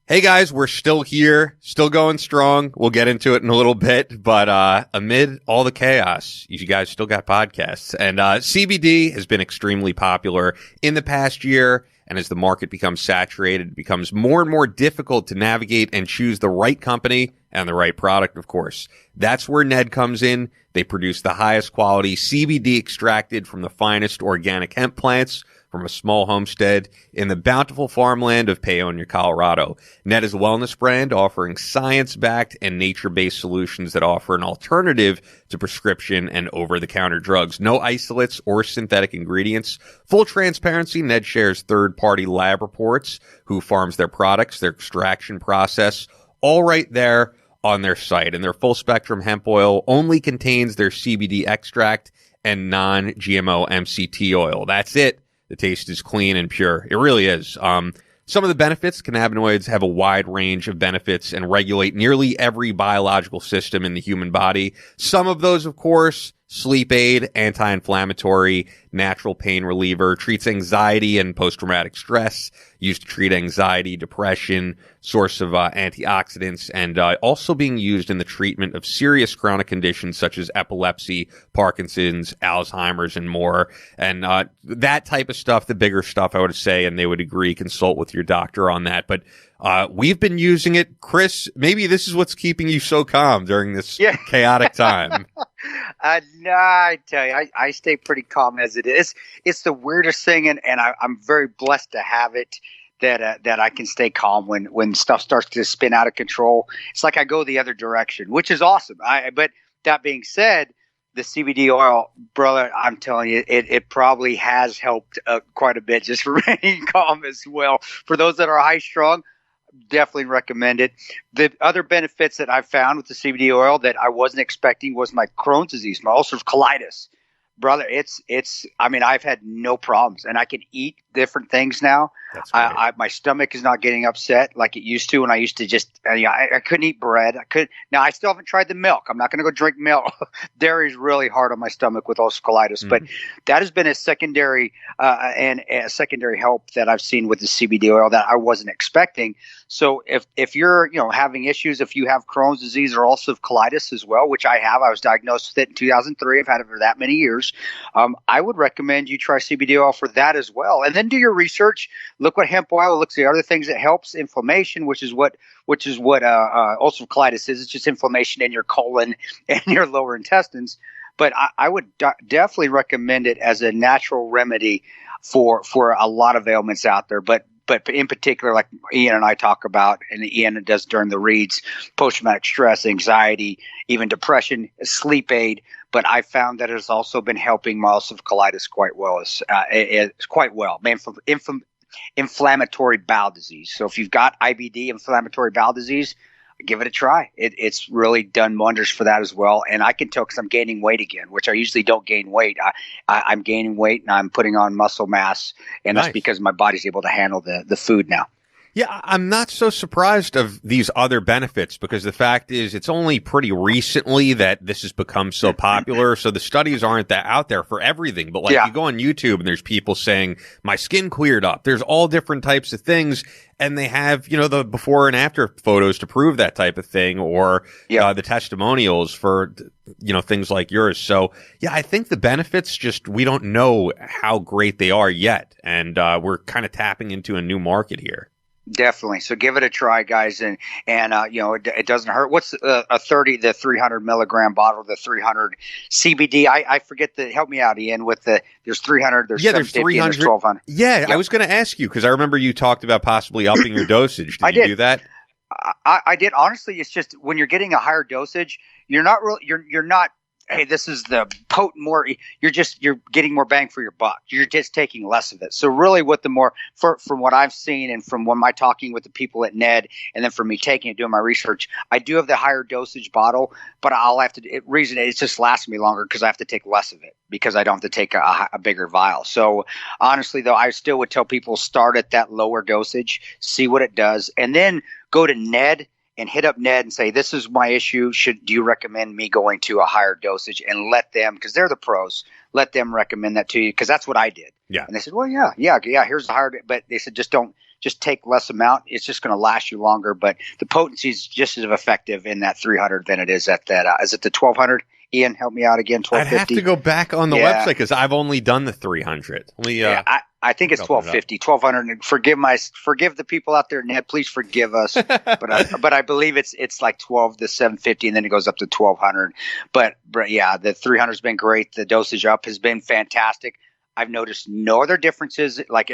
Hey guys, we're still here, still going strong. We'll get into it in a little bit, but amid all the chaos, you guys still got podcasts. And CBD has been extremely popular in the past year, and as the market becomes saturated, it becomes more and more difficult to navigate and choose the right company and the right product, of course. That's where Ned comes in. They produce the highest quality CBD extracted from the finest organic hemp plants from a small homestead in the bountiful farmland of Paonia, Colorado. Ned is a wellness brand offering science-backed and nature-based solutions that offer an alternative to prescription and over-the-counter drugs. No isolates or synthetic ingredients. Full transparency, Ned shares third-party lab reports, who farms their products, their extraction process, all right there on their site. And their full-spectrum hemp oil only contains their CBD extract and non-GMO MCT oil. That's it. The taste is clean and pure. It really is. Some of the benefits, cannabinoids have a wide range of benefits and regulate nearly every biological system in the human body. Some of those, of course, sleep aid, anti-inflammatory, natural pain reliever, treats anxiety and post-traumatic stress, used to treat anxiety, depression, source of antioxidants, and also being used in the treatment of serious chronic conditions such as epilepsy, Parkinson's, Alzheimer's, and more. And that type of stuff, the bigger stuff, I would say, and they would agree, consult with your doctor on that. But we've been using it. Chris, maybe this is what's keeping you so calm during this chaotic time. No, I tell you, I stay pretty calm as it is. It's the weirdest thing, and I'm very blessed to have it that I can stay calm when stuff starts to spin out of control. It's like I go the other direction, which is awesome. But that being said, the CBD oil, brother, I'm telling you, it probably has helped quite a bit just remaining calm as well. For those that are high strung, definitely recommend it. The other benefits that I found with the CBD oil that I wasn't expecting was my Crohn's disease, my ulcerative colitis. Brother, I mean, I've had no problems, and I can eat different things now. That's great. My stomach is not getting upset like it used to, and I used to just, I couldn't eat bread. Now, I still haven't tried the milk. I'm not going to go drink milk. Dairy is really hard on my stomach with ulcerative colitis, but that has been a secondary help that I've seen with the CBD oil that I wasn't expecting. So if you're, having issues, if you have Crohn's disease or ulcerative colitis as well, which I have, I was diagnosed with it in 2003. I've had it for that many years. I would recommend you try CBD oil for that as well. And then do your research. Look what hemp oil looks at. Other things that helps inflammation, which is what ulcerative colitis is. It's just inflammation in your colon and your lower intestines. But I would definitely recommend it as a natural remedy for a lot of ailments out there. But in particular, like Ian and I talk about, and Ian does during the reads, post-traumatic stress, anxiety, even depression, sleep aid. But I found that it has also been helping my ulcerative colitis quite well. It's quite well. Inflammatory bowel disease. So if you've got IBD, inflammatory bowel disease, give it a try. It's really done wonders for that as well. And I can tell because I'm gaining weight again, which I usually don't gain weight. I'm gaining weight and I'm putting on muscle mass, and that's because my body's able to handle the food now. Yeah, I'm not so surprised of these other benefits because the fact is it's only pretty recently that this has become so popular. So the studies aren't that out there for everything. But you go on YouTube and there's people saying my skin cleared up. There's all different types of things. And they have, the before and after photos to prove that type of thing, or the testimonials for, things like yours. So, I think the benefits we don't know how great they are yet. And we're kind of tapping into a new market here. Definitely. So give it a try, guys. And it doesn't hurt. What's the 300 milligram bottle, the 300 CBD? I forget help me out, Ian, there's 300, there's 750, and there's 1200. Yeah. Yep. I was going to ask you, because I remember you talked about possibly upping your dosage. Did you do that? I did. Honestly, it's just when you're getting a higher dosage, you're not, hey, this is the potent more. You're getting more bang for your buck. You're just taking less of it. So really, from what I've seen and from my talking with the people at Ned, and then from me taking it, doing my research, I do have the higher dosage bottle, but I'll have to. It just lasts me longer because I have to take less of it because I don't have to take a bigger vial. So honestly, though, I still would tell people start at that lower dosage, see what it does, and then go to Ned and hit up Ned and say, this is my issue. Do you recommend me going to a higher dosage? And let them, because they're the pros, let them recommend that to you, because that's what I did. Yeah. And they said, well, yeah, here's the higher. But they said, just don't just take less amount. It's just going to last you longer, but the potency is just as effective in that 300 than it is at that. Is it the 1200? Ian, help me out again. 1250. I'd have to go back on the website because I've only done the 300. I think it's 1250, 1200. Forgive the people out there, Ned. Please forgive us. but I believe it's like 12 to 750, and then it goes up to 1200. But yeah, the 300 has been great. The dosage up has been fantastic. I've noticed no other differences. Like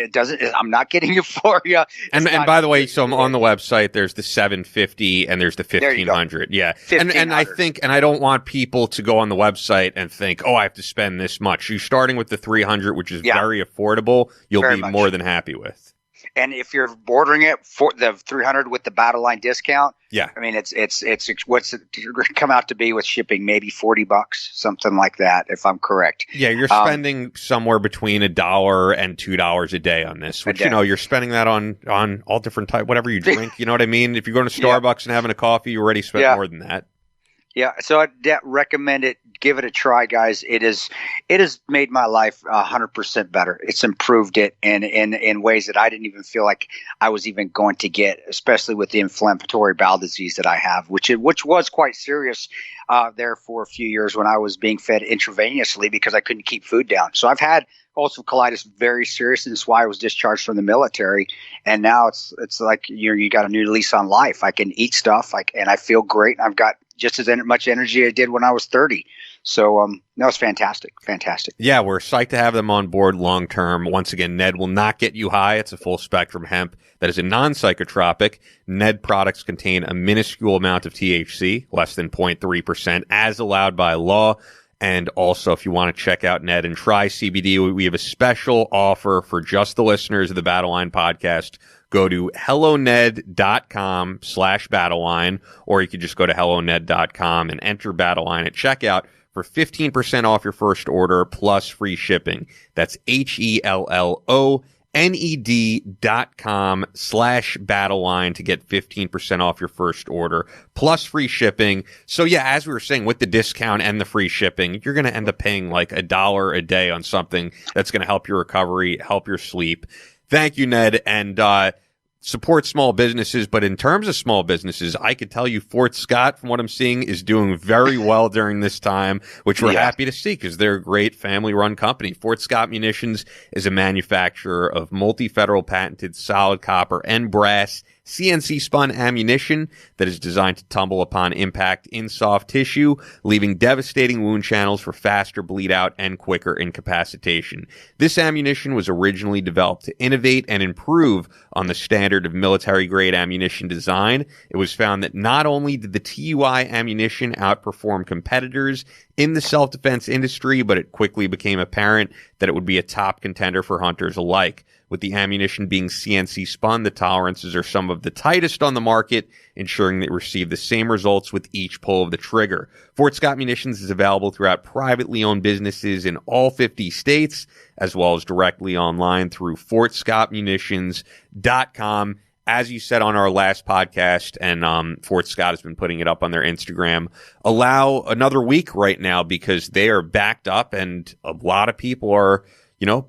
I'm not getting euphoria. And by the way, so I'm on the website. There's the 750 and there's the 1500. Yeah. 1500. And I think, and I don't want people to go on the website and think, oh, I have to spend this much. You're starting with the 300, which is very affordable. You'll be more than happy with. And if you're bordering it for the 300 with the Battleline discount, I mean, it's what's it come out to be with shipping? Maybe $40, something like that, if I'm correct. Yeah, you're spending somewhere between $1 and $2 a day on this, which you're spending that on all different type, whatever you drink. You know what I mean? If you're going to Starbucks and having a coffee, you already spent more than that. Yeah, so I'd recommend it. Give it a try, guys. It has made my life 100% better. It's improved it in ways that I didn't even feel like I was even going to get, especially with the inflammatory bowel disease that I have, which was quite serious there for a few years when I was being fed intravenously because I couldn't keep food down. So I've had ulcerative colitis very serious, and it's why I was discharged from the military. And now it's like you got a new lease on life. I can eat stuff, and I feel great. And I've got just as much energy I did when I was 30. So that was fantastic. Fantastic. Yeah, we're psyched to have them on board long term. Once again, Ned will not get you high. It's a full spectrum hemp that is a non-psychotropic. Ned products contain a minuscule amount of THC, less than 0.3%, as allowed by law. And also, if you want to check out Ned and try CBD, we have a special offer for just the listeners of the Battleline podcast. Go to helloned.com/Battleline, or you could just go to helloned.com and enter Battleline at checkout for 15% off your first order plus free shipping. That's HELLONED.com/Battleline to get 15% off your first order plus free shipping. So yeah, as we were saying, with the discount and the free shipping, you're going to end up paying like $1 a day on something that's going to help your recovery, help your sleep. Thank you, Ned. And, support small businesses, but in terms of small businesses, I could tell you Fort Scott, from what I'm seeing, is doing very well during this time, which we're happy to see because they're a great family-run company. Fort Scott Munitions is a manufacturer of multi-federal patented solid copper and brass CNC-spun ammunition that is designed to tumble upon impact in soft tissue, leaving devastating wound channels for faster bleed-out and quicker incapacitation. This ammunition was originally developed to innovate and improve on the standard of military-grade ammunition design. It was found that not only did the TUI ammunition outperform competitors in the self-defense industry, but it quickly became apparent that it would be a top contender for hunters alike. With the ammunition being CNC spun, the tolerances are some of the tightest on the market, ensuring they receive the same results with each pull of the trigger. Fort Scott Munitions is available throughout privately owned businesses in all 50 states, as well as directly online through fortscottmunitions.com. As you said on our last podcast, and Fort Scott has been putting it up on their Instagram, allow another week right now because they are backed up and a lot of people are,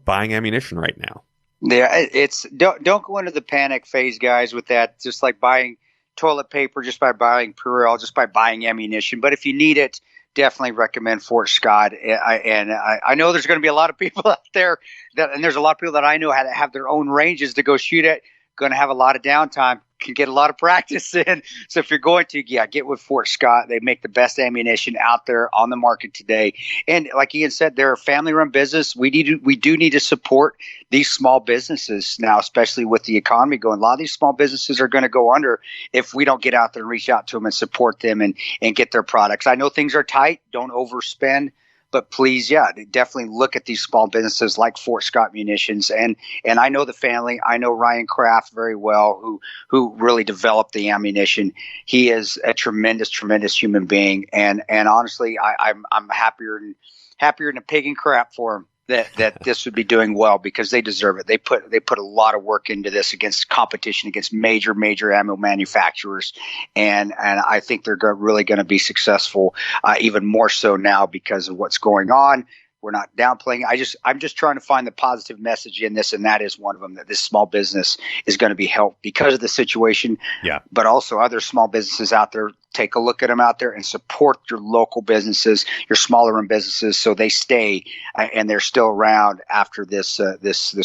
buying ammunition right now. Yeah, it's don't go into the panic phase, guys, with that. Just like buying toilet paper, just by buying Purell, just by buying ammunition. But if you need it, definitely recommend Fort Scott. I know there's going to be a lot of people out there and there's a lot of people that I know have their own ranges to go shoot at. Going to have a lot of downtime, can get a lot of practice in. So if you're going to, get with Fort Scott. They make the best ammunition out there on the market today. And like Ian said, they're a family-run business. We do need to support these small businesses now, especially with the economy going. A lot of these small businesses are going to go under if we don't get out there and reach out to them and support them and get their products. I know things are tight. Don't overspend. But please, definitely look at these small businesses like Fort Scott Munitions. And I know the family. I know Ryan Kraft very well, who really developed the ammunition. He is a tremendous, tremendous human being. And honestly, I'm happier than a pig in crap for him that this would be doing well because they deserve it. They put a lot of work into this against competition, against major ammo manufacturers. And I think they're really going to be successful, even more so now because of what's going on. We're not downplaying. I'm just trying to find the positive message in this, and that is one of them, that this small business is going to be helped because of the situation. Yeah. But also other small businesses out there, take a look at them out there and support your local businesses, your smaller run businesses, so they stay and they're still around after this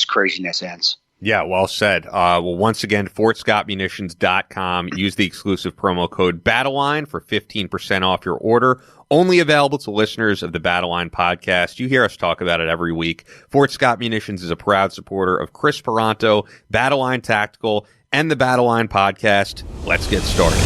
craziness ends. Yeah, well said. Well, once again, FortScottMunitions.com. Use the exclusive promo code Battleline for 15% off your order. Only available to listeners of the Battleline podcast. You hear us talk about it every week. Fort Scott Munitions is a proud supporter of Chris Peranto, Battleline Tactical, and the Battleline podcast. Let's get started.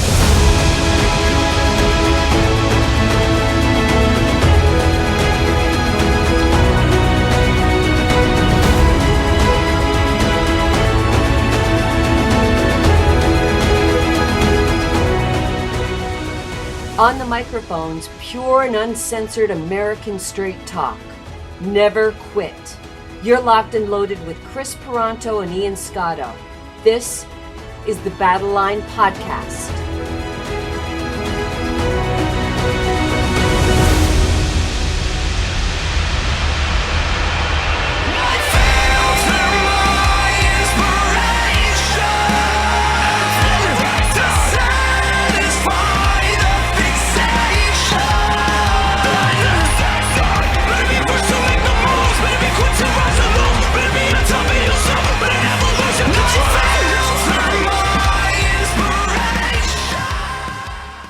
On the microphones, pure and uncensored American straight talk. Never quit. You're locked and loaded with Chris Peranto and Ian Scotto. This is the Battleline Podcast.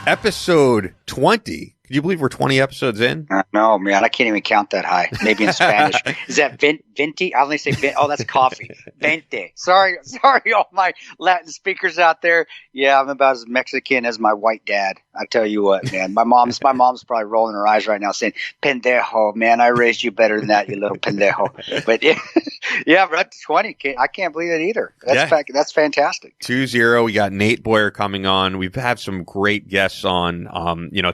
Episode 20. Can you believe we're 20 episodes in? No, man, I can't even count that high. Maybe in Spanish. Is that venti? I only say venti. Oh, that's coffee. Venti. Sorry, all my Latin speakers out there. Yeah, I'm about as Mexican as my white dad. I tell you what, man. My mom's probably rolling her eyes right now saying, pendejo, man, I raised you better than that, you little pendejo. But yeah, we're up to 20. I can't believe it either. That's fantastic. 2-0. We got Nate Boyer coming on. We've had some great guests on.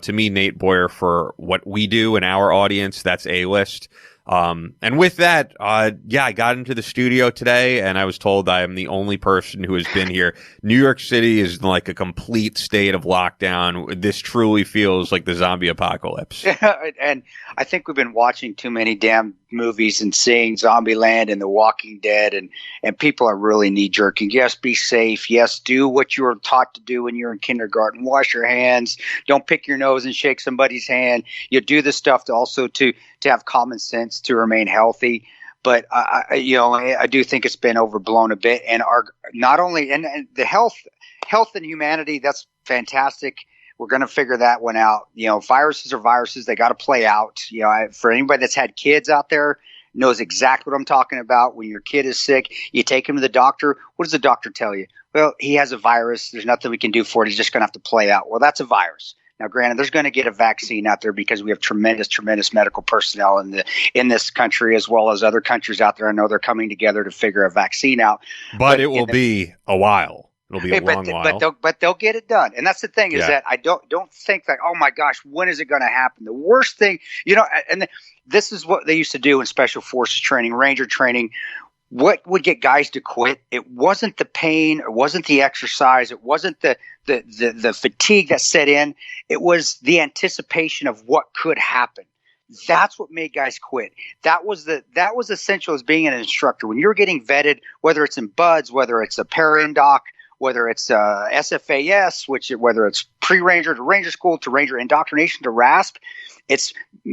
To me, Nate Boyer, for what we do in our audience, that's A-list. And with that, I got into the studio today and I was told I am the only person who has been here. New York City is like a complete state of lockdown. This truly feels like the zombie apocalypse. And I think we've been watching too many damn movies and seeing Zombieland and The Walking Dead, and people are really knee-jerking. Yes, be safe. Yes, do what you were taught to do when you're in kindergarten. Wash your hands. Don't pick your nose and shake somebody's hand. You do this stuff to have common sense, to remain healthy. But I do think it's been overblown a bit. And not only the health and humanity, that's fantastic. We're going to figure that one out. Viruses are viruses. They got to play out. For anybody that's had kids out there, knows exactly what I'm talking about. When your kid is sick, you take him to the doctor. What does the doctor tell you? Well, he has a virus. There's nothing we can do for it. He's just going to have to play out. Well, that's a virus. Now, granted, there's going to get a vaccine out there because we have tremendous medical personnel in this country, as well as other countries out there. I know they're coming together to figure a vaccine out. But it will be a while. It'll be a long while. But they'll get it done. And that's the thing is that I don't think that, oh my gosh, when is it going to happen? The worst thing, this is what they used to do in special forces training, ranger training. What would get guys to quit? It wasn't the pain, it wasn't the exercise, it wasn't the fatigue that set in. It was the anticipation of what could happen. That's what made guys quit. That was essential as being an instructor. When you're getting vetted, whether it's in BUDS, whether it's a para-indoc, whether it's SFAS, whether it's pre-ranger to ranger school to ranger indoctrination to RASP,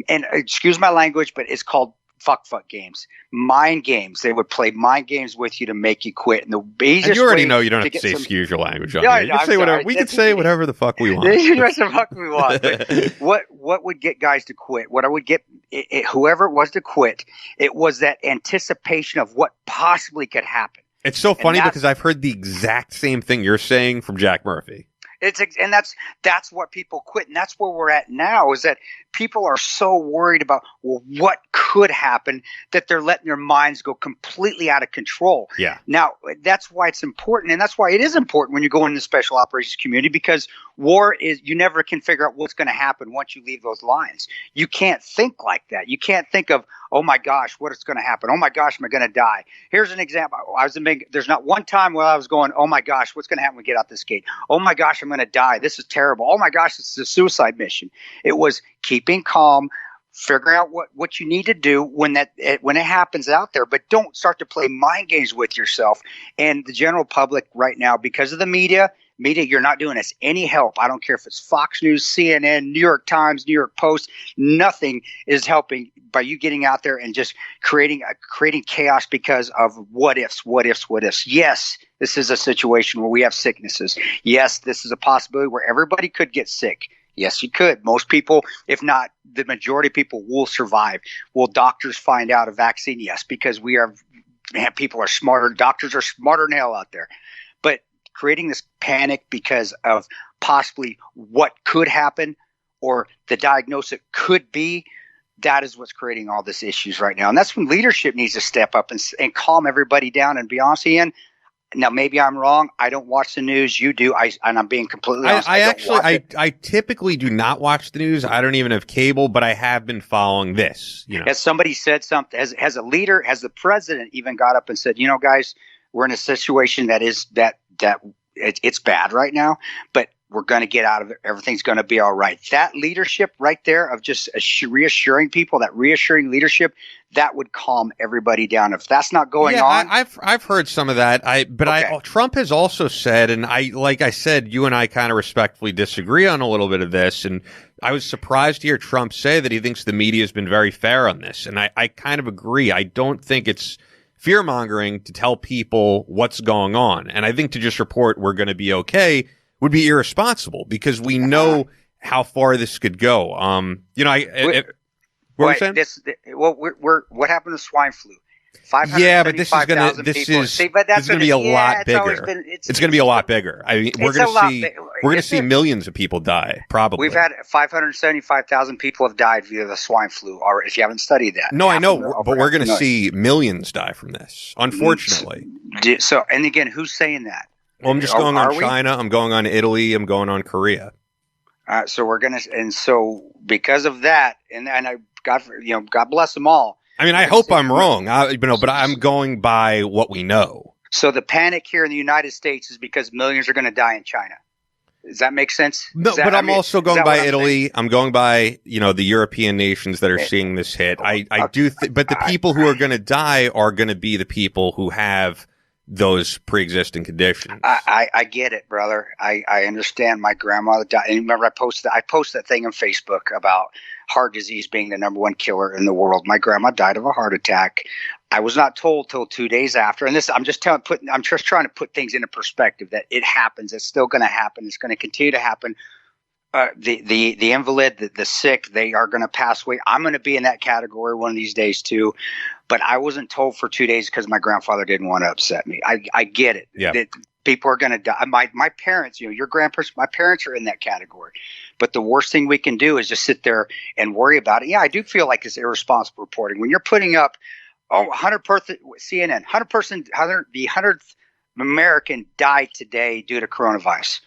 and excuse my language, but it's called fuck games, mind games. They would play mind games with you to make you quit. And the easiest and you already know you don't have to say excuse your language on here. You can say whatever. We can say whatever the fuck we want. What would get guys to quit? What I would get whoever it was to quit, it was that anticipation of what possibly could happen. It's so funny because I've heard the exact same thing you're saying from Jack Murphy. And that's what people quit, and that's where we're at now. Is that people are so worried about what could happen that they're letting their minds go completely out of control. Yeah. Now that's why it's important, and that's why it is important when you go into the special operations community, because war is you never can figure out what's going to happen once you leave those lines. You can't think like that. You can't think of, oh my gosh, what is going to happen? Oh my gosh, am I going to die? Here's an example. There's not one time where I was going, oh my gosh, what's going to happen when we get out this gate? Oh my gosh, I'm going to die. This is terrible. Oh my gosh, this is a suicide mission. It was keeping calm, Figure out what you need to do when it happens out there, but don't start to play mind games with yourself and the general public right now because of the media. You're not doing us any help. I don't care if it's Fox News, CNN, New York Times, New York Post. Nothing is helping by you getting out there and just creating chaos because of what ifs. Yes, this is a situation where we have sicknesses. Yes, this is a possibility where everybody could get sick. Yes, you could. Most people, if not the majority of people, will survive. Will doctors find out a vaccine? Yes, because people are smarter. Doctors are smarter than hell out there. But creating this panic because of possibly what could happen or the diagnosis could be, that is what's creating all these issues right now. And that's when leadership needs to step up and calm everybody down. And be honest, Ian, now maybe I'm wrong. I don't watch the news. You do. And I'm being completely honest. I typically do not watch the news. I don't even have cable, but I have been following this. As somebody said something, as a leader, as the president even got up and said, guys, we're in a situation that it's bad right now, but we're going to get out of it. Everything's going to be all right. That leadership right there of just reassuring people, that reassuring leadership, that would calm everybody down. If that's not going on. I've heard some of that. Trump has also said, and like I said, you and I kind of respectfully disagree on a little bit of this. And I was surprised to hear Trump say that he thinks the media has been very fair on this. And I kind of agree. I don't think it's fear mongering to tell people what's going on. And I think to just report we're going to be okay would be irresponsible because we know how far this could go. What happened to swine flu? Yeah, but this is going to be a lot bigger. It's going to be a lot bigger. I mean, we're going to see millions of people die. Probably. We've had 575,000 people have died via the swine flu. Or if you haven't studied that, no, I know, but we're going to see millions die from this. Unfortunately. So, and again, who's saying that? Well, I'm just going on China. I'm going on Italy. I'm going on Korea. So we're going to, and so because of that, and God bless them all. I mean, I hope I'm wrong, but I'm going by what we know. So the panic here in the United States is because millions are going to die in China. Does that make sense? No, but I'm also going by Italy. I'm going by, the European nations that are seeing this hit. I do, but the people who are going to die are going to be the people who have those pre-existing conditions. I get it, brother. I understand. My grandmother died. And remember, I posted that thing on Facebook about heart disease being the number one killer in the world. My grandma died of a heart attack. I was not told till 2 days after. And this, I'm just trying to put things into perspective that it happens. It's still going to happen. It's going to continue to happen. The invalid, the sick, they are going to pass away. I'm going to be in that category one of these days too. But I wasn't told for 2 days because my grandfather didn't want to upset me. I get it. Yeah. That people are going to die. My parents, your grandparents, my parents are in that category. But the worst thing we can do is just sit there and worry about it. Yeah, I do feel like it's irresponsible reporting. When you're putting up, 100% CNN, the 100th American died today due to coronavirus.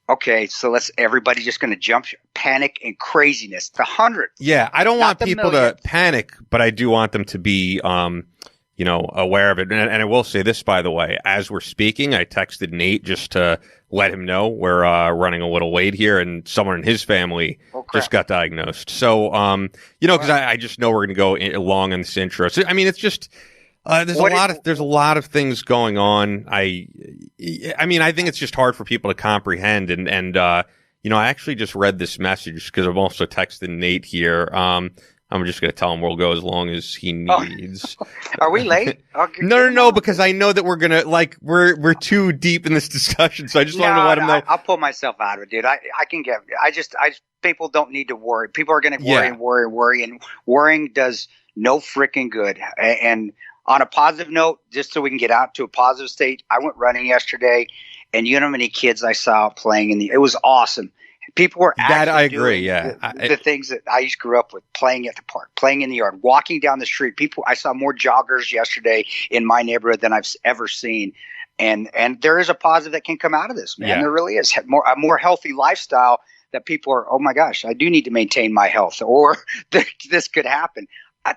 Okay, so everybody just going to jump, panic, and craziness. The 100th. Yeah, I don't want people to panic, but I do want them to be, aware of it. And I will say this, by the way, as we're speaking, I texted Nate just to let him know we're running a little late here, and someone in his family just got diagnosed. So, because I just know we're going to go long in this intro. So, I mean, it's just. There's a lot of things going on. I think it's just hard for people to comprehend. And I actually just read this message because I'm also texting Nate here. I'm just going to tell him we'll go as long as he needs. Are we late? No, because I know that we're going to we're too deep in this discussion. So I just wanted to let him know. I'll pull myself out of it, dude. People don't need to worry. People are going to worry, and worrying does no freaking good. And on a positive note, just so we can get out to a positive state, I went running yesterday, and you know how many kids I saw playing it was awesome. People were actually I agree, the things that I grew up with, playing at the park, playing in the yard, walking down the street. I saw more joggers yesterday in my neighborhood than I've ever seen. And there is a positive that can come out of this, man. Yeah. There really is. A more healthy lifestyle that people are, oh my gosh, I do need to maintain my health, or this could happen.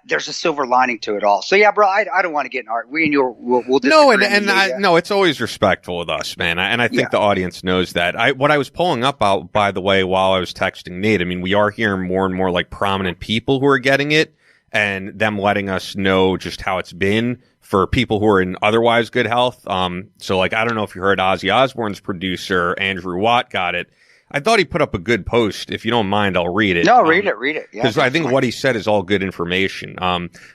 there's a silver lining to it all. So yeah, bro, I don't want to get in art. We and you we'll no, disagree. No, it's always respectful with us, man. I think the audience knows that. What I was pulling up, by the way, while I was texting Nate, I mean, we are hearing more and more like prominent people who are getting it and them letting us know just how it's been for people who are in otherwise good health. So like, I don't know if you heard Ozzy Osbourne's producer, Andrew Watt, got it. I thought he put up a good post. If you don't mind, I'll read it. No, read it. Yeah, because I think what he said is all good information.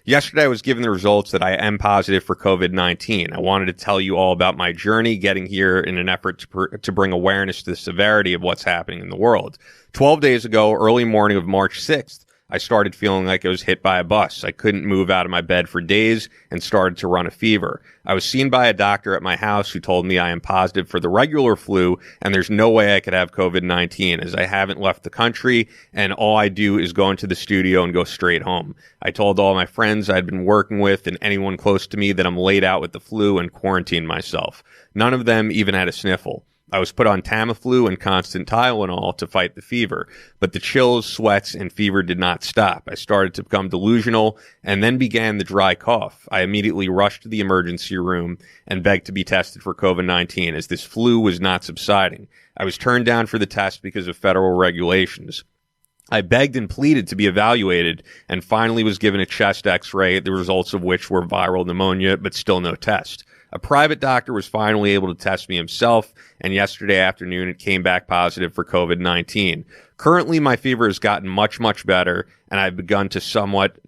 Yesterday I was given the results that I am positive for COVID-19. I wanted to tell you all about my journey getting here in an effort to bring awareness to the severity of what's happening in the world. 12 days ago, early morning of March 6th, I started feeling like I was hit by a bus. I couldn't move out of my bed for days and started to run a fever. I was seen by a doctor at my house who told me I am positive for the regular flu and there's no way I could have COVID-19 as I haven't left the country and all I do is go into the studio and go straight home. I told all my friends I'd been working with and anyone close to me that I'm laid out with the flu and quarantined myself. None of them even had a sniffle. I was put on Tamiflu and constant Tylenol to fight the fever, but the chills, sweats, and fever did not stop. I started to become delusional and then began the dry cough. I immediately rushed to the emergency room and begged to be tested for COVID-19 as this flu was not subsiding. I was turned down for the test because of federal regulations. I begged and pleaded to be evaluated and finally was given a chest x-ray, the results of which were viral pneumonia, but still no test. A private doctor was finally able to test me himself, and yesterday afternoon it came back positive for COVID-19. Currently, my fever has gotten much, much better, and I've begun to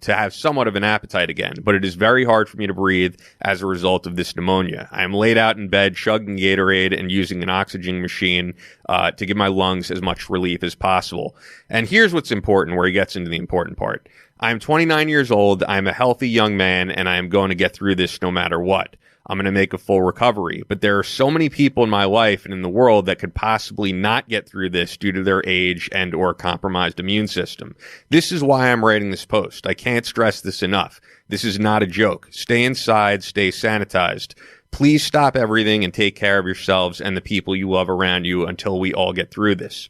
have somewhat of an appetite again, but it is very hard for me to breathe as a result of this pneumonia. I am laid out in bed, chugging Gatorade and using an oxygen machine to give my lungs as much relief as possible. And here's what's important, where he gets into the important part. I'm 29 years old, I'm a healthy young man, and I am going to get through this no matter what. I'm going to make a full recovery. But there are so many people in my life and in the world that could possibly not get through this due to their age and or compromised immune system. This is why I'm writing this post. I can't stress this enough. This is not a joke. Stay inside, stay sanitized. Please stop everything and take care of yourselves and the people you love around you until we all get through this.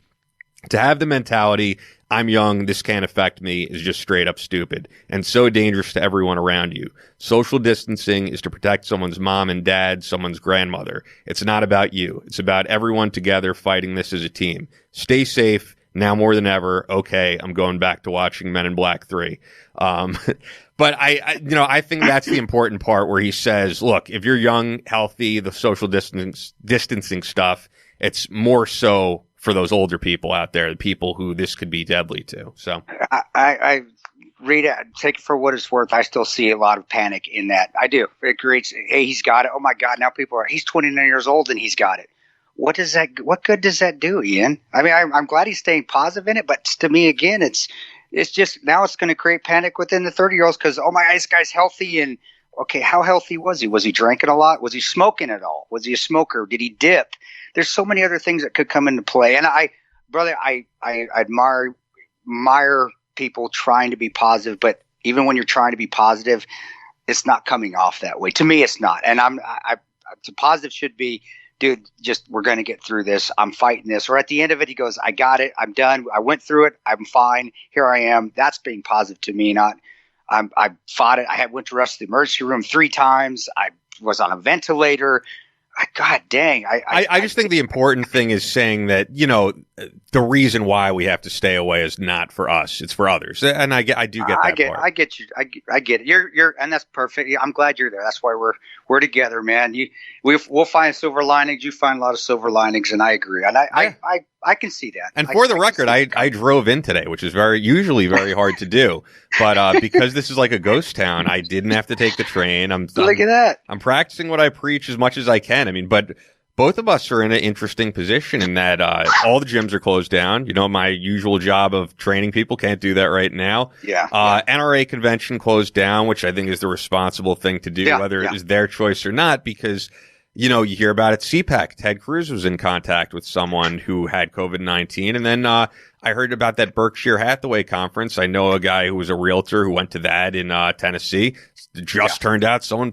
To have the mentality, I'm young, this can't affect me, is just straight up stupid and so dangerous to everyone around you. Social distancing is to protect someone's mom and dad, someone's grandmother. It's not about you. It's about everyone together fighting this as a team. Stay safe. Now more than ever. Okay, I'm going back to watching Men in Black 3. But I think that's the important part where he says, look, if you're young, healthy, the social distancing stuff, it's more so for those older people out there, the people who this could be deadly to. So I read it, take it for what it's worth. I still see a lot of panic in that. I do. It creates, hey, he's got it. Oh my God. Now he's 29 years old and he's got it. What good does that do, Ian? I mean, I'm glad he's staying positive in it, but to me, again, it's just, now it's going to create panic within the 30-year-olds because, oh my, this guy's healthy. And okay, how healthy was he? Was he drinking a lot? Was he smoking at all? Was he a smoker? Did he dip? There's so many other things that could come into play. And I admire people trying to be positive, but even when you're trying to be positive, it's not coming off that way. To me, it's not. And the positive should be, dude, we're going to get through this. I'm fighting this. Or at the end of it, he goes, I got it. I'm done. I went through it. I'm fine. Here I am. That's being positive to me. Not, I fought it. I went to rest the emergency room 3 times. I was on a ventilator. God dang. I just think the important thing is saying that, the reason why we have to stay away is not for us. It's for others. And I do get that part. I get you. I get it. You're, and that's perfect. I'm glad you're there. That's why we're together, man. We'll find silver linings. You find a lot of silver linings, and I agree. And I can see that. And for the record, I drove in today, which is usually very hard to do. But because this is like a ghost town, I didn't have to take the train. Look at that. I'm practicing what I preach as much as I can. I mean, but both of us are in an interesting position in that all the gyms are closed down. My usual job of training people can't do that right now. Yeah. NRA convention closed down, which I think is the responsible thing to do, whether it is their choice or not, because you hear about it. CPAC, Ted Cruz was in contact with someone who had COVID-19. And then I heard about that Berkshire Hathaway conference. I know a guy who was a realtor who went to that in Tennessee. Just turned out someone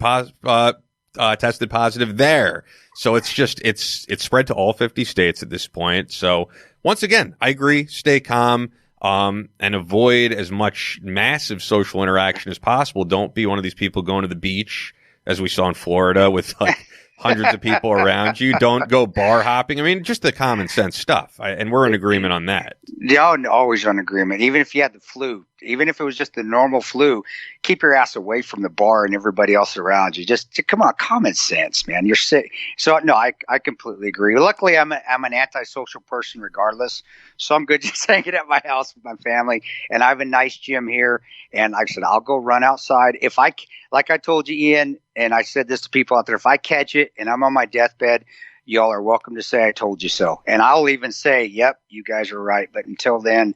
tested positive there. So it's spread to all 50 states at this point. So once again, I agree. Stay calm. and avoid as much massive social interaction as possible. Don't be one of these people going to the beach, as we saw in Florida, with like hundreds of people around you. Don't go bar hopping. I mean, just the common sense stuff. And we're in agreement on that. Yeah, always on agreement. Even if you had the flu, even if it was just the normal flu, keep your ass away from the bar and everybody else around you. Just come on, common sense, man. You're sick. So no, I completely agree. Luckily, I'm an antisocial person regardless, so I'm good just hanging at my house with my family. And I have a nice gym here. And like I said, I'll go run outside if like I told you, Ian, and I said this to people out there. If I catch it and I'm on my deathbed, y'all are welcome to say I told you so. And I'll even say, yep, you guys are right. But until then,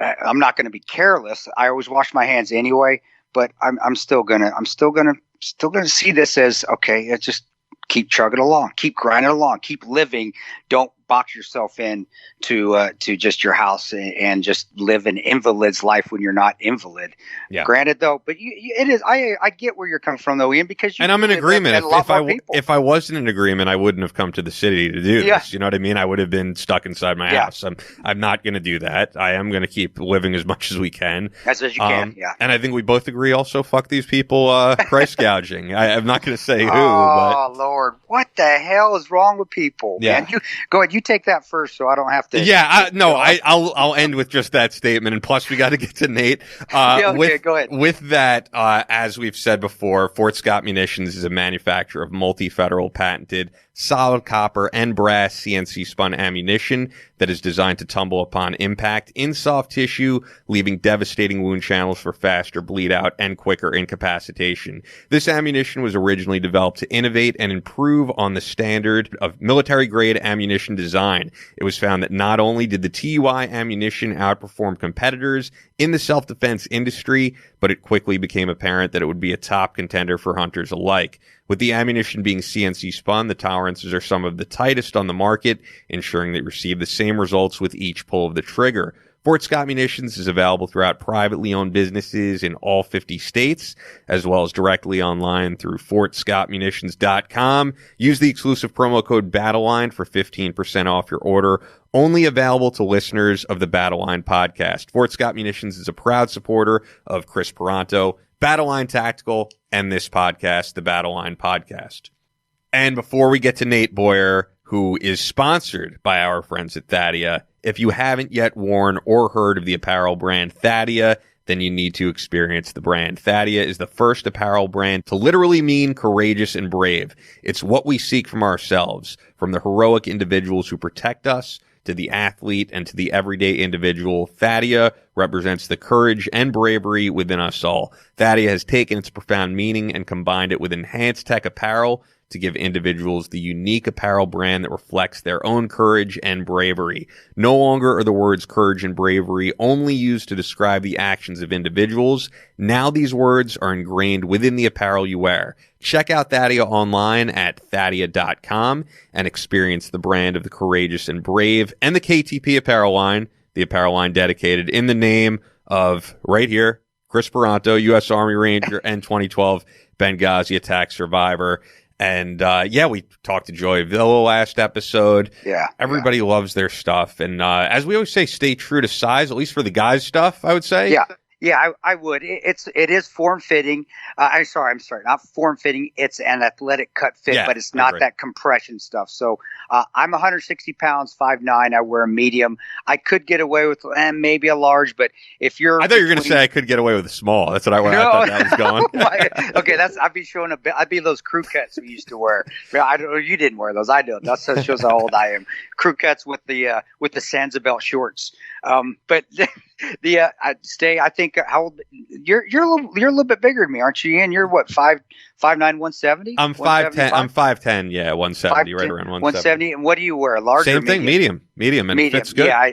I'm not going to be careless. I always wash my hands anyway, but I'm still gonna see this as, okay, just keep chugging along, keep grinding along, keep living. Don't box yourself in to just your house and just live an invalid's life when you're not invalid. Yeah. Granted, though, but it is. I get where you're coming from, though, Ian, because and I'm in agreement. If I wasn't in agreement, I wouldn't have come to the city to do this. You know what I mean? I would have been stuck inside my house. I'm not going to do that. I am going to keep living as much as we can. As you can. Yeah. And I think we both agree. Also, fuck these people price gouging. I'm not going to say who. Oh but Lord, what the hell is wrong with people? Yeah. Man? You go ahead. You take that first, so I don't have to. Yeah, I'll end with just that statement, and plus we got to get to Nate. Okay, go ahead. With that, as we've said before, Fort Scott Munitions is a manufacturer of multi-federal patented solid copper and brass CNC spun ammunition that is designed to tumble upon impact in soft tissue, leaving devastating wound channels for faster bleed out and quicker incapacitation. This ammunition was originally developed to innovate and improve on the standard of military grade ammunition design. It was found that not only did the TUI ammunition outperform competitors in the self-defense industry, but it quickly became apparent that it would be a top contender for hunters alike. With the ammunition being CNC spun, the tolerances are some of the tightest on the market, ensuring that you receive the same results with each pull of the trigger. Fort Scott Munitions is available throughout privately owned businesses in all 50 states, as well as directly online through fortscottmunitions.com. Use the exclusive promo code Battleline for 15% off your order. Only available to listeners of the Battleline podcast. Fort Scott Munitions is a proud supporter of Chris Peranto, Battleline Tactical, and this podcast, the Battleline Podcast. And before we get to Nate Boyer, who is sponsored by our friends at Thadia, if you haven't yet worn or heard of the apparel brand Thadia, then you need to experience the brand. Thadia is the first apparel brand to literally mean courageous and brave. It's what we seek from ourselves, from the heroic individuals who protect us, to the athlete and to the everyday individual. Thadia represents the courage and bravery within us all. Thadia has taken its profound meaning and combined it with enhanced tech apparel to give individuals the unique apparel brand that reflects their own courage and bravery. No longer are the words courage and bravery only used to describe the actions of individuals. Now these words are ingrained within the apparel you wear. Check out Thadia online at Thadia.com and experience the brand of the courageous and brave and the KTP apparel line, the apparel line dedicated in the name of, right here, Chris Peranto, U.S. Army Ranger and 2012 Benghazi attack survivor. And, we talked to Joey Villa last episode. Yeah. Everybody loves their stuff. And, as we always say, stay true to size, at least for the guys' stuff, I would say. Yeah. Yeah, I would. It is form fitting. I'm sorry, not form fitting. It's an athletic cut fit, but it's not that compression stuff. So I'm 160 pounds, 5'9". I wear a medium. I could get away with maybe a large, but if you're, I thought you were going to say I could get away with a small. That's what I thought that was going. Okay, I'd be showing I'd be those crew cuts we used to wear. You didn't wear those. I do. That shows how old I am. Crew cuts with the Sansa shorts. But I think how old you're a little bit bigger than me, aren't you, Ian? You're what, 5'9", 170? I'm 5'10". I'm 5'10". Yeah, 170, right around 170. And what do you wear? Large? Same thing, medium, and it fits good. Yeah,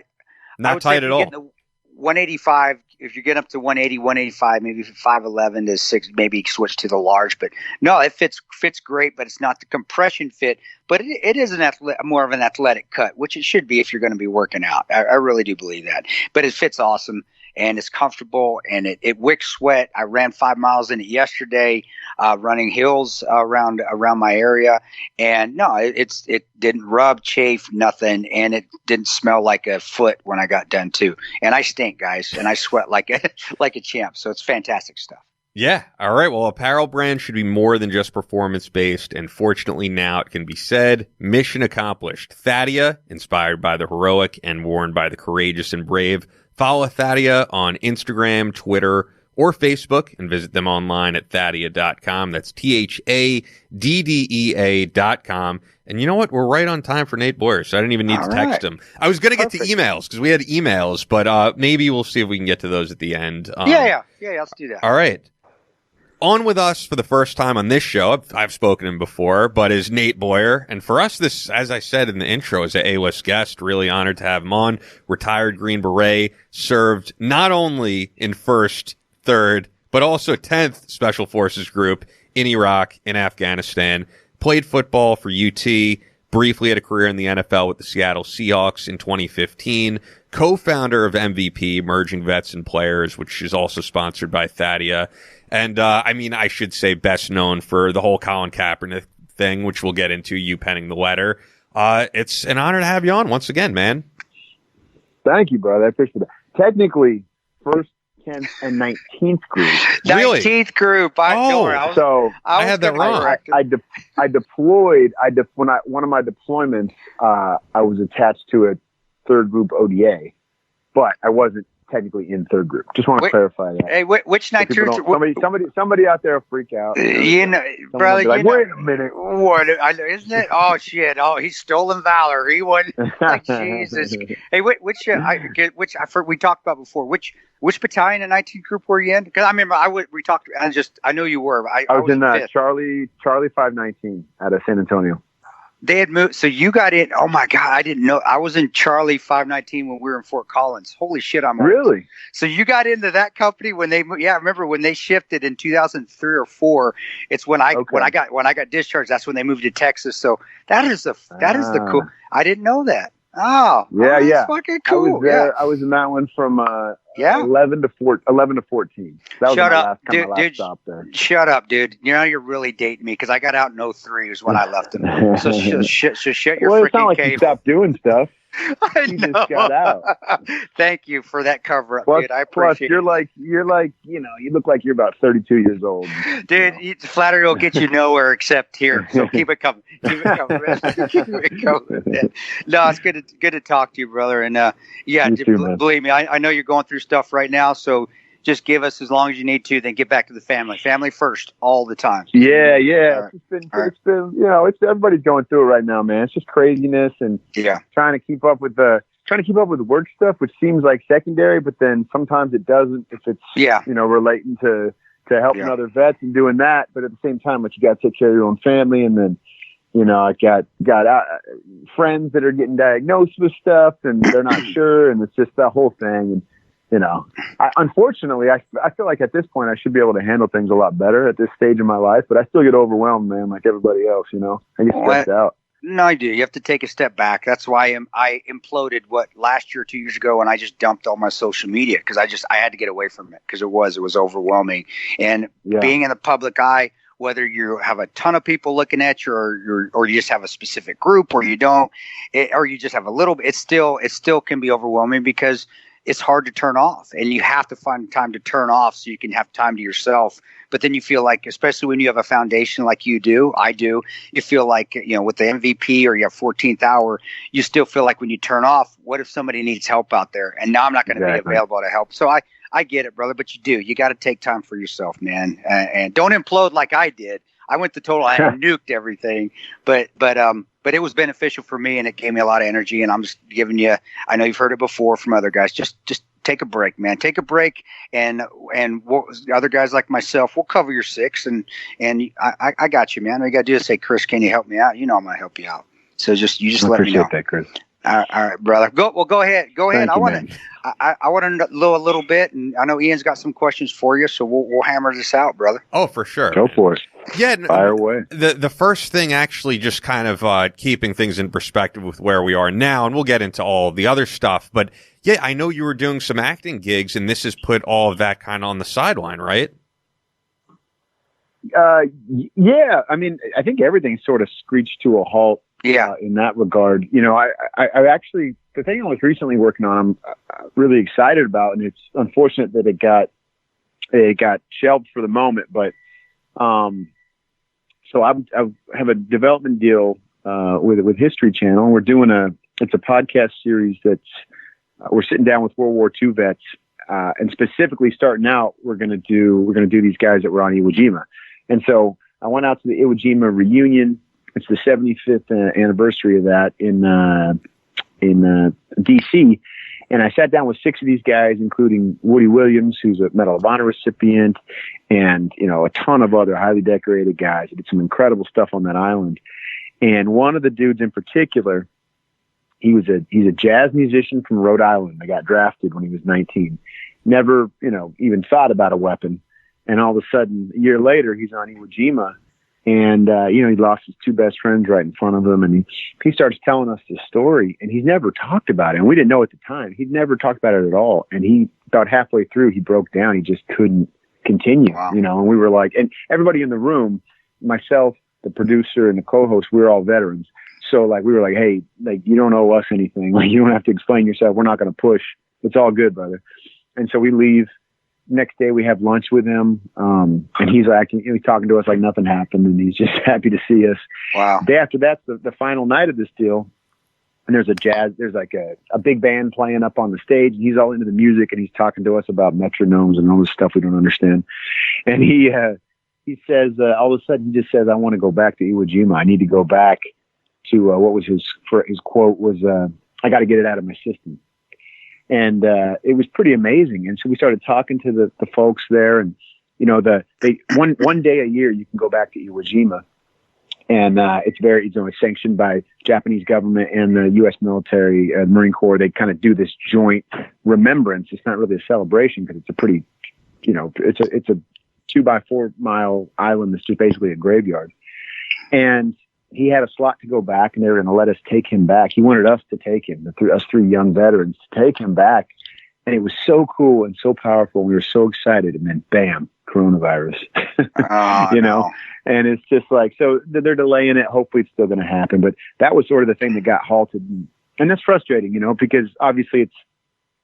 not tight at all. 185. If you get up to 180, 185, maybe 5'11" to 6, maybe switch to the large. But no, it fits great, but it's not the compression fit. But it is more of an athletic cut, which it should be if you're going to be working out. I really do believe that. But it fits awesome. and it's comfortable, and it wicks sweat. I ran 5 miles in it yesterday, running hills around my area, and no, it didn't rub, chafe, nothing, and it didn't smell like a foot when I got done too. And I stink, guys, and I sweat like a champ. So it's fantastic stuff. Yeah. All right. Well, apparel brand should be more than just performance-based, and fortunately now it can be said, mission accomplished. Thadia, inspired by the heroic and worn by the courageous and brave. Follow Thadia on Instagram, Twitter, or Facebook, and visit them online at thadia.com. That's THADDEA.com. And you know what? We're right on time for Nate Boyer, so I didn't even need to text him. I was going to get to emails because we had emails, but maybe we'll see if we can get to those at the end. Yeah, let's do that. All right. On with us for the first time on this show, I've spoken to him before, but is Nate Boyer. And for us, this, as I said in the intro, is an A-list guest. Really honored to have him on. Retired Green Beret, served not only in 1st, 3rd, but also 10th Special Forces Group in Iraq, in Afghanistan. Played football for UT, briefly had a career in the NFL with the Seattle Seahawks in 2015. Co-founder of MVP, Merging Vets and Players, which is also sponsored by Thadia. And, I should say best known for the whole Colin Kaepernick thing, which we'll get into, you penning the letter. It's an honor to have you on once again, man. Thank you, brother. I appreciate it. Technically, 1st, 10th, and 19th group. Really? 19th group. I had that wrong. I deployed. When one of my deployments, I was attached to a 3rd group ODA, but I wasn't technically in 3rd group. Just want to clarify that. Hey, which 19th? Somebody out there will freak out. Brother, like, wait a minute. What? Isn't it? Oh shit! Oh, he's stolen valor. He wasn't. Like, Jesus. Hey, which we talked about before. Which battalion in 19th group were you in? Because I remember we talked. I know you were. I was in Charlie 519 out of San Antonio. They had moved, so you got in. Oh my God, I didn't know. I was in Charlie 519 when we were in Fort Collins. Holy shit, I'm old. Really? So you got into that company when they? Yeah, I remember when they shifted in 2003 or 4. It's when I got discharged. That's when they moved to Texas. So that is the cool. I didn't know that. Oh, yeah. That's fucking cool. I was in that one from 11 to 14. That was my last stop there. Shut up, dude. You know you're really dating me because I got out in 03 is when I left them. So shut your freaking like cable. You stopped doing stuff. I know. Just got out. Thank you for that cover up, dude. I appreciate it. You're like, you look like you're about 32 years old. Dude, flattery will get you nowhere except here. So keep it coming. Keep it coming. No, it's good to talk to you, brother. And believe me, I know you're going through stuff right now. So just give us as long as you need to, then get back to the family. Family first, all the time. Yeah. Right. It's been, it's everybody's going through it right now, man. It's just craziness and trying to keep up with the work stuff, which seems like secondary, but then sometimes it doesn't if it's relating to helping other vets and doing that. But at the same time, you got to take care of your own family, and then I got friends that are getting diagnosed with stuff and they're not sure, and it's just that whole thing. And unfortunately, I feel like at this point I should be able to handle things a lot better at this stage of my life, but I still get overwhelmed, man, like everybody else. I get stressed out. No, I do. You have to take a step back. That's why I imploded last year, 2 years ago, and I just dumped all my social media because I had to get away from it because it was overwhelming. And being in the public eye, whether you have a ton of people looking at you or you just have a specific group or you don't, or you just have a little bit, it still can be overwhelming because it's hard to turn off, and you have to find time to turn off so you can have time to yourself. But then you feel like, especially when you have a foundation like you do, I do, you feel like, with the MVP or you have 14th hour, you still feel like when you turn off, what if somebody needs help out there? And now I'm not going to be available to help. So I get it, brother, but you got to take time for yourself, man. And don't implode like I did. I went to total, I nuked everything, but it was beneficial for me and it gave me a lot of energy. And I'm just giving you, I know you've heard it before from other guys, just take a break, man. Take a break, and other guys like myself, we'll cover your 6. And I got you, man. All you got to do is say, Chris, can you help me out? I'm going to help you out. So you just let me know. Appreciate that, Chris. All right, brother. Go ahead. Thank I want to know a little bit, and I know Ian's got some questions for you, so we'll hammer this out, brother. Oh, for sure. Go for it. Yeah, fire away. The first thing, actually, just kind of keeping things in perspective with where we are now, and we'll get into all the other stuff. But yeah, I know you were doing some acting gigs, and this has put all of that kind of on the sideline, right? Yeah. I mean, I think everything sort of screeched to a halt. Yeah. In that regard, you know, I actually, the thing I was recently working on, I'm really excited about, and it's unfortunate that it got shelved for the moment, but so I have a development deal with History Channel. We're doing it's a podcast series that's we're sitting down with World War II vets, and specifically starting out, we're gonna do these guys that were on Iwo Jima, and so I went out to the Iwo Jima reunion. It's the 75th anniversary of that in DC. And I sat down with 6 of these guys, including Woody Williams, who's a Medal of Honor recipient, and, you know, a ton of other highly decorated guys. He did some incredible stuff on that island. And one of the dudes in particular, he's a jazz musician from Rhode Island. I got drafted when he was 19. Never, you know, even thought about a weapon. And all of a sudden, a year later, he's on Iwo Jima. And, you know, he lost his 2 best friends right in front of him. And he starts telling us this story, and he's never talked about it. And we didn't know at the time. He'd never talked about it at all. And about halfway through, he broke down. He just couldn't continue, you know, and we were like, and everybody in the room, myself, the producer, and the co-host, we were all veterans. So, like, we were like, hey, like, you don't owe us anything. Like, you don't have to explain yourself. We're not going to push. It's all good, brother. And so we leave. Next day we have lunch with him, and he's talking to us like nothing happened, and he's just happy to see us. Wow. Day after that's the final night of this deal, and there's like a big band playing up on the stage, and he's all into the music, and he's talking to us about metronomes and all this stuff we don't understand. And he says, all of a sudden he just says, I want to go back to Iwo Jima. I need to go back to what was his quote was, I got to get it out of my system. And it was pretty amazing. And so we started talking to the folks there, and you know, one day a year you can go back to Iwo Jima, and it's sanctioned by Japanese government and the U.S. military, Marine Corps. They kind of do this joint remembrance. It's not really a celebration because it's a pretty, you know, it's a 2x4 mile island that's just basically a graveyard. And he had a slot to go back, and they were going to let us take him back. He wanted us to take him, us 3 young veterans, to take him back. And it was so cool and so powerful. We were so excited. And then, bam, coronavirus, you know? And it's just like, so they're delaying it. Hopefully it's still going to happen. But that was sort of the thing that got halted. And that's frustrating, you know, because obviously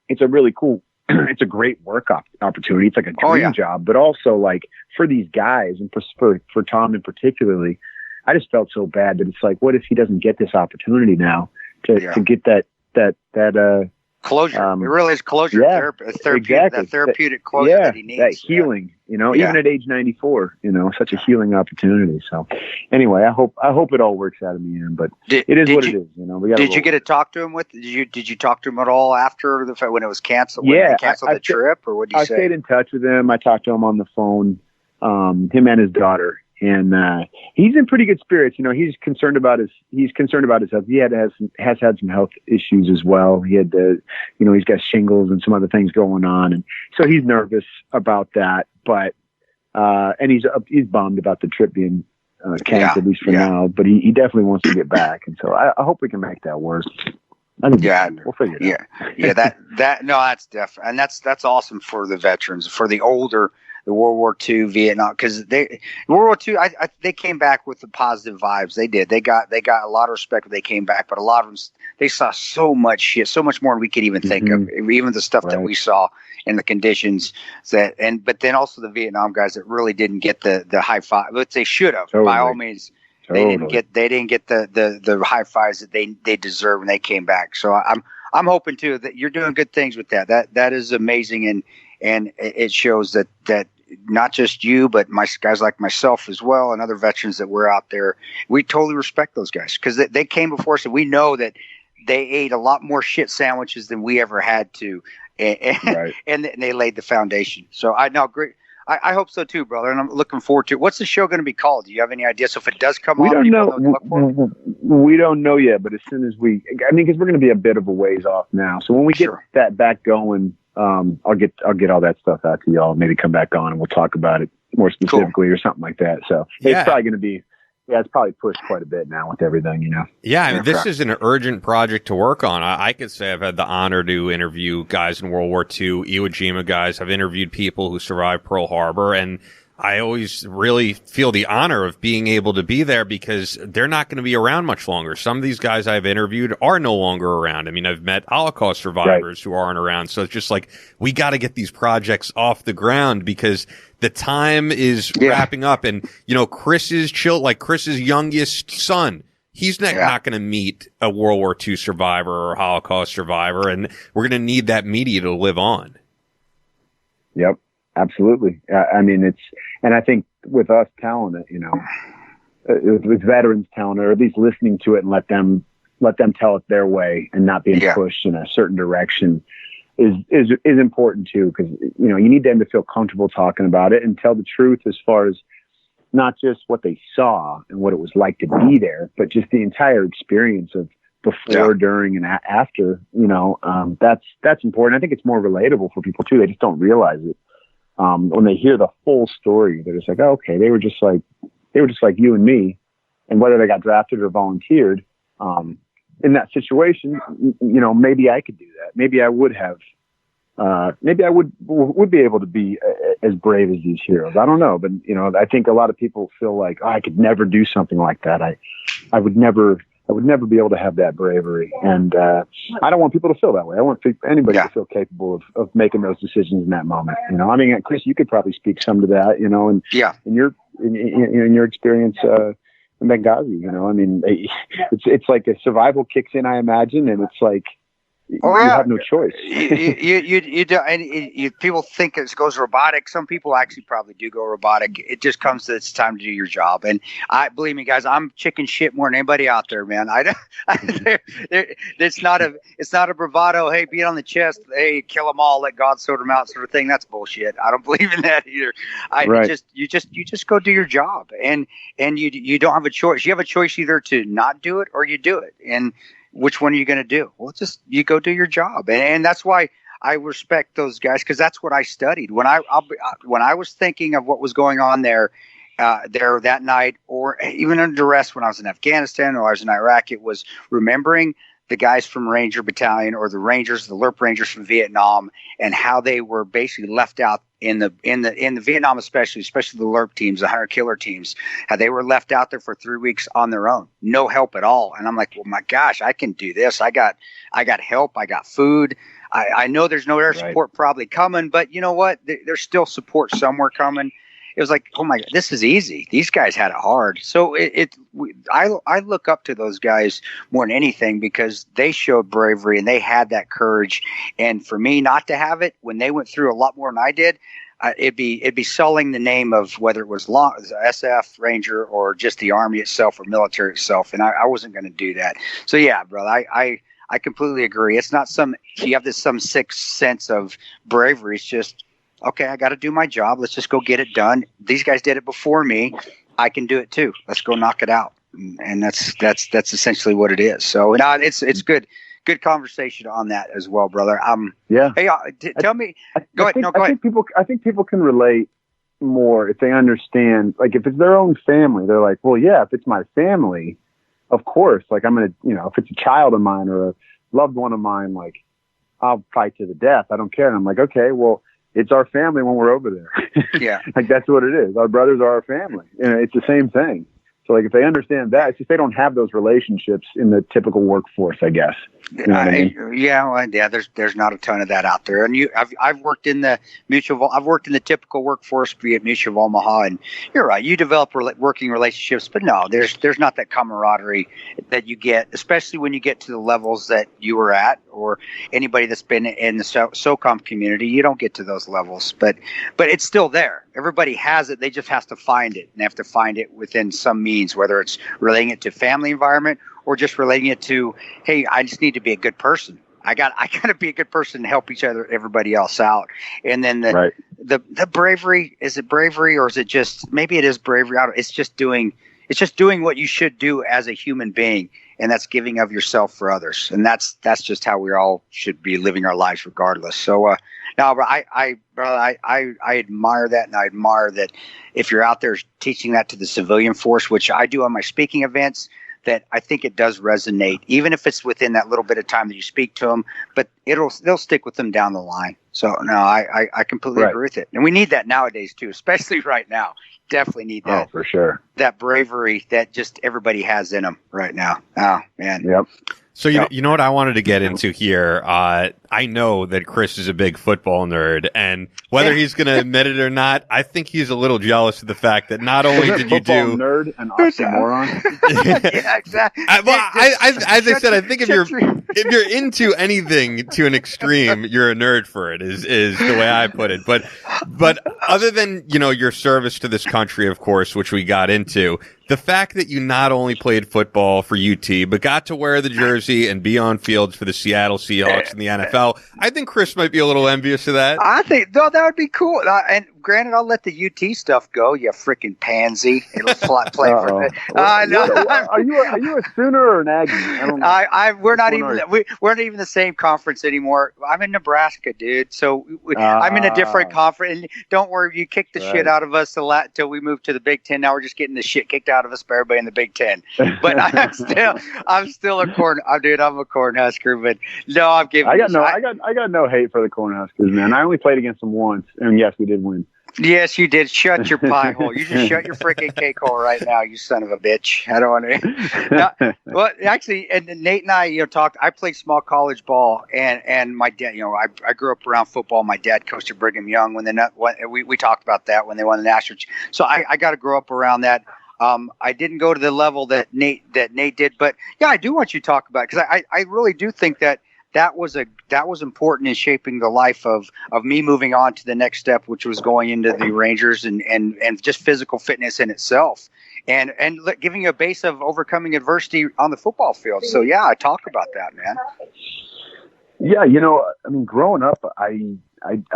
it's a really cool, it's a great work opportunity. It's like a dream job, but also like for these guys and for Tom in particularly, I just felt so bad that it's like, what if he doesn't get this opportunity now to get that closure? It really is closure. That therapeutic closure that he needs. That healing, you know, even at age 94, you know, such a healing opportunity. So anyway, I hope it all works out in the end, but it is what it is, you know. Did you get to talk to him did you talk to him at all after the fact when it was canceled? When they canceled the trip, or what did you say? I stayed in touch with him. I talked to him on the phone, him and his daughter. And he's in pretty good spirits. You know, he's concerned about his health. He has had some health issues as well. He had he's got shingles and some other things going on, and so he's nervous about that. But and he's bummed about the trip being canceled, at least for now. But he definitely wants to get back, and so I hope we can make that work. We'll figure it out. That's definitely, and that's awesome for the veterans, for the older. The World War II, Vietnam, because World War II, they came back with the positive vibes. They did. They got a lot of respect when they came back, but a lot of them, they saw so much shit, so much more than we could even think of. Even the stuff that we saw and the conditions but then also the Vietnam guys that really didn't get the high five, but they should have. By all means, they didn't get the high fives that they deserve when they came back. So I'm hoping too that you're doing good things with that. That is amazing, and it shows that not just you, but guys like myself as well, and other veterans that were out there, we totally respect those guys because they came before us, and we know that they ate a lot more shit sandwiches than we ever had to, and they laid the foundation. So I know, great. I hope so too, brother, and I'm looking forward to it. What's the show going to be called? Do you have any idea? So if it does come on, we don't know yet, but as soon as because we're going to be a bit of a ways off now. So when we get that back going, I'll get all that stuff out to y'all. Maybe come back on and we'll talk about it more specifically, or something like that. So yeah. It's probably going to be. Yeah, it's probably pushed quite a bit now with everything, Yeah, I mean, this is an urgent project to work on. I could say I've had the honor to interview guys in World War II, Iwo Jima guys. I've interviewed people who survived Pearl Harbor, and I always really feel the honor of being able to be there because they're not going to be around much longer. Some of these guys I've interviewed are no longer around. I mean, I've met Holocaust survivors who aren't around. So it's just like, we got to get these projects off the ground because the time is wrapping up. And, Chris's youngest son, he's not going to meet a World War II survivor or a Holocaust survivor. And we're going to need that media to live on. Yep. Absolutely. I mean, and I think with us telling it, with veterans telling it, or at least listening to it and let them tell it their way and not being pushed in a certain direction is important too. Cause you need them to feel comfortable talking about it and tell the truth as far as not just what they saw and what it was like to be there, but just the entire experience of before, during, and after, that's important. I think it's more relatable for people too. They just don't realize it. When they hear the full story, they're just like, oh, okay, they were just like you and me. And whether they got drafted or volunteered, in that situation, maybe I could do that. Maybe I would have, maybe I would be able to be as brave as these heroes. I don't know, but I think a lot of people feel like, oh, I could never do something like that. I would never be able to have that bravery. And I don't want people to feel that way. I want anybody to feel capable of making those decisions in that moment. I mean, Chris, you could probably speak some to that, and in your experience in Benghazi, I mean, it's like a survival kicks in, I imagine, and it's like, you have no choice. you do, and people think it goes robotic. Some people actually probably do go robotic. It just comes to it's time to do your job. And believe me, guys, I'm chicken shit more than anybody out there, man. It's not a bravado. Hey, beat on the chest. Hey, kill them all. Let God sort them out, sort of thing. That's bullshit. I don't believe in that either. You just go do your job, and you don't have a choice. You have a choice either to not do it or you do it. And which one are you going to do? Well, you go do your job. And that's why I respect those guys, because that's what I studied. When I was thinking of what was going on there that night, or even under duress when I was in Afghanistan or I was in Iraq, it was remembering the guys from Ranger Battalion or the LRP Rangers from Vietnam, and how they were basically left out in the Vietnam, especially the LRP teams, the hunter killer teams, how they were left out there for 3 weeks on their own, no help at all. And I'm like, well, my gosh, I can do this. I got help. I got food. I know there's no air support probably coming, but you know what? There's still support somewhere coming. It was like, oh my God, this is easy. These guys had it hard. So I look up to those guys more than anything because they showed bravery and they had that courage. And for me not to have it when they went through a lot more than I did, it'd be sullying the name of whether it was SF, Ranger, or just the Army itself or military itself. And I wasn't going to do that. So yeah, brother, I completely agree. It's not you have some sixth sense of bravery. It's just, okay, I got to do my job. Let's just go get it done. These guys did it before me. I can do it too. Let's go knock it out. And that's essentially what it is. So it's good conversation on that as well, brother. Hey, tell me. Go ahead. I think people can relate more if they understand. Like if it's their own family, they're like, well, yeah, if it's my family, of course. Like I'm gonna, if it's a child of mine or a loved one of mine, like I'll fight to the death. I don't care. And I'm like, okay, well. It's our family when we're over there. Yeah. Like that's what it is. Our brothers are our family. It's the same thing. So like if they understand that, it's just they don't have those relationships in the typical workforce, I guess. You know what I mean? Yeah. There's not a ton of that out there. And I've worked in the typical workforce, be it Mutual of Omaha, and you're right. You develop working relationships, but no, there's not that camaraderie that you get, especially when you get to the levels that you were at, or anybody that's been in the SOCOM community. You don't get to those levels, but it's still there. Everybody has it. They just have to find it, and they have to find it within some means, whether it's relating it to family environment or just relating it to, hey, I just need to be a good person. I got to be a good person and help everybody else out. And then the bravery, is it bravery or is it just, maybe it is bravery. It's just doing what you should do as a human being. and that's giving of yourself for others. And that's just how we all should be living our lives regardless. So, no, but I admire that, and I admire that if you're out there teaching that to the civilian force, which I do on my speaking events, that I think it does resonate, even if it's within that little bit of time that you speak to them, but they'll stick with them down the line. So no, I completely agree with it. And we need that nowadays too, especially right now. Definitely need that. Oh, for sure. That bravery that just everybody has in them right now. Oh, man. Yep. So you know what I wanted to get into here? I know that Chris is a big football nerd, and whether he's going to admit it or not, I think he's a little jealous of the fact that not only did you do nerd and oxymoron. Yeah, exactly. As I said, I think if you're into anything to an extreme, you're a nerd for it. Is the way I put it. But other than your service to this country, of course, which we got into. The fact that you not only played football for UT, but got to wear the jersey and be on fields for the Seattle Seahawks in the NFL, I think Chris might be a little envious of that. I think that would be cool. And granted, I'll let the UT stuff go. You freaking pansy. It'll play for it. Are you a Sooner or an Aggie? I don't know. We're not even the same conference anymore. I'm in Nebraska, dude. So I'm in a different conference. And don't worry, you kicked the shit out of us until we moved to the Big Ten. Now we're just getting the shit kicked out of us by everybody in the Big Ten. But I'm still a I'm a Cornhusker. But no, I'm giving. I got no hate for the Cornhuskers, man. I only played against them once, and yes, we did win. Yes, you did. Shut your pie hole. You just shut your freaking cake hole right now, you son of a bitch. I don't want to. Well, actually, and Nate and I, talked. I played small college ball, and my dad, I grew up around football. My dad coached at Brigham Young we talked about that when they won the national. So I got to grow up around that. I didn't go to the level that Nate did, but yeah, I do want you to talk about it because I really do think that was important in shaping the life of me moving on to the next step, which was going into the Rangers and just physical fitness in itself, and giving you a base of overcoming adversity on the football field. So yeah, I talk about that, man. Yeah, growing up, I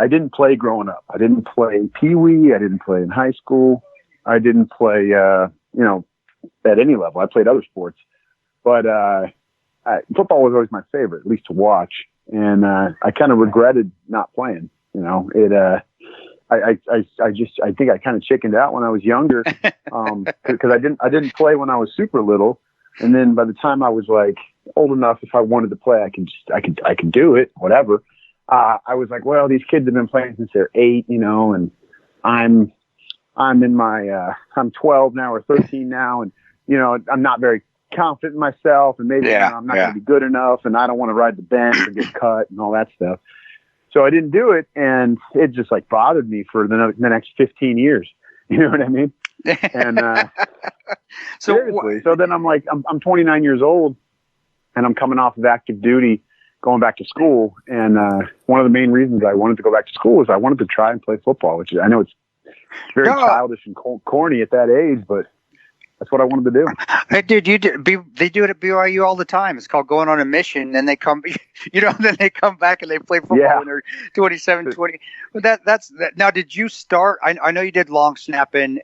didn't play growing up. I didn't play Pee Wee. I didn't play in high school. I didn't play, at any level. I played other sports, but football was always my favorite, at least to watch. And I kind of regretted not playing. I think I kind of chickened out when I was younger, because I didn't play when I was super little. And then by the time I was like old enough, if I wanted to play, I could do it, whatever. I was like, well, these kids have been playing since they're 8, and I'm in my, I'm 12 now or 13 now. And, I'm not very confident in myself, and maybe I'm not going to be good enough, and I don't want to ride the bench or get cut and all that stuff. So I didn't do it, and it just bothered me for the next 15 years. You know what I mean? And so then I'm 29 years old, and I'm coming off of active duty, going back to school. And one of the main reasons I wanted to go back to school is I wanted to try and play football, which I know it's very childish and corny at that age, but that's what I wanted to do. Hey, dude, they do it at BYU all the time. It's called going on a mission. Then they come, then they come back and they play football when they're 27, 20. But that's that. Now, did you start? I know you did long snapping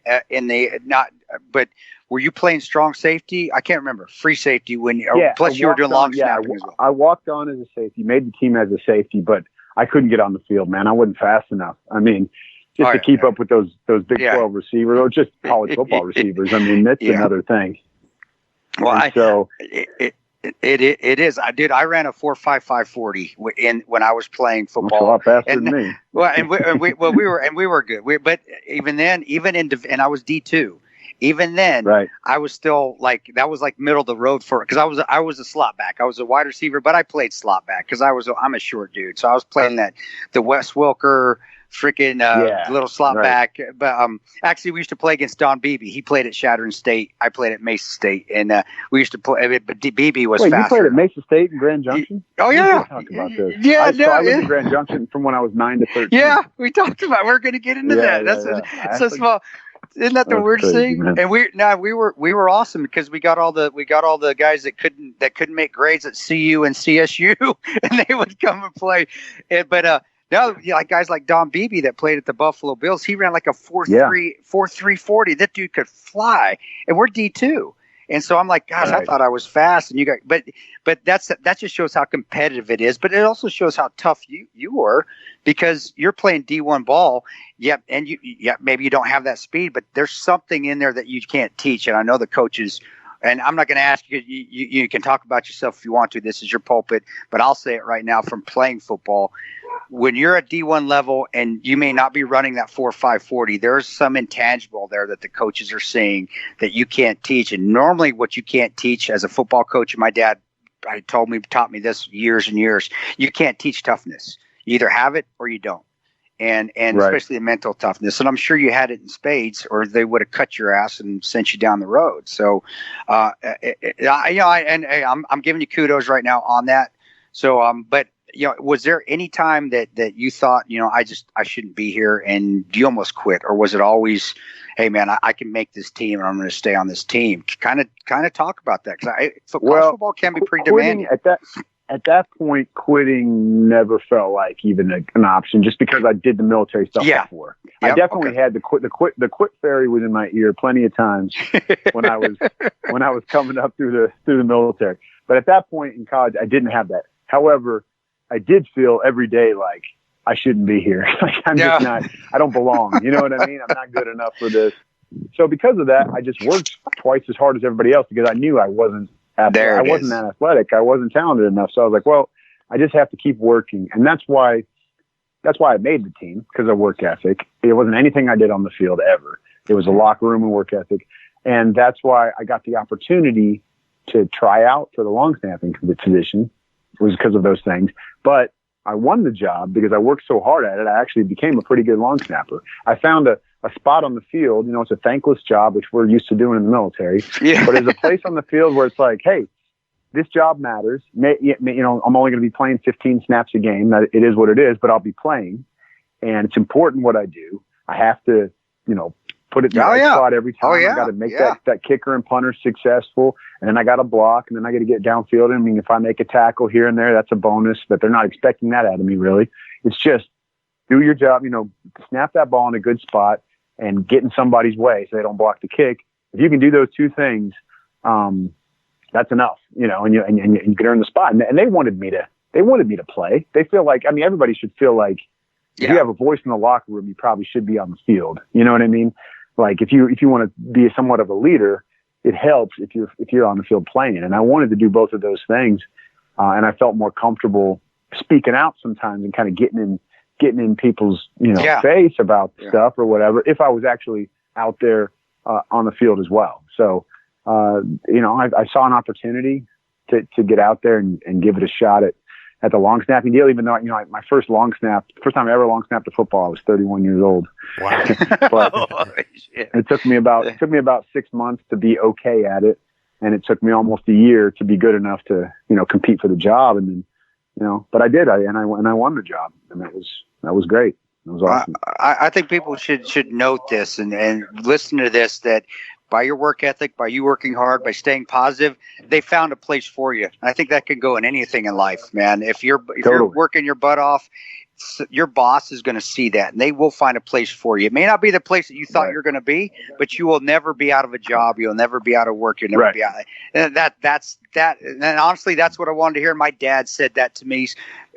but were you playing strong safety? I can't remember. Free safety plus you were doing long snapping as well. I walked on as a safety, made the team as a safety, but I couldn't get on the field, man. I wasn't fast enough. I mean, just to keep up with those Big 12 receivers, or just college football receivers. I mean, that's another thing. Well, it is. I ran a 4.55 40 when I was playing football. That's a lot faster than me. Well, we were good. But even then, and I was D2. Even then, I was still that was middle of the road because I was a slot back. I was a wide receiver, but I played slot back because I'm a short dude. So I was playing the Wes Welker freaking little slot back. But actually, we used to play against Don Beebe. He played at Chadron State. I played at Mesa State, and we used to play. But Beebe was faster. You played at Mesa State and Grand Junction? Oh yeah. Talk about this. Yeah, I was in Grand Junction from when I was 9 to 13. Yeah, we talked about. We're going to get into that. That's so small. Isn't that the weirdest thing? Man. And we were awesome because we got all the guys that couldn't make grades at CU and CSU, and they would come and play. Now, guys like Don Beebe that played at the Buffalo Bills, he ran like a 4.3 40. That dude could fly, and we're D2. And so I'm like, gosh, I thought I was fast, and but that just shows how competitive it is. But it also shows how tough you were, because you're playing D1 ball. Yep, and maybe you don't have that speed, but there's something in there that you can't teach. And I know the coaches. And I'm not going to ask you, you can talk about yourself if you want to. This is your pulpit, but I'll say it right now from playing football. When you're at D1 level and you may not be running that 4.5 there's some intangible there that the coaches are seeing that you can't teach. And normally what you can't teach as a football coach, and my dad taught me this years and years, you can't teach toughness. You either have it or you don't. And especially the mental toughness. And I'm sure you had it in spades, or they would have cut your ass and sent you down the road. So, I'm giving you kudos right now on that. So, but was there any time that you thought, I shouldn't be here, and you almost quit, or was it always, hey man, I can make this team, and I'm going to stay on this team? Kind of talk about that, because football can be pretty demanding. At that point, quitting never felt like even an option, just because I did the military stuff before. Yep, I definitely had the quit fairy was in my ear plenty of times when I was coming up through the military. But at that point in college, I didn't have that. However, I did feel every day like I shouldn't be here. Like I'm just not. I don't belong. You know what I mean? I'm not good enough for this. So because of that, I just worked twice as hard as everybody else, because I knew I wasn't. I wasn't that athletic. I wasn't talented enough. So I was like, well, I just have to keep working. And that's why I made the team, because of work ethic. It wasn't anything I did on the field ever. It was a locker room and work ethic. And that's why I got the opportunity to try out for the long snapping position. It was because of those things. But I won the job because I worked so hard at it. I actually became a pretty good long snapper. I found a spot on the field. It's a thankless job, which we're used to doing in the military. Yeah. But there's a place on the field where it's like, hey, this job matters. I'm only going to be playing 15 snaps a game. It is what it is, but I'll be playing. And it's important what I do. I have to, put it in the right spot every time. I got to make that kicker and punter successful. And then I got to block, and then I got to get downfield. I mean, if I make a tackle here and there, that's a bonus, but they're not expecting that out of me, really. It's just do your job, snap that ball in a good spot and get in somebody's way so they don't block the kick. If you can do those two things, that's enough, and you can earn the spot. And they wanted me to play. They feel like, everybody should feel like if you have a voice in the locker room, you probably should be on the field. You know what I mean? Like if you want to be somewhat of a leader, it helps if you're on the field playing. And I wanted to do both of those things. And I felt more comfortable speaking out sometimes and kind of getting in people's, face about stuff or whatever, if I was actually out there on the field as well. So, I saw an opportunity to get out there and give it a shot at the long snapping deal, even though, my first time I ever long snapped a football, I was 31 years old. Wow. But it took me about 6 months to be okay at it. And it took me almost a year to be good enough to, compete for the job. And then, but I did, and I won the job, and that was great. It was awesome. I think people should note this and listen to this, that by your work ethic, by you working hard, by staying positive, they found a place for you. I think that can go in anything in life, man. If you're working your butt off, your boss is going to see that, and they will find a place for you. It may not be the place that you thought you're going to be, but you will never be out of a job. You'll never be out of work. You'll never be out. And that's that. And honestly, that's what I wanted to hear. My dad said that to me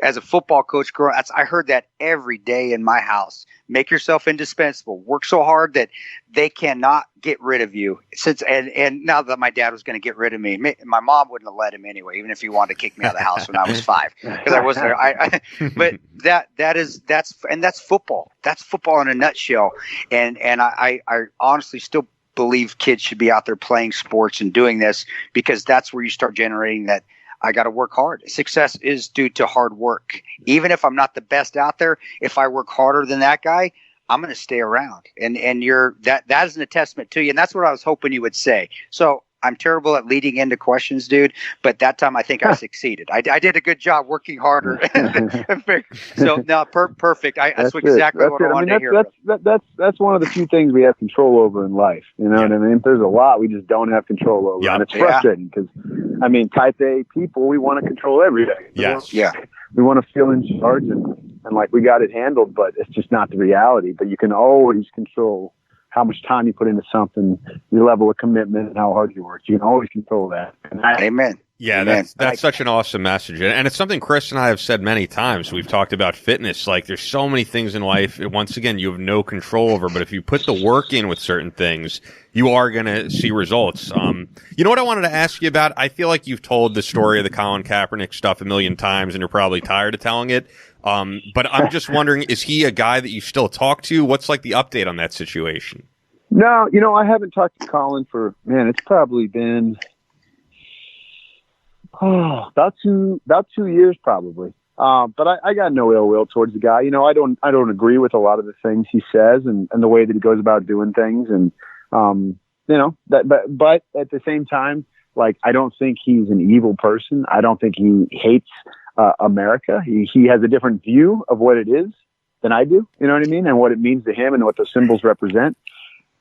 as a football coach. I heard that every day in my house. Make yourself indispensable. Work so hard that they cannot get rid of you. And now that my dad was going to get rid of me, my mom wouldn't have let him anyway, even if he wanted to kick me out of the house when I was 5, because I wasn't there. But that's football. That's football in a nutshell. And I honestly still believe kids should be out there playing sports and doing this, because that's where you start generating that. I got to work hard. Success is due to hard work. Even if I'm not the best out there, if I work harder than that guy, I'm going to stay around. And that is an testament to you. And that's what I was hoping you would say. So I'm terrible at leading into questions, dude. But that time I think I succeeded. I did a good job working harder. So no, perfect. That's exactly what I wanted to hear. That's one of the few things we have control over in life. You know what I mean? There's a lot we just don't have control over, and it's frustrating because, type A people, we want to control everything. Yes. We want to feel in charge and like we got it handled, but it's just not the reality. But you can always control how much time you put into something, your level of commitment, and how hard you work. You can always control that. Amen. Yeah, that's such an awesome message. And it's something Chris and I have said many times. We've talked about fitness. Like, there's so many things in life, once again, you have no control over. But if you put the work in with certain things, you are going to see results. You know what I wanted to ask you about? I feel like you've told the story of the Colin Kaepernick stuff a million times, and you're probably tired of telling it. But I'm just wondering, is he a guy that you still talk to? What's like the update on that situation? No, I haven't talked to Colin for, it's probably been about 2 years probably. But I got no ill will towards the guy. I don't agree with a lot of the things he says and the way that he goes about doing things. And, but at the same time, like, I don't think he's an evil person. I don't think he hates America. He has a different view of what it is than I do. You know what I mean? And what it means to him and what the symbols represent.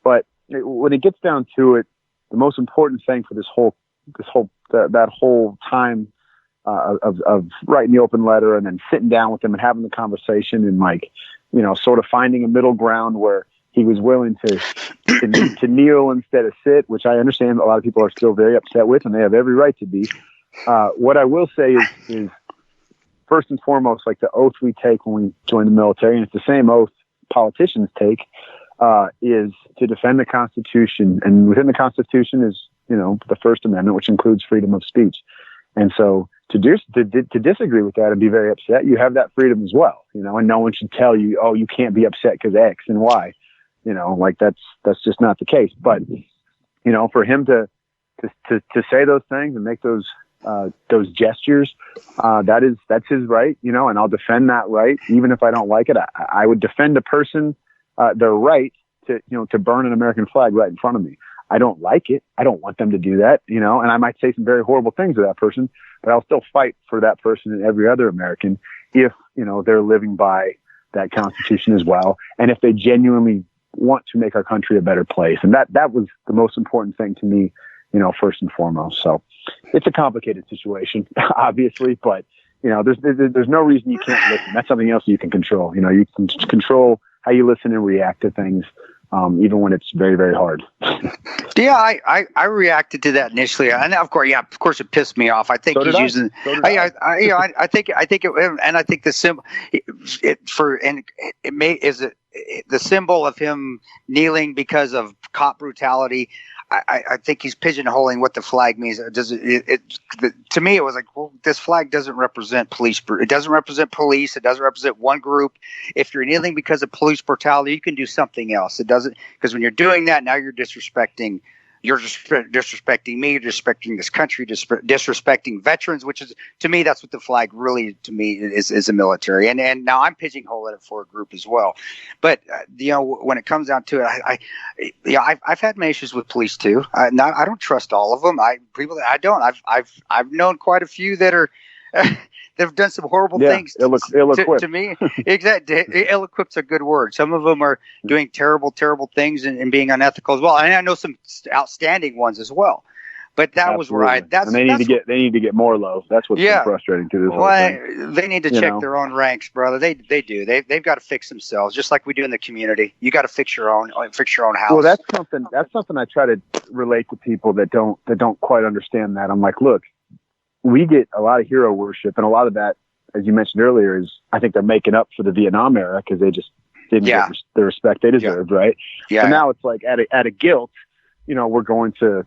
But when it gets down to it, the most important thing for that whole time of writing the open letter and then sitting down with him and having the conversation and, like, sort of finding a middle ground where he was willing to kneel instead of sit, which I understand a lot of people are still very upset with, and they have every right to be. What I will say is first and foremost, like, the oath we take when we join the military, and it's the same oath politicians take, is to defend the Constitution. And within the Constitution is, the First Amendment, which includes freedom of speech. And so to disagree with that and be very upset, you have that freedom as well, and no one should tell you, oh, you can't be upset because X and Y, like that's just not the case. But, for him to say those things and make those gestures, that's his right, and I'll defend that right. Even if I don't like it, I would defend a person, their right to burn an American flag right in front of me. I don't like it. I don't want them to do that, and I might say some very horrible things to that person, but I'll still fight for that person and every other American if, they're living by that Constitution as well. And if they genuinely want to make our country a better place. And that was the most important thing to me, first and foremost. So it's a complicated situation, obviously, but, there's no reason you can't listen. That's something else you can control. You can control how you listen and react to things. Even when it's very, very hard. Yeah, I reacted to that initially, and of course, it pissed me off. I think he's using. I think it, and I think the symbol the symbol of him kneeling because of cop brutality. I think he's pigeonholing what the flag means. To me, it was like, well, this flag doesn't represent police. It doesn't represent police. It doesn't represent one group. If you're kneeling because of police brutality, you can do something else. It doesn't, because when you're doing that, now you're disrespecting. You're disrespecting me, disrespecting this country, disrespecting veterans, which is, to me, that's what the flag really, to me, is a military. And now I'm pigeonholing it for a group as well. But, when it comes down to it, I've had my issues with police too. I don't trust all of them. I've known quite a few that are, they've done some horrible things ill-equipped. To me. Exactly. Ill-equipped's a good word. Some of them are doing terrible, terrible things and being unethical as well. And I know some outstanding ones as well. But that was where they need to get more low. That's what's been frustrating to this whole thing. They need to check their own ranks, brother. They do. They've got to fix themselves, just like we do in the community. You got to fix your own house. Well, that's something I try to relate to people that don't quite understand that. I'm like, look, we get a lot of hero worship, and a lot of that, as you mentioned earlier, is I think they're making up for the Vietnam era because they just didn't get the respect they deserved, right? Yeah. So now it's like at a guilt, we're going to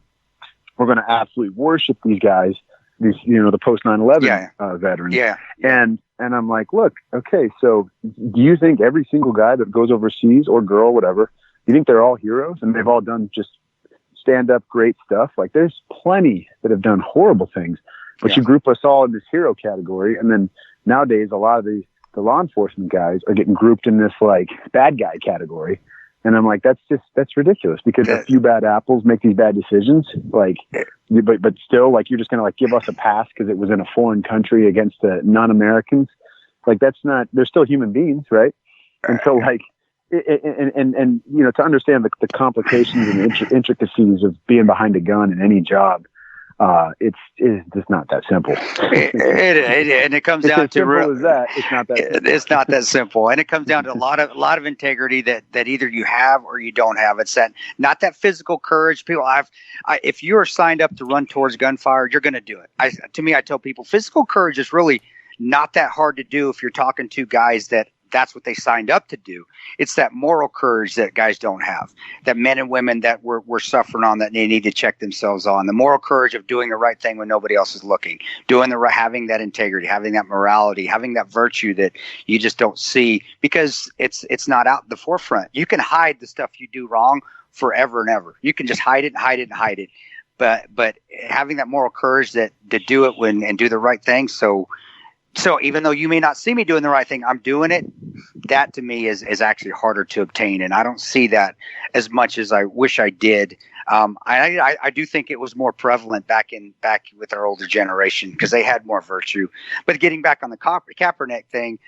absolutely worship these guys, the post 9/11 veterans. Yeah. And I'm like, look, okay, so do you think every single guy that goes overseas, or girl, whatever, do you think they're all heroes and they've all done just stand up great stuff? Like, there's plenty that have done horrible things. But you group us all in this hero category, and then nowadays a lot of the law enforcement guys are getting grouped in this, like, bad guy category. And I'm like, that's ridiculous, because a few bad apples make these bad decisions. Like, but still, like, you're just gonna, like, give us a pass because it was in a foreign country against non-Americans. Like, that's not. They're still human beings, right? And so, like, and to understand the complications and the intricacies of being behind a gun in any job. it's just not that simple. And it comes down to real. That it's not that. It's not that simple, and it comes down to a lot of integrity that either you have or you don't have. It's that not that physical courage. People, if you are signed up to run towards gunfire, you're going to do it. I tell people, physical courage is really not that hard to do if you're talking to guys that's what they signed up to do. It's that moral courage that guys don't have, that men and women that we're suffering on, that they need to check themselves on. The moral courage of doing the right thing when nobody else is looking, having that integrity, having that morality, having that virtue that you just don't see because it's not out in the forefront. You can hide the stuff you do wrong forever and ever. You can just hide it and hide it and hide it. But having that moral courage to do it and do the right thing. So even though you may not see me doing the right thing, I'm doing it. That to me is actually harder to obtain, and I don't see that as much as I wish I did. I do think it was more prevalent back with our older generation because they had more virtue. But getting back on the Kaepernick thing,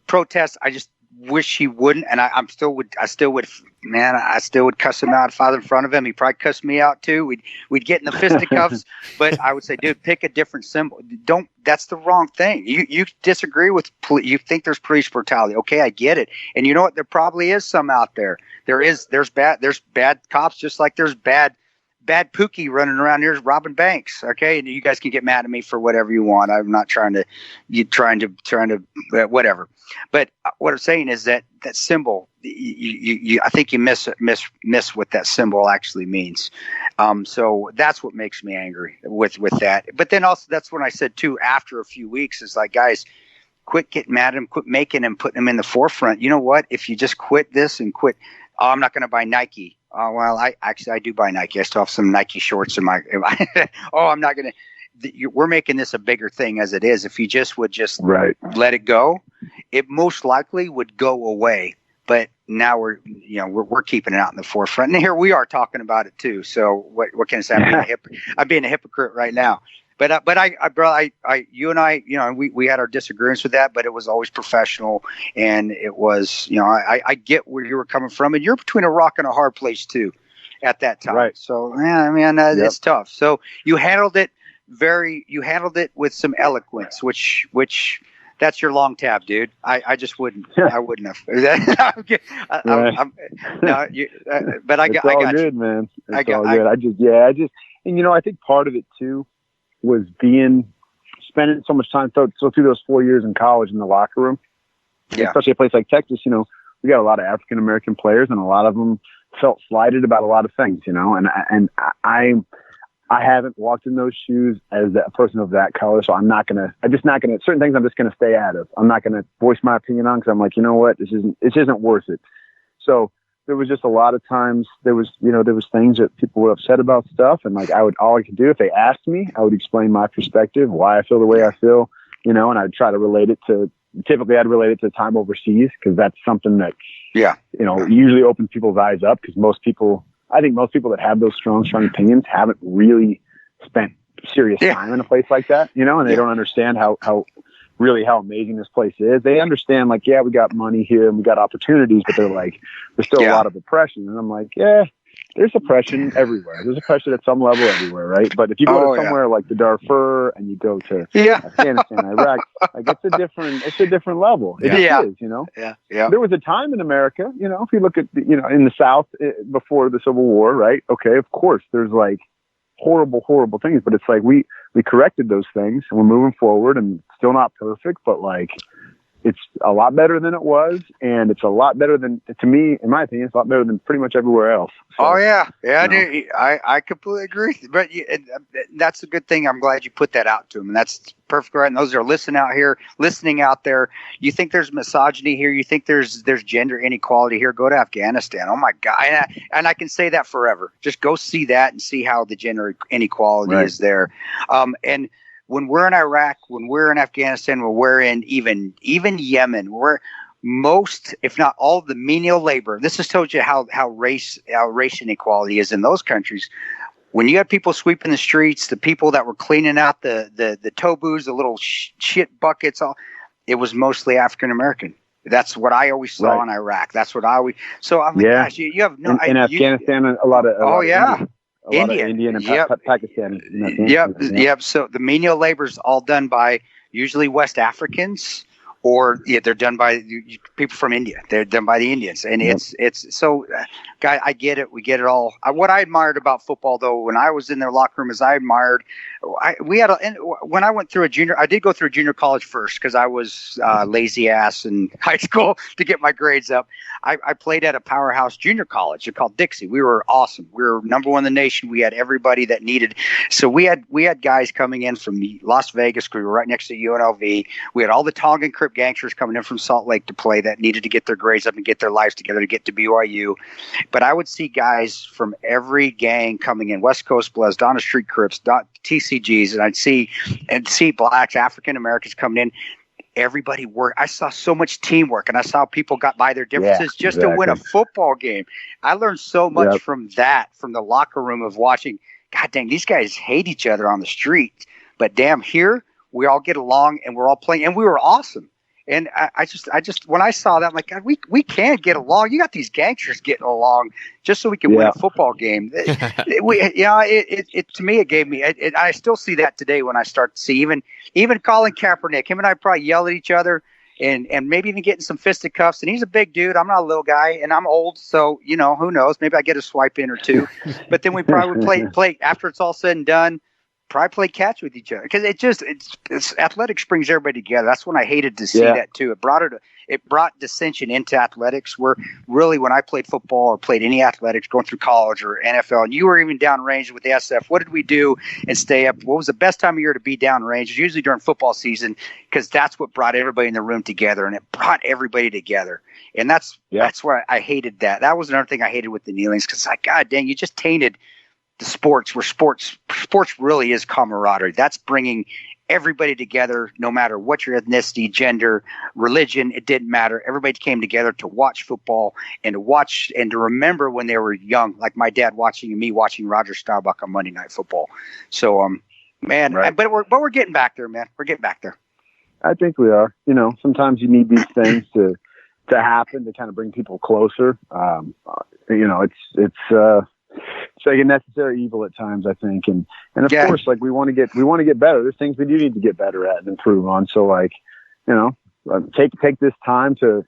protest. I just wish he wouldn't, and I still would cuss him out if I was in front of him. He'd probably cuss me out too. We'd get in the fisticuffs, but I would say, dude, pick a different symbol. That's the wrong thing. You disagree with you think there's police brutality. Okay, I get it. And you know what? There probably is some out there. There's bad cops just like there's bad Pookie running around here robbing banks. Okay, and you guys can get mad at me for whatever you want. I'm not trying to whatever. But what I'm saying is that symbol, I think you miss what that symbol actually means. So that's what makes me angry with that. But then also that's when I said too, after a few weeks, is like, guys, quit getting mad at him, quit making him, putting him in the forefront. You know what? If you just quit this and quit, I'm not going to buy Nike. Well, I do buy Nike. I still have some Nike shorts in my. I'm not going to. We're making this a bigger thing as it is. If you would let it go, it most likely would go away. But now we're keeping it out in the forefront, and here we are talking about it too. So what can I say? I'm being a hypocrite right now. But you and I, we had our disagreements with that, but it was always professional, and it was, I get where you were coming from, and you're between a rock and a hard place too, at that time. Right. So it's tough. So you handled it with some eloquence, which that's your long tab, dude. I just wouldn't. I wouldn't have. But I got good, you, man. It's all good. I think part of it too was spending so much time through those 4 years in college in the locker room, especially a place like Texas. We got a lot of African American players, and a lot of them felt slighted about a lot of things. And I haven't walked in those shoes as a person of that color, so I'm just not gonna certain things I'm just gonna stay out of. I'm not gonna voice my opinion on because I'm like, you know what, this isn't worth it. So there was just a lot of times there was things that people were upset about stuff, and like all I could do if they asked me, I would explain my perspective, why I feel the way I feel, and I'd try to relate it to. Typically, I'd relate it to time overseas because that's something that usually opens people's eyes up because I think most people that have those strong opinions haven't really spent serious time in a place like that, and they don't understand how amazing this place is. They understand we got money here and we got opportunities, but they're like, there's still a lot of oppression. And I'm like, there's oppression everywhere. There's oppression at some level everywhere, right? But if you go to somewhere like the Darfur and you go to Afghanistan, Iraq, it's a different level. It is, Yeah. There was a time in America, if you look at, in the South before the Civil War, right? Okay, of course, there's horrible, horrible things, but it's we corrected those things and we're moving forward, and still not perfect, but it's a lot better than it was, and it's a lot better than, to me, in my opinion, it's a lot better than pretty much everywhere else. So, I completely agree. But that's a good thing. I'm glad you put that out to them, and that's perfect, right? And those are listening out there. You think there's misogyny here? You think there's gender inequality here? Go to Afghanistan. Oh my God! And I can say that forever. Just go see that and see how the gender inequality is there. And when we're in Iraq, when we're in Afghanistan, when we're in even Yemen, we're most, if not all, of the menial labor. This has told you how race inequality is in those countries. When you had people sweeping the streets, the people that were cleaning out the tobus, the little shit buckets, it was mostly African American. That's what I always saw in Iraq. That's what I always. So I'm like, gosh, you have no. In Afghanistan, a lot of a lot of Indian and Pakistani. Yep. So the menial labor is all done by usually West Africans, or they're done by people from India. They're done by the Indians, and it's so. Guy, I get it. We get it all. What I admired about football, though, when I was in their locker room, is I admired. When I went through a junior, I did go through junior college first because I was lazy ass in high school to get my grades up. I played at a powerhouse junior college called Dixie. We were awesome. We were number one in the nation. We had everybody that needed. So we had guys coming in from Las Vegas. We were right next to UNLV. We had all the Tongan Crip gangsters coming in from Salt Lake to play that needed to get their grades up and get their lives together to get to BYU. But I would see guys from every gang coming in, West Coast Bloods, Donna Street Crips, TCGs, and I'd see blacks, African Americans coming in. Everybody worked. I saw so much teamwork, and I saw people got by their differences just to win a football game. I learned so much from that, from the locker room of watching. God dang, these guys hate each other on the street, but damn, here we all get along, and we're all playing, and we were awesome. And I just when I saw that, I'm like, God, we can get along. You got these gangsters getting along just so we can win a football game. It to me, it gave me. I still see that today when I start to see even Colin Kaepernick. Him and I probably yell at each other and maybe even getting some fisticuffs. And he's a big dude. I'm not a little guy, and I'm old, so who knows? Maybe I get a swipe in or two. But then we probably would play after it's all said and done. Probably play catch with each other because it's athletics brings everybody together. That's when I hated to see that too. It brought dissension into athletics. Where really, when I played football or played any athletics, going through college or NFL, and you were even downrange with the SF, what did we do and stay up? What was the best time of year to be downrange? Usually during football season, because that's what brought everybody in the room together, and it brought everybody together. And that's why I hated that. That was another thing I hated with the kneelings because, God dang, you just tainted the sports, where sports really is camaraderie. That's bringing everybody together, no matter what your ethnicity, gender, religion, it didn't matter. Everybody came together to watch football and to remember when they were young, like my dad watching and me watching Roger Staubach on Monday Night Football. So, man, but we're getting back there, man. We're getting back there. I think we are. Sometimes you need these things to happen to kind of bring people closer. It's like a necessary evil at times, I think, and of course, like we want to get better. There's things we do need to get better at and improve on. So, take this time to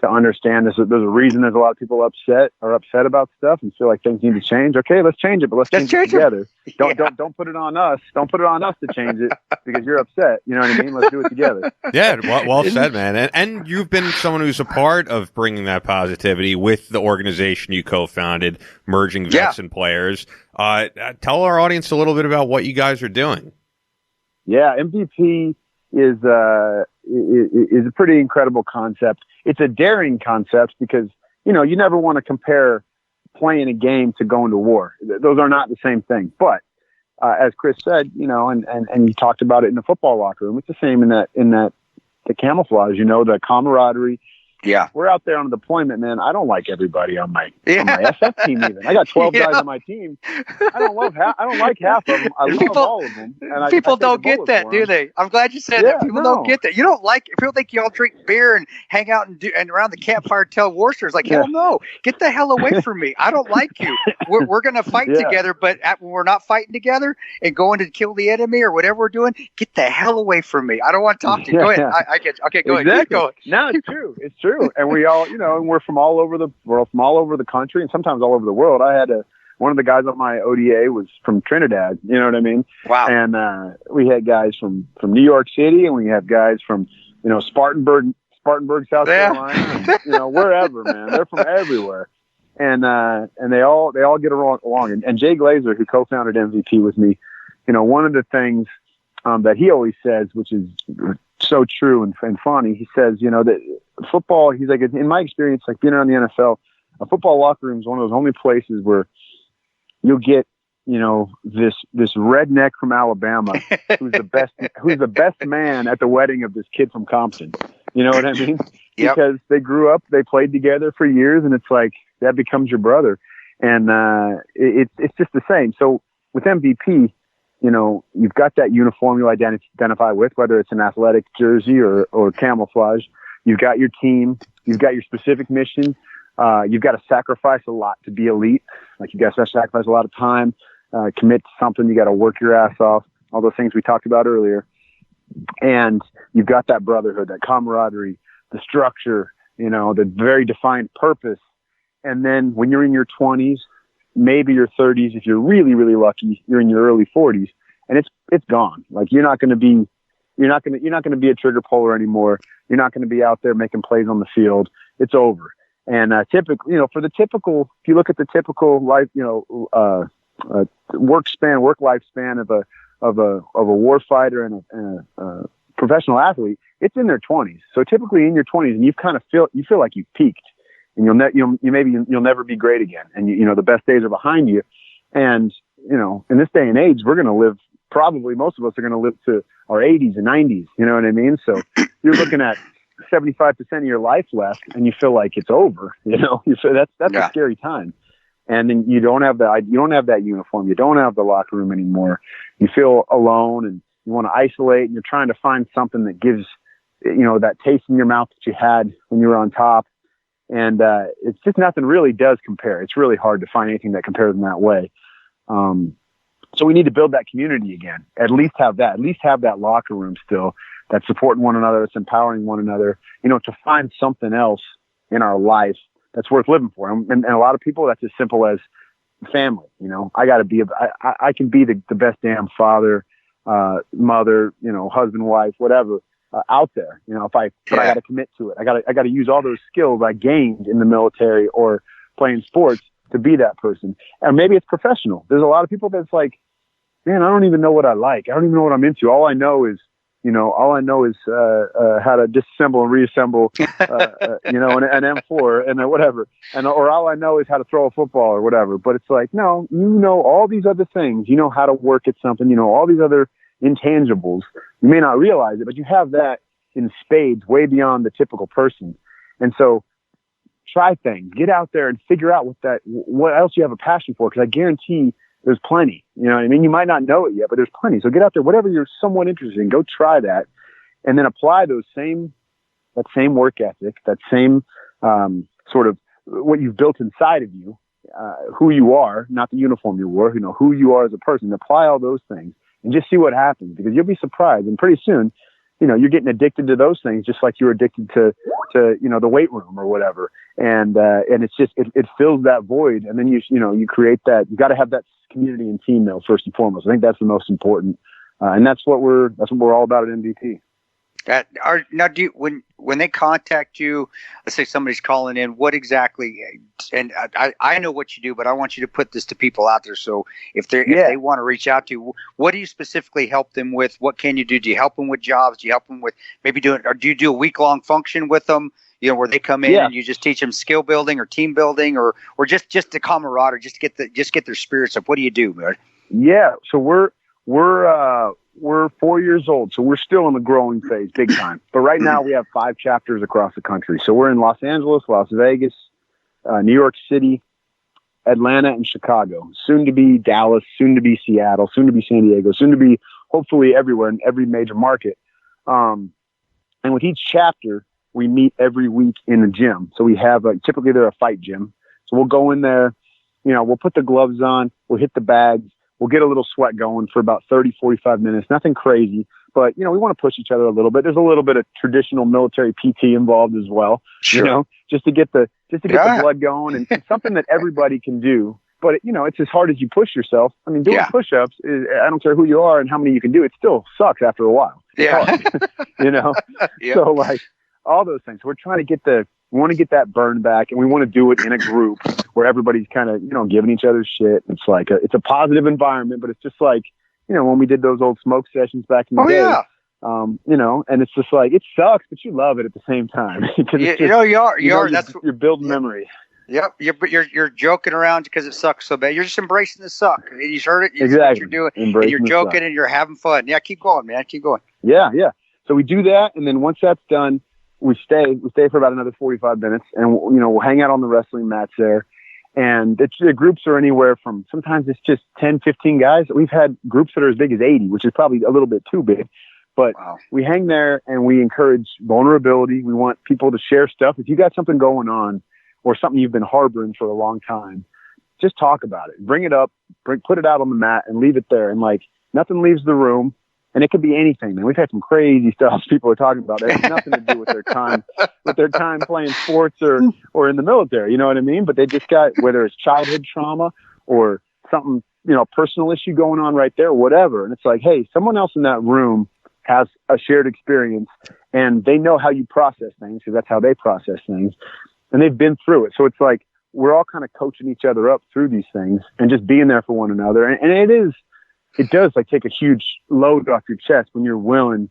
understand this. There's a reason there's a lot of people upset about stuff and feel like things need to change. Okay, let's change it, but let's change it together. Don't put it on us. Don't put it on us to change it because you're upset. You know what I mean? Let's do it together. Yeah, well said, man. And you've been someone who's a part of bringing that positivity with the organization you co-founded, merging vets and players. Tell our audience a little bit about what you guys are doing. Yeah, MVP is a pretty incredible concept. It's a daring concept because, you never want to compare playing a game to going to war. Those are not the same thing. But as Chris said, and you talked about it in the football locker room, it's the same in that the camouflage, the camaraderie. Yeah, we're out there on deployment, man. I don't like everybody on my SF team. Even I got 12 guys on my team. I don't like half of them. I love all of them. And people don't get that, do they? I'm glad you said that. People don't get that. You don't like it. People think you all drink beer and hang out and around the campfire tell war stories. Like, hell no, get the hell away from me. I don't like you. We're gonna fight together, but when we're not fighting together and going to kill the enemy or whatever we're doing, get the hell away from me. I don't want to talk to you. Go ahead. I get you. Okay, go ahead. Keep going. No, it's true. It's true. And we all, and we're from all over the country and sometimes all over the world. I had one of the guys on my ODA was from Trinidad. You know what I mean? Wow. And we had guys from New York City, and we have guys from Spartanburg, South Carolina, and, wherever, man. They're from everywhere, and they all get along. And Jay Glazer, who co-founded MVP with me, one of the things that he always says, which is so true and funny, he says, that football, he's like, in my experience, like being around the NFL, a football locker room is one of those only places where you'll get, this redneck from Alabama who's the best man at the wedding of this kid from Compton. You know what I mean? Yep. Because they grew up, they played together for years, and it's like that becomes your brother. And it's just the same. So with MVP, you've got that uniform you identify with, whether it's an athletic jersey or camouflage. You've got your team. You've got your specific mission. You've got to sacrifice a lot to be elite. Like you got to sacrifice a lot of time, commit to something. You got to work your ass off. All those things we talked about earlier. And you've got that brotherhood, that camaraderie, the structure, the very defined purpose. And then when you're in your 20s, maybe your 30s, if you're really, really lucky, you're in your early 40s, and it's gone. Like you're not going to be a trigger puller anymore. You're not going to be out there making plays on the field. It's over. And typically, if you look at the typical life, work life span of a war fighter and a professional athlete, it's in their 20s. So typically in your 20s, and you feel like you've peaked, and you'll never be great again. And the best days are behind you. And in this day and age, we're going to live. Probably most of us are going to live to our 80s and 90s. You know what I mean? So you're looking at 75% of your life left, and you feel like it's over. You feel that's a scary time. And then you don't have that uniform. You don't have the locker room anymore. You feel alone, and you want to isolate, and you're trying to find something that gives, that taste in your mouth that you had when you were on top. And it's just nothing really does compare. It's really hard to find anything that compares in that way. So we need to build that community again. At least have that locker room still, that's supporting one another, that's empowering one another, to find something else in our life that's worth living for. And a lot of people, that's as simple as family. I can be the best damn father, mother, husband, wife, whatever, out there, but I got to commit to it. I got to use all those skills I gained in the military or playing sports to be that person. And maybe it's professional. There's a lot of people that's like, man, I don't even know what I like. I don't even know what I'm into. All I know is how to disassemble and reassemble, an M4 and whatever. Or all I know is how to throw a football or whatever. But it's like, no, all these other things. You know how to work at something. All these other intangibles. You may not realize it, but you have that in spades, way beyond the typical person. And so, try things. Get out there and figure out what else you have a passion for. Because I guarantee there's plenty. You know what I mean? You might not know it yet, but there's plenty. So get out there, whatever you're somewhat interested in, go try that, and then apply that same work ethic, that same sort of what you've built inside of you, who you are, not the uniform you wore, who you are as a person. Apply all those things and just see what happens, because you'll be surprised. And pretty soon, you're getting addicted to those things, just like you're addicted to the weight room or whatever. And it's just, it fills that void. And then you create that. You got to have that community and team though, first and foremost. I think that's the most important. And that's what we're all about at MVP. Now, when they contact you, let's say somebody's calling in, what exactly? And I know what you do, but I want you to put this to people out there. So if they want to reach out to you, what do you specifically help them with? What can you do? Do you help them with jobs? Do you help them with maybe do you do a week-long function with them? Where they come in and you just teach them skill building or team building or just the camaraderie, just get their spirits up. What do you do, man? Yeah, so we're 4 years old, so we're still in the growing phase, big time. But right now we have 5 chapters across the country. So we're in Los Angeles, Las Vegas, New York City, Atlanta, and Chicago. Soon to be Dallas, soon to be Seattle, soon to be San Diego, soon to be hopefully everywhere in every major market. And with each chapter, we meet every week in the gym. So we have typically they're a fight gym. So we'll go in there, we'll put the gloves on, we'll hit the bags, we'll get a little sweat going for about 30, 45 minutes. Nothing crazy, but we want to push each other a little bit. There's a little bit of traditional military PT involved as well, sure. Just to get the blood going, and it's something that everybody can do. But it's as hard as you push yourself. I mean, doing push-ups is, I don't care who you are and how many you can do, it still sucks after a while. Yeah. So like all those things. We're trying to we want to get that burn back, and we want to do it in a group where everybody's kind of, giving each other shit. It's like it's a positive environment, but it's just like, when we did those old smoke sessions back in the day. Yeah. And it's just like, it sucks, but you love it at the same time. You're building memories. Yep, you're joking around because it sucks so bad. You're just embracing the suck. You heard it. Exactly. What you're doing. And you're joking and you're having fun. Yeah, keep going, man. Keep going. Yeah. So we do that, and then once that's done, we stay for about another 45 minutes, and we'll hang out on the wrestling mats there. And the groups are anywhere from, sometimes it's just 10, 15 guys. We've had groups that are as big as 80, which is probably a little bit too big. But we hang there and we encourage vulnerability. We want people to share stuff. If you got something going on, or something you've been harboring for a long time, just talk about it. Bring it up, put it out on the mat and leave it there. And like nothing leaves the room. And it could be anything, man. We've had some crazy stuff people are talking about. It has nothing to do with their time playing sports or in the military. You know what I mean? But they just got, whether it's childhood trauma or something, personal issue going on right there, whatever. And it's like, hey, someone else in that room has a shared experience and they know how you process things because that's how they process things. And they've been through it. So it's like, we're all kind of coaching each other up through these things and just being there for one another. And it does like take a huge load off your chest when you're willing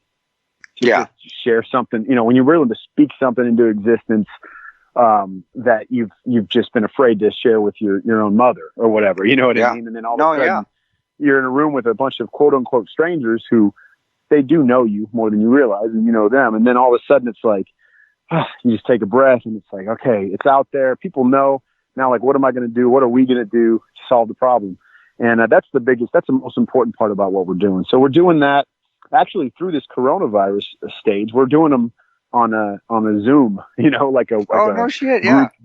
to just share something, when you're willing to speak something into existence, that you've just been afraid to share with your own mother or whatever, you know what I mean? And then all of a sudden you're in a room with a bunch of quote unquote strangers who they do know you more than you realize and you know them. And then all of a sudden it's like, you just take a breath and it's like, okay, it's out there. People know now, like, what am I going to do? What are we going to do to solve the problem? And that's the most important part about what we're doing. So we're doing that actually through this coronavirus stage. We're doing them on a Zoom, like a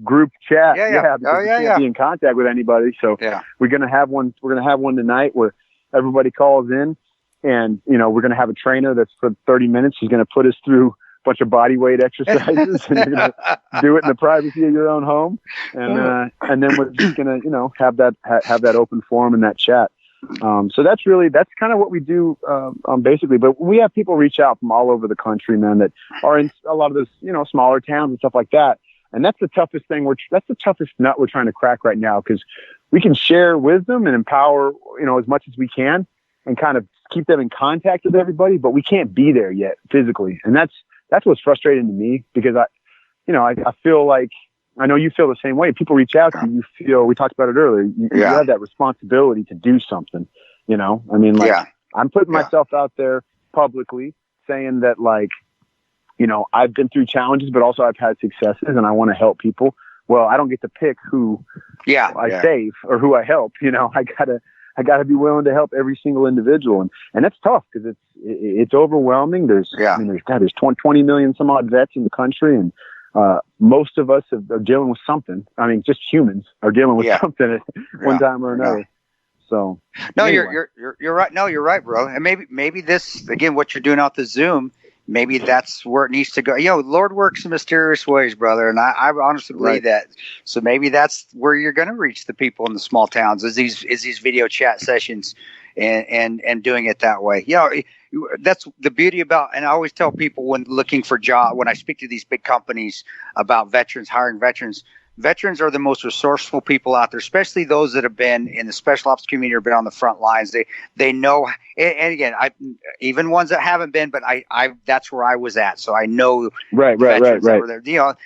group chat. Because we can't be in contact with anybody. So we're going to have one. We're going to have one tonight where everybody calls in, and we're going to have a trainer that's for 30 minutes. He's going to put us through a bunch of body weight exercises, and you're going to do it in the privacy of your own home. And then we're just going to have that open forum and that chat. So that's kind of what we do, basically. But we have people reach out from all over the country, man, that are in a lot of those, smaller towns and stuff like that. And that's the toughest thing. That's the toughest nut we're trying to crack right now, because we can share wisdom and empower, as much as we can and kind of keep them in contact with everybody, but we can't be there yet physically. And that's what's frustrating to me, because I feel like, I know you feel the same way. People reach out to you. You feel, we talked about it earlier. You have that responsibility to do something, I'm putting myself out there publicly saying that, like, I've been through challenges, but also I've had successes and I want to help people. Well, I don't get to pick who I save or who I help. I gotta be willing to help every single individual. And that's tough because it's overwhelming. There's 20 million some odd vets in the country, and most of us are dealing with something. I mean, just humans are dealing with something at one time or another. So no, anyway. You're right. No, you're right, bro. And maybe this, again, what you're doing out the Zoom, maybe that's where it needs to go. Lord works in mysterious ways, brother. And I honestly believe that. So maybe that's where you're going to reach the people in the small towns, is these video chat sessions and doing it that way. That's the beauty about, and I always tell people when looking for when I speak to these big companies about veterans, hiring veterans are the most resourceful people out there, especially those that have been in the special ops community or been on the front lines. They know, and again, even ones that haven't been, but I that's where I was at. So I know veterans that were there.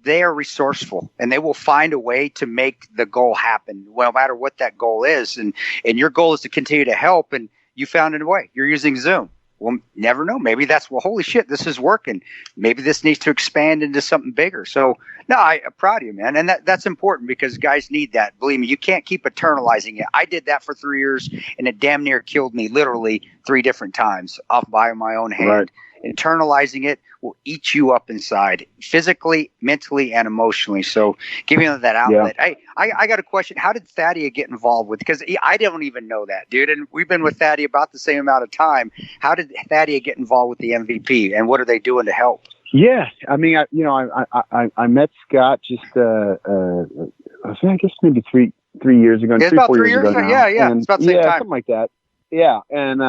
They are resourceful, and they will find a way to make the goal happen, no matter what that goal is. And your goal is to continue to help, and you found a way. You're using Zoom. Well, never know. Maybe holy shit, this is working. Maybe this needs to expand into something bigger. So, no, I'm proud of you, man. And that's important, because guys need that. Believe me, you can't keep eternalizing it. I did that for 3 years, and it damn near killed me literally 3 different times off by my own hand. Right. Internalizing it will eat you up inside, physically, mentally, and emotionally. So giving them that outlet. I got a question. How did Thaddeus get involved with? Because I don't even know that, dude. And we've been with Thaddeus about the same amount of time. How did Thaddeus get involved with the MVP, and what are they doing to help? Yeah, I mean, I met Scott just I guess maybe three years ago. It's about 3 years ago. Yeah, it's about the same time, something like that. Yeah, and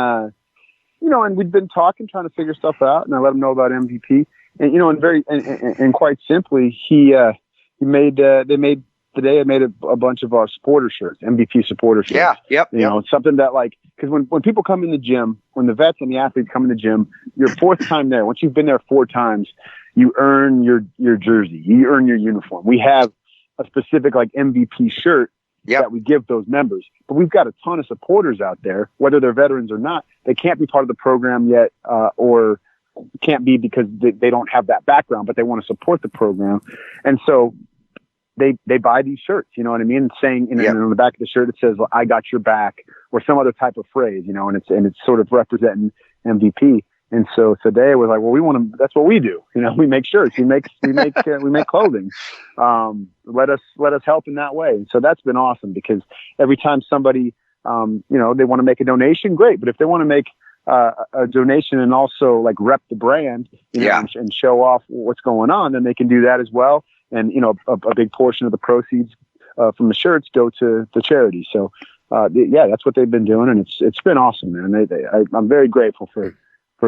and we'd been talking, trying to figure stuff out, and I let him know about MVP. And and quite simply, they made a bunch of our supporter shirts, MVP supporter shirts. Yeah, yep. Something that, like, because when people come in the gym, when the vets and the athletes come in the gym, your fourth time there. Once you've been there 4 times, you earn your jersey, you earn your uniform. We have a specific MVP shirt that we give those members. But we've got a ton of supporters out there, whether they're veterans or not. They can't be part of the program yet, or can't be because they don't have that background, but they want to support the program. And so they buy these shirts, you know what I mean? Saying, and on the back of the shirt, it says, well, I got your back, or some other type of phrase, and it's sort of representing MVP. And so today was like, well, we want to. That's what we do. We make shirts, we make clothing. Let us help in that way. And so that's been awesome, because every time somebody, they want to make a donation, great. But if they want to make a donation and also like rep the brand, and show off what's going on, then they can do that as well. And a big portion of the proceeds from the shirts go to the charity. So that's what they've been doing, and it's been awesome, man. I'm very grateful for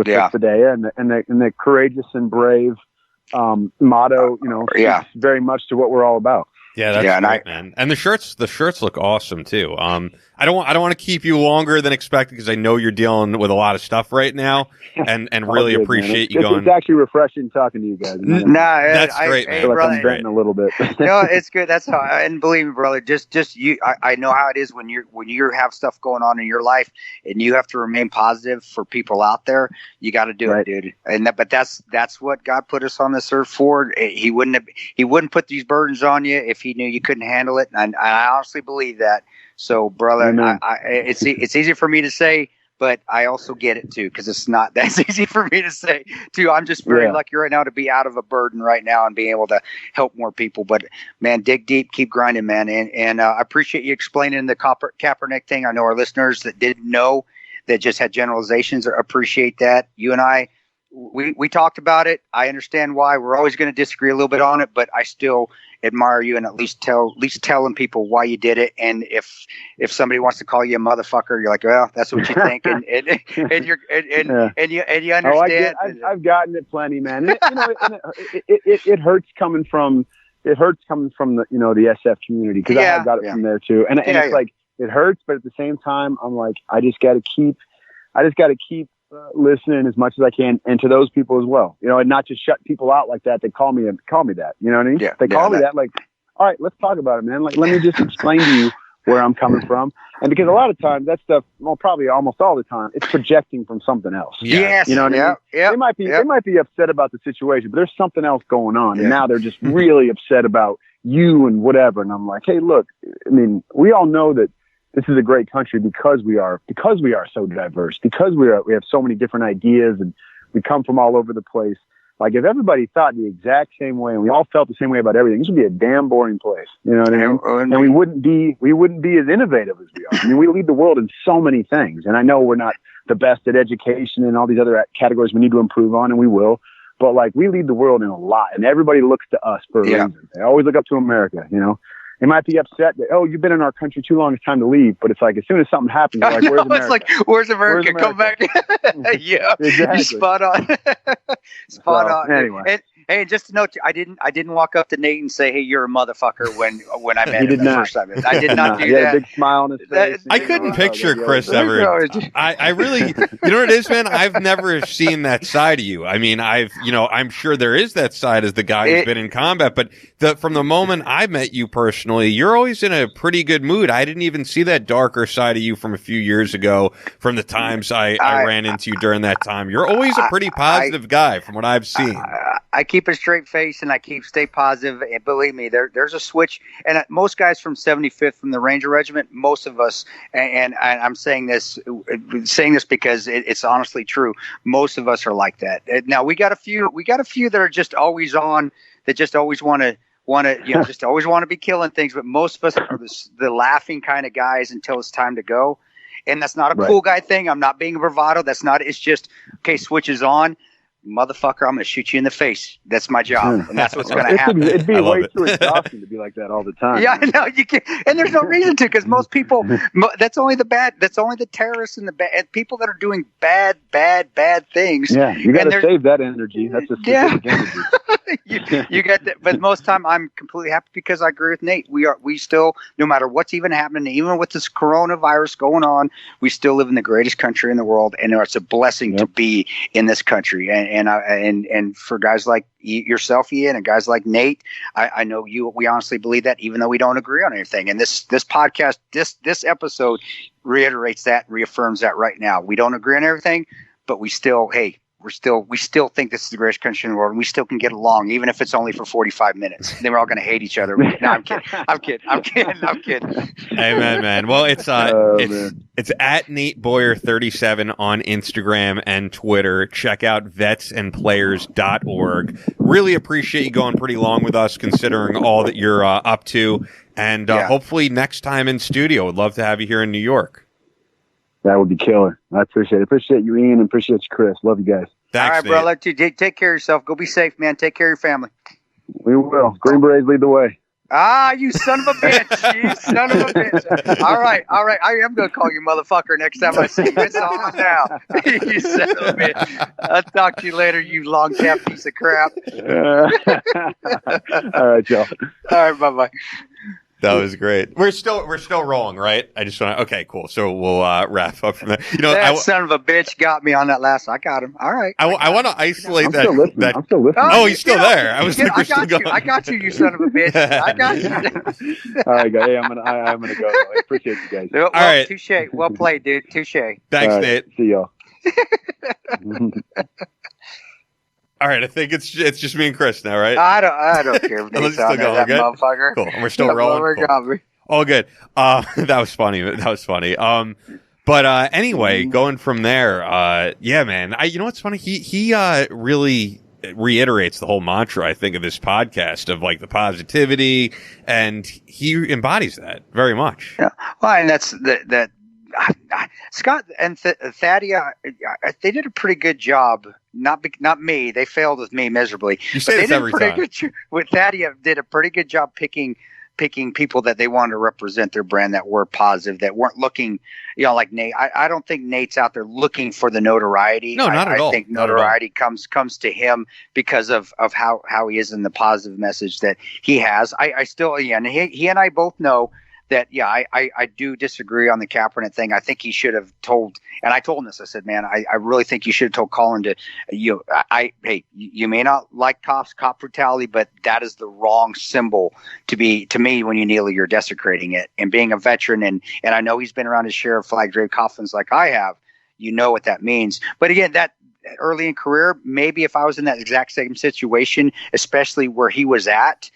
today and the courageous and brave motto. It's very much to what we're all about. Yeah, that's great, man. And the shirts look awesome too. I don't want to keep you longer than expected, because I know you're dealing with a lot of stuff right now, and really good, appreciate you going. It's actually refreshing talking to you guys. That's great, man. I feel like I'm venting a little bit. No, it's good. That's how. And believe me, brother, just you. I know how it is when you have stuff going on in your life, and you have to remain positive for people out there. You got to do it, dude. But that's what God put us on this earth for. He wouldn't put these burdens on you if He knew you couldn't handle it. And I honestly believe that. So, brother, it's easy for me to say, but I also get it too, because it's not that easy for me to say too. I'm just very lucky right now to be out of a burden right now and being able to help more people. But man, dig deep, keep grinding, man. And I appreciate you explaining the Kaepernick thing. I know our listeners that didn't know, that just had generalizations, appreciate that. You and I, we talked about it. I understand why. We're always going to disagree a little bit on it, but I still admire you, and at least telling people why you did it. And if somebody wants to call you a motherfucker, you're like, well, that's what you think, and you understand. I've gotten it plenty, man. It hurts coming from the the SF community, because I got it from there too, and it's like it hurts, but at the same time, I'm like, I just got to keep listening as much as I can, and to those people as well, and not just shut people out like that. They call me that, you know what I mean? They call me that, like, all right, let's talk about it, man. Like, let me just explain to you where I'm coming from. And because a lot of times that stuff, well, probably almost all the time, it's projecting from something else. Yes. You know what I mean? Yeah. They might be upset about the situation, but there's something else going on. And now they're just really upset about you and whatever. And I'm like, hey, look, I mean, we all know that this is a great country because we are so diverse, because we have so many different ideas, and we come from all over the place. Like, if everybody thought the exact same way and we all felt the same way about everything, this would be a damn boring place. You know what I mean? And we wouldn't be as innovative as we are. I mean, we lead the world in so many things. And I know we're not the best at education and all these other categories we need to improve on, and we will. But like, we lead the world in a lot, and everybody looks to us for a reason. They always look up to America, They might be upset that, oh, you've been in our country too long, it's time to leave. But it's like, as soon as something happens, you're like, where's America? It's like, where's America? Come back. Yeah, exactly. You're spot on. Spot on. Anyway. Hey, just to note, I didn't walk up to Nate and say, hey, you're a motherfucker when I met him the first time. I did not do that. He had a big smile on his face. I couldn't picture Chris ever. I really, you know what it is, man? I've never seen that side of you. I mean, I'm sure there is that side as the guy who's been in combat, but from the moment I met you personally, you're always in a pretty good mood. I didn't even see that darker side of you from a few years ago, from the times I ran into you during that time. You're always a pretty positive guy from what I've seen. I keep a straight face and I stay positive. And believe me, there's a switch. And most guys from 75th, from the Ranger Regiment, most of us, and I'm saying this because it's honestly true. Most of us are like that. Now we got a few that are just always on, that just always want to just always want to be killing things. But most of us are the laughing kind of guys until it's time to go. And that's not a cool guy thing. I'm not being bravado. That's not. It's just, okay, switch is on. Motherfucker, I'm going to shoot you in the face. That's my job, and that's what's going to happen. It'd be way too exhausting to be like that all the time. Yeah, no, you can't, and there's no reason to, because most people, that's only the terrorists and and people that are doing bad things. Yeah, you got to save that energy. That's a specific energy. you get that, but most time I'm completely happy, because I agree with Nate. We still, no matter what's even happening, even with this coronavirus going on, we still live in the greatest country in the world, and it's a blessing to be in this country. And for guys like yourself, Ian, and guys like Nate, I know we honestly believe that, even though we don't agree on anything. And this podcast, this episode reiterates that, reaffirms that right now. We don't agree on everything, but we still, hey, we still think this is the greatest country in the world, and we still can get along, even if it's only for 45 minutes. Then we're all going to hate each other. No, I'm kidding. Amen, man. Well, it's at Nate Boyer 37 on Instagram and Twitter. Check out vetsandplayers.org. Really appreciate you going pretty long with us, considering all that you're up to. And hopefully next time in studio. Would love to have you here in New York. That would be killer. I appreciate it. Appreciate you, Ian, and appreciate you, Chris. Love you guys. Thanks, all right, bro. Let you take care of yourself. Go be safe, man. Take care of your family. We will. Green Berets lead the way. Ah, you son of a bitch. You son of a bitch. All right. I am going to call you motherfucker next time I see you. It's on now. You son of a bitch. I'll talk to you later, you long-capped piece of crap. All right, Joe. All right, bye-bye. That was great. We're still rolling, right? I just want to. Okay, cool. So we'll wrap up from there. You know, that son of a bitch got me on that last. I got him. All right. I want to isolate I'm still listening. Oh, he's still there. I was like, we're still going. I got you, you son of a bitch. I got you. All right, guys. Hey, I'm gonna go. I appreciate you guys. Well, all right. Touche. Well played, dude. Touche. Thanks, Nate. See y'all. All right, I think it's just me and Chris now, right? I don't care if Nate's on there, that motherfucker. Cool. And we're still rolling. Cool. All good. That was funny. But anyway, going from there, yeah, man. You know what's funny? He really reiterates the whole mantra, I think, of this podcast of like the positivity, and he embodies that very much. Yeah. Well, and that's that. Scott and Thadia, they did a pretty good job. Not me. They failed with me miserably. You say this every time. With Thadia, did a pretty good job picking people that they wanted to represent their brand, that were positive, that weren't looking, like Nate. I don't think Nate's out there looking for the notoriety. No, not at all. I think notoriety comes to him because of how he is in the positive message that he has. I still, and he and I both know that, I do disagree on the Kaepernick thing. I think he should have told, and I told him this, I said, man, I really think you should have told Colin to, hey, you may not like cop brutality, but that is the wrong symbol to me, when you kneel, you're desecrating it. And being a veteran, and I know he's been around his share of flag draped coffins like I have, you know what that means. But again, that early in career, maybe if I was in that exact same situation, especially where he was at,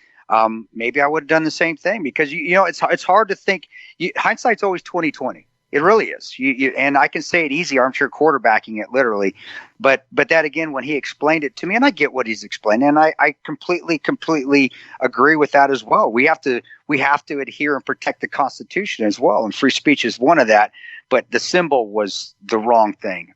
maybe I would have done the same thing, because it's hard to think. Hindsight's always 20/20. It really is. And I can say it easy, armchair quarterbacking it literally, but that again, when he explained it to me, and I get what he's explaining, and I completely agree with that as well. We have to adhere and protect the Constitution as well, and free speech is one of that. But the symbol was the wrong thing.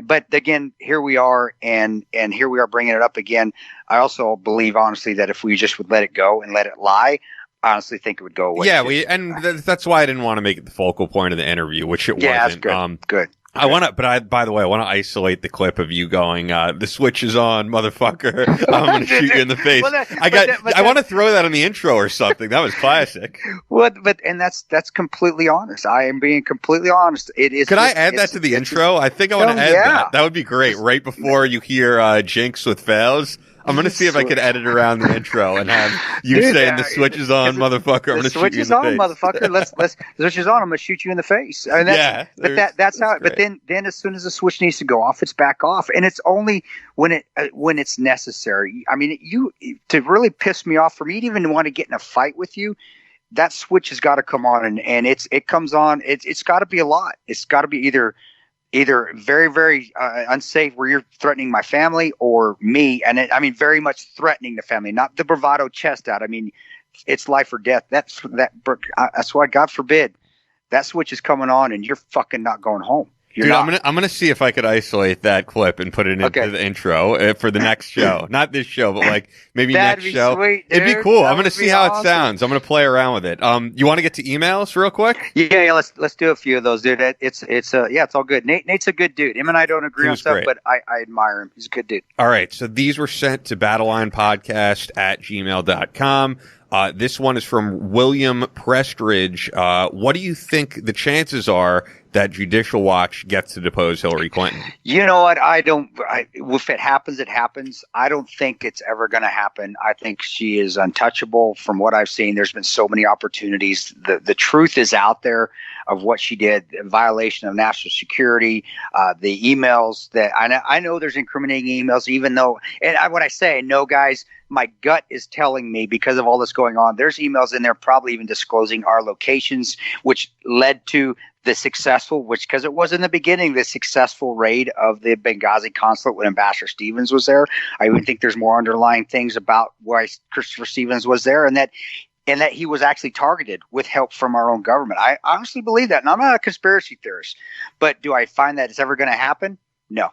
But again, here we are, and here we are bringing it up again. I also believe, honestly, that if we just would let it go and let it lie, I honestly think it would go away. Yeah, that's why I didn't want to make it the focal point of the interview, which it wasn't. That's good. Good. I want to, by the way, I want to isolate the clip of you going, the switch is on, motherfucker. I'm going to shoot you in the face. I want to throw that on the intro or something. That was classic. Well, that's completely honest. I am being completely honest. It is. Could I add that to the intro? I think I want to add that. That would be great. Right before you hear, Jinx with Fails. I'm going to see if I could edit around the intro and have you saying the switch is on, motherfucker. I'm going to shoot you in the face. The switch is on, motherfucker. Let's switch is on. I'm going to shoot you in the face. I mean, that's how. But then as soon as the switch needs to go off, it's back off, and it's only when it's necessary. I mean, to really piss me off, for me to even want to get in a fight with you, that switch has got to come on, and it comes on. It's got to be a lot. It's got to be either very, very unsafe, where you're threatening my family or me. And I mean, very much threatening the family, not the bravado chest out. I mean, it's life or death. That's why, God forbid, that switch is coming on and you're fucking not going home. Dude, I'm gonna see if I could isolate that clip and put it into the intro for the next show. Not this show, but like maybe next show. Sweet, it'd be cool. I'm gonna see how it sounds. I'm gonna play around with it. You want to get to emails real quick? Yeah. Let's do a few of those, dude. It's all good. Nate's a good dude. Him and I don't agree on stuff, but I admire him. He's a good dude. All right. So these were sent to battlelinepodcast@gmail.com. This one is from William Prestridge. What do you think the chances are that Judicial Watch gets to depose Hillary Clinton? You know what? If it happens, it happens. I don't think it's ever going to happen. I think she is untouchable from what I've seen. There's been so many opportunities. The truth is out there of what she did, in violation of national security, the emails that I know there's incriminating emails, even though, and when I say no, guys, my gut is telling me because of all this going on, there's emails in there probably even disclosing our locations, which led to the successful, because it was in the beginning, the successful raid of the Benghazi consulate when Ambassador Stevens was there. I even think there's more underlying things about why Christopher Stevens was there, and that he was actually targeted with help from our own government. I honestly believe that, and I'm not a conspiracy theorist, but do I find that it's ever going to happen? No.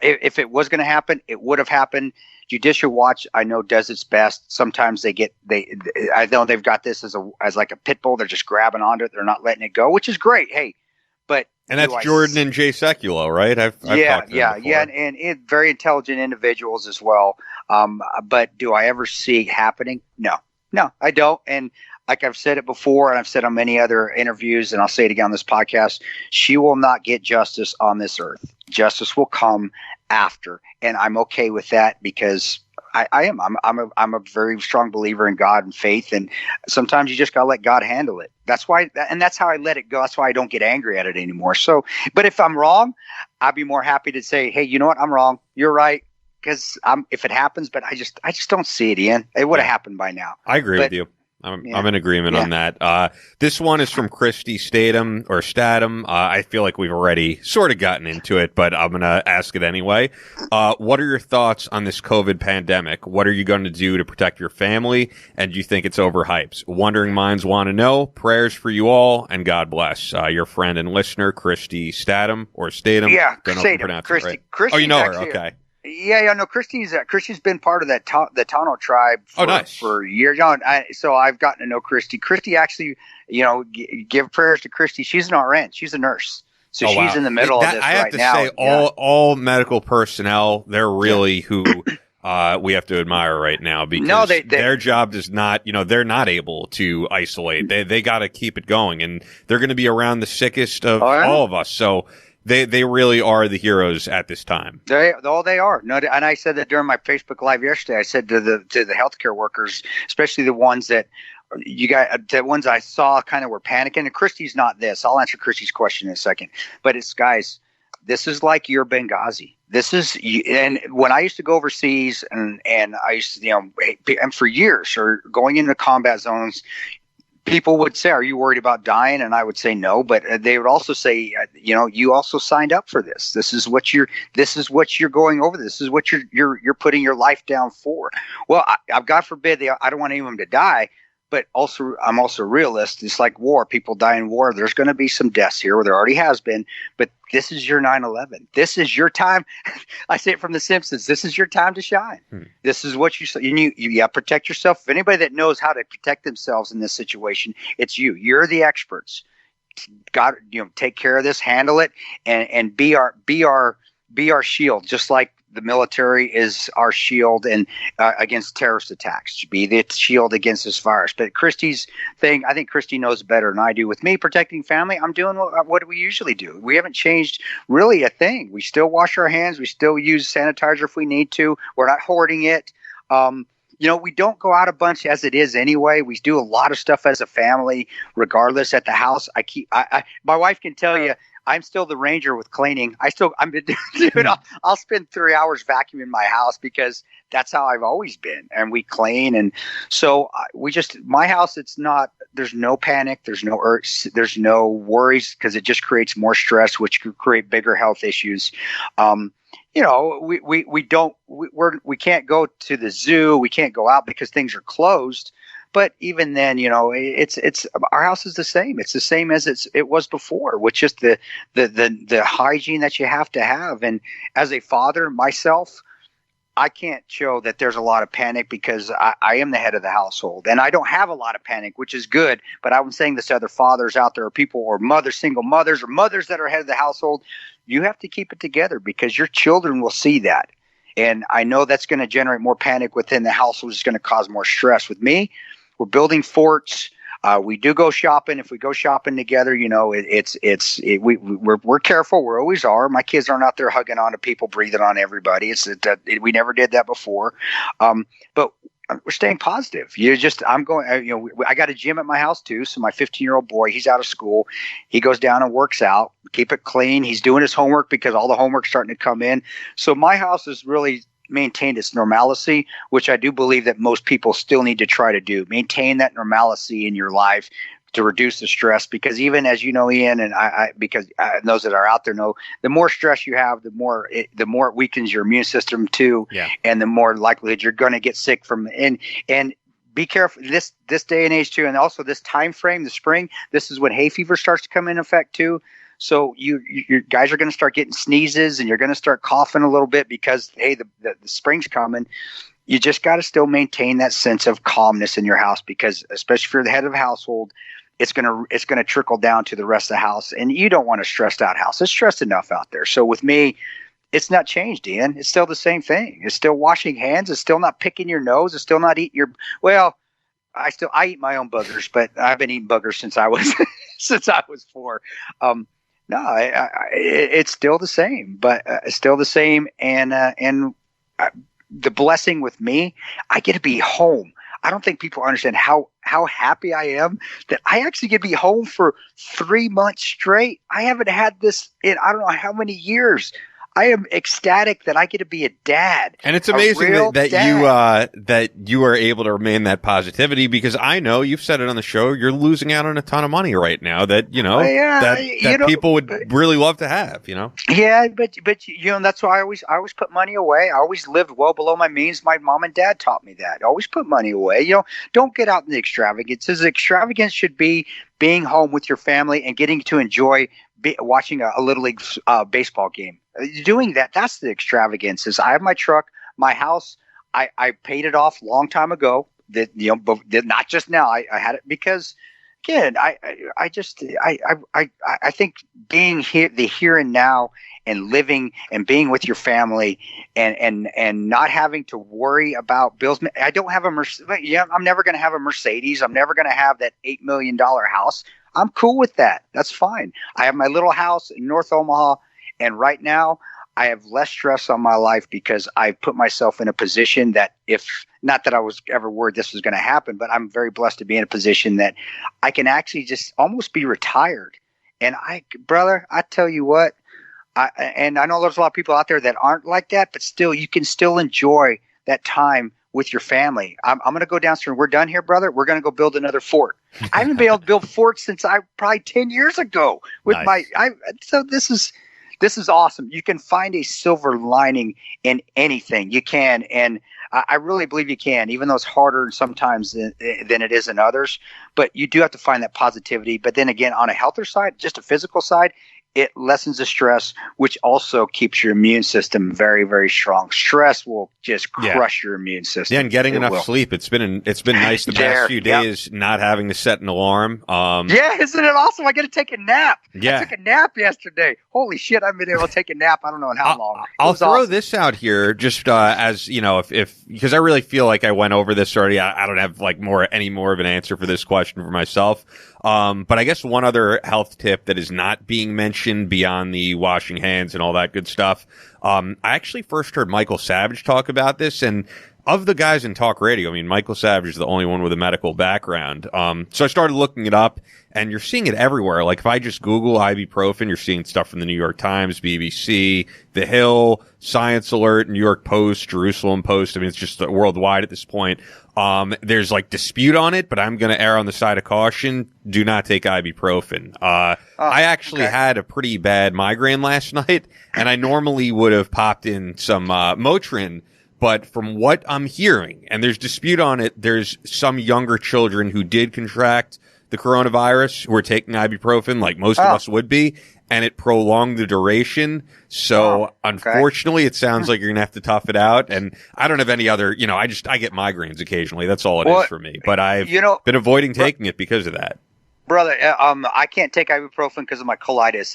If it was going to happen, it would have happened. Judicial Watch, I know, does its best. Sometimes I know they've got this as like a pit bull. They're just grabbing onto it. They're not letting it go, which is great. Hey, but that's Jordan and Jay Sekulow, right? I've talked to them before. and very intelligent individuals as well. But do I ever see it happening? No, I don't. And like I've said it before, and I've said on many other interviews, and I'll say it again on this podcast, she will not get justice on this earth. Justice will come after, and I'm okay with that because I'm a very strong believer in God and faith, and sometimes you just gotta let God handle it. That's why, and that's how I let it go. That's why I don't get angry at it anymore. So, but if I'm wrong, I'd be more happy to say, hey, you know what, I'm wrong. You're right. Because if it happens, but I just don't see it, Ian. It would have happened by now. I agree with you. I'm in agreement on that. This one is from Christy Statham. I feel like we've already sort of gotten into it, but I'm going to ask it anyway. What are your thoughts on this COVID pandemic? What are you going to do to protect your family? And do you think it's overhyped? Wondering minds want to know. Prayers for you all, and God bless. Your friend and listener, Christy Statham, or Statham. Yeah, don't know if you pronounce it right. Christy's, oh, you know her. Okay. Yeah, no. Christy's been part of that the Tano tribe for years. So I've gotten to know Christy. Christy actually, give prayers to Christy. She's an RN. She's a nurse. So she's in the middle of this right now. I have to say, all medical personnel, they're really who we have to admire right now, because their job does not, they're not able to isolate. They got to keep it going, and they're going to be around the sickest of all of us. So They really are the heroes at this time. They are. No, and I said that during my Facebook Live yesterday. I said to the healthcare workers, especially the ones the ones I saw kind of were panicking. And Christy's not this. I'll answer Christy's question in a second. But it's, guys, this is like your Benghazi. And when I used to go overseas, and I used to, and for years, or going into combat zones, people would say, "Are you worried about dying?" And I would say no, but they would also say, "You also signed up for this. This is what you're going over. This is what you're putting your life down for." Well, God forbid, I don't want anyone to die, but also I'm also a realist. It's like war. People die in war. There's going to be some deaths here, or there already has been. But this is your 9/11. This is your time. I say it from The Simpsons. This is your time to shine. This is what you protect yourself. If anybody that knows how to protect themselves in this situation, it's you. You're the experts. God, take care of this, handle it, and be our shield, just like the military is our shield and against terrorist attacks. Be the shield against this virus. But Christy's thing, I think Christy knows better than I do. With me protecting family, I'm doing what we usually do. We haven't changed really a thing. We still wash our hands. We still use sanitizer if we need to. We're not hoarding it. We don't go out a bunch as it is anyway. We do a lot of stuff as a family, regardless at the house. My wife can tell you, I'm still the ranger with cleaning. I'll spend 3 hours vacuuming my house because that's how I've always been. And we clean. And so my house, there's no panic. There's no worries, because it just creates more stress, which could create bigger health issues. We can't go to the zoo. We can't go out because things are closed. But even then, it's our house is the same. It's the same as it was before, which is the hygiene that you have to have. And as a father myself, I can't show that there's a lot of panic because I am the head of the household, and I don't have a lot of panic, which is good. But I'm saying this to other fathers out there, or people, or single mothers, or mothers that are head of the household. You have to keep it together because your children will see that. And I know that's going to generate more panic within the household, which is going to cause more stress. With me, we're building forts. We do go shopping. If we go shopping together, we're careful. We always are. My kids aren't out there hugging on to people, breathing on everybody. We never did that before. But we're staying positive. I got a gym at my house too. So my 15-year-old boy, he's out of school. He goes down and works out, keep it clean. He's doing his homework because all the homework's starting to come in. So my house is really maintained its normalcy, which I do believe that most people still need to try to do. Maintain that normalcy in your life to reduce the stress, because even as you know, Ian, and because those that are out there know, the more stress you have, the more it weakens your immune system too, and the more likelihood you're going to get sick from. And be careful this day and age too, and also this time frame, the spring. This is when hay fever starts to come in effect too. So you guys are going to start getting sneezes, and you're going to start coughing a little bit because, hey, the spring's coming. You just got to still maintain that sense of calmness in your house, because especially if you're the head of the household, it's gonna trickle down to the rest of the house, and you don't want a stressed out house. It's stressed enough out there. So with me, it's not changed, Ian. It's still the same thing. It's still washing hands. It's still not picking your nose. It's still not eating your. Well, I eat my own boogers, but I've been eating boogers since I was 4. No, it's still the same, but it's still the same. And the blessing with me, I get to be home. I don't think people understand how happy I am that I actually get to be home for 3 months straight. I haven't had this in I don't know how many years. I am ecstatic that I get to be a dad. And it's amazing that you are able to remain that positivity, because I know you've said it on the show, you're losing out on a ton of money right now that, people would really love to have, Yeah, but that's why I always put money away. I always lived well below my means. My mom and dad taught me that. Always put money away. Don't get out in the extravagances. Extravagance should be being home with your family and getting to enjoy watching a Little League baseball game. Doing that's the extravagances. I have my truck, my house. I paid it off a long time ago. Not just now. I had it because, again, I think being here and now, and living and being with your family, and not having to worry about bills. I don't have I'm never going to have a Mercedes. I'm never going to have that $8 million house. I'm cool with that. That's fine. I have my little house in North Omaha. And right now, I have less stress on my life because I've put myself in a position that, not that I was ever worried this was going to happen, but I'm very blessed to be in a position that I can actually just almost be retired. And brother, I tell you what, and I know there's a lot of people out there that aren't like that, but still, you can still enjoy that time with your family. I'm going to go downstairs. We're done here, brother. We're going to go build another fort. I haven't been able to build forts since probably 10 years ago with so this is awesome. You can find a silver lining in anything. You can, and I really believe you can, even though it's harder sometimes than it is in others. But you do have to find that positivity. But then again, on a healthier side, just a physical side, it lessens the stress, which also keeps your immune system very, very strong. Stress will just crush your immune system. Yeah, and getting enough sleep. It's been nice the past few days not having to set an alarm. Isn't it awesome? I got to take a nap. Yeah. I took a nap yesterday. Holy shit, I've been able to take a nap. I don't know in how long. I'll throw this out here just as, if because I really feel like I went over this already. I don't have any more of an answer for this question for myself. But I guess one other health tip that is not being mentioned beyond the washing hands and all that good stuff. I actually first heard Michael Savage talk about this, and of the guys in talk radio, Michael Savage is the only one with a medical background. So I started looking it up, and you're seeing it everywhere. Like if I just Google ibuprofen, you're seeing stuff from the New York Times, BBC, The Hill, Science Alert, New York Post, Jerusalem Post. It's just worldwide at this point. There's dispute on it, but I'm going to err on the side of caution. Do not take ibuprofen. I actually had a pretty bad migraine last night, and I normally would have popped in some Motrin. But from what I'm hearing, and there's dispute on it, there's some younger children who did contract the coronavirus who are taking ibuprofen, like most of us would be, and it prolonged the duration. So unfortunately, it sounds like you're going to have to tough it out. And I don't have any other, I get migraines occasionally. That's all it is for me. But I've been avoiding taking it because of that. Brother, I can't take ibuprofen because of my colitis.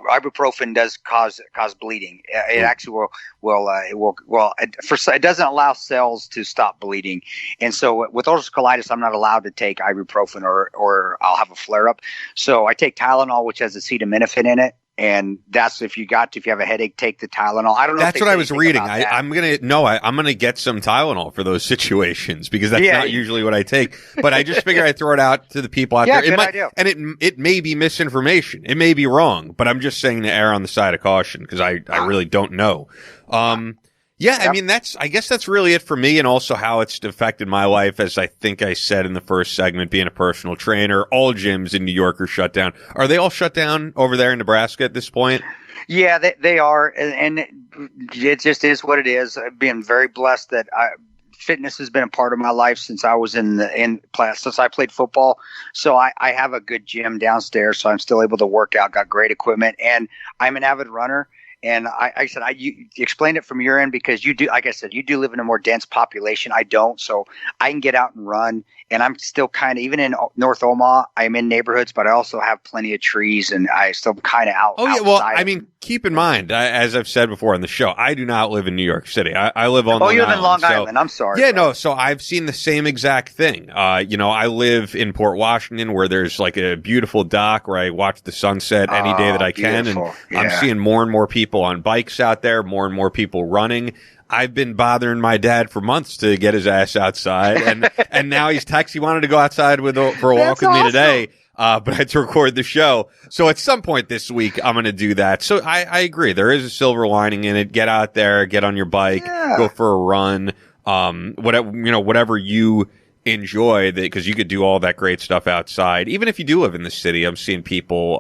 Ibuprofen does cause bleeding. It actually it doesn't allow cells to stop bleeding. And so with ulcerative colitis, I'm not allowed to take ibuprofen or I'll have a flare up. So I take Tylenol, which has acetaminophen in it. And that's if you have a headache, take the Tylenol. I don't know. That's what I was reading. I'm gonna get some Tylenol for those situations because that's not usually what I take. But I just figured I'd throw it out to the people out there. Good idea. And it may be misinformation. It may be wrong, but I'm just saying to err on the side of caution because I really don't know. I mean, I guess that's really it for me, and also how it's affected my life. As I think I said in the first segment, being a personal trainer, all gyms in New York are shut down. Are they all shut down over there in Nebraska at this point? Yeah, they are, and it just is what it is. I've been very blessed that fitness has been a part of my life since I was since I played football. So I have a good gym downstairs, so I'm still able to work out. Got great equipment, and I'm an avid runner. And you explained it from your end because you do, like I said, you do live in a more dense population. I don't, so I can get out and run. And I'm still kind of, even in North Omaha, I'm in neighborhoods, but I also have plenty of trees, and I still kind of out. Oh yeah, well, I mean, keep in mind, as I've said before on the show, I do not live in New York City. I live on. Oh, you live in Long Island. I'm sorry. Yeah, no. So I've seen the same exact thing. I live in Port Washington, where there's like a beautiful dock where I watch the sunset any day that I can, and I'm seeing more and more people on bikes out there, more and more people running. I've been bothering my dad for months to get his ass outside, and now he wanted to go outside for a walk with me today, but I had to record the show. So at some point this week, I'm going to do that. So I agree. There is a silver lining in it. Get out there, get on your bike, go for a run, whatever you enjoy, because you could do all that great stuff outside. Even if you do live in the city, I'm seeing people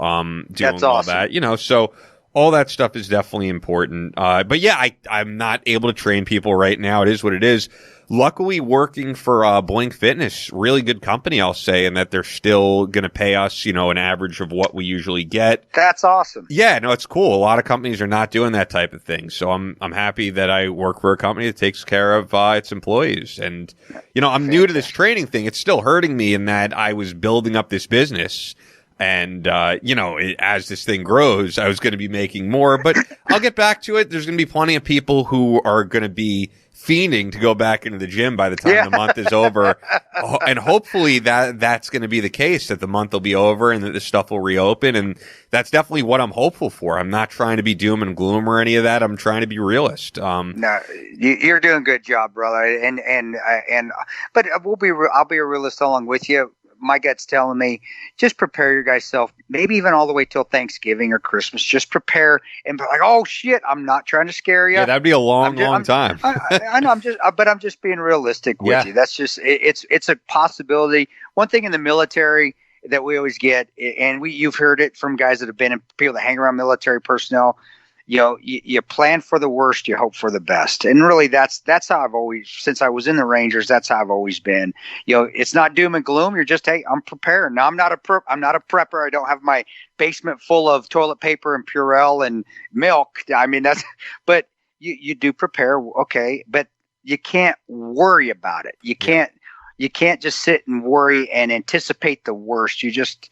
doing all that, so all that stuff is definitely important. But yeah, I'm not able to train people right now. It is what it is. Luckily, working for Blink Fitness, really good company, I'll say, and that they're still going to pay us, an average of what we usually get. That's awesome. Yeah, no, it's cool. A lot of companies are not doing that type of thing. So I'm happy that I work for a company that takes care of its employees. And, I'm new to this training thing. It's still hurting me in that I was building up this business. And, as this thing grows, I was going to be making more, but I'll get back to it. There's going to be plenty of people who are going to be fiending to go back into the gym by the time the month is over. And hopefully that's going to be the case, that the month will be over and that this stuff will reopen. And that's definitely what I'm hopeful for. I'm not trying to be doom and gloom or any of that. I'm trying to be realist. No, you're doing a good job, brother. But I'll be a realist along with you. My gut's telling me just prepare your guys self, maybe even all the way till Thanksgiving or Christmas. Just prepare and be like, oh shit, I'm not trying to scare you. Yeah, that'd be a long time. I know. I'm just being realistic with you. That's just it's a possibility. One thing in the military that we always get, and you've heard it from guys that have been in, people that hang around military personnel. You plan for the worst, you hope for the best. And really that's how I've always, since I was in the Rangers, that's how I've always been. It's not doom and gloom. You're just, hey, I'm prepared. Now I'm not a prepper. I don't have my basement full of toilet paper and Purell and milk. I mean, but you do prepare. Okay. But you can't worry about it. You can't just sit and worry and anticipate the worst. You just,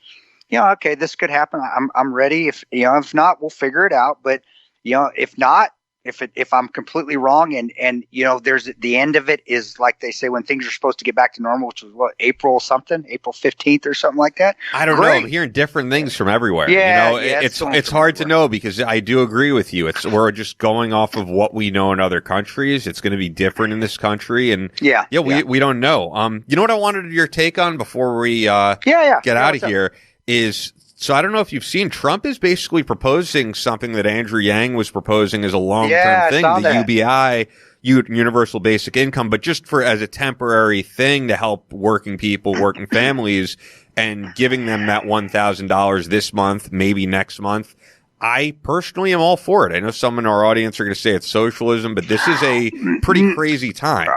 okay, this could happen. I'm ready. If not, we'll figure it out. But if not, if I'm completely wrong and there's the end of it is like they say when things are supposed to get back to normal, which was April 15th or something like that. I don't know. I'm hearing different things from everywhere. Yeah, it's hard to know because I do agree with you. We're just going off of what we know in other countries. It's going to be different in this country, and we don't know. You know what I wanted your take on before we get out of here is. So I don't know if you've seen, Trump is basically proposing something that Andrew Yang was proposing as a long-term thing, the UBI, Universal Basic Income, but just as a temporary thing to help working people, working families, and giving them that $1,000 this month, maybe next month. I personally am all for it. I know some in our audience are going to say it's socialism, but this is a pretty crazy time.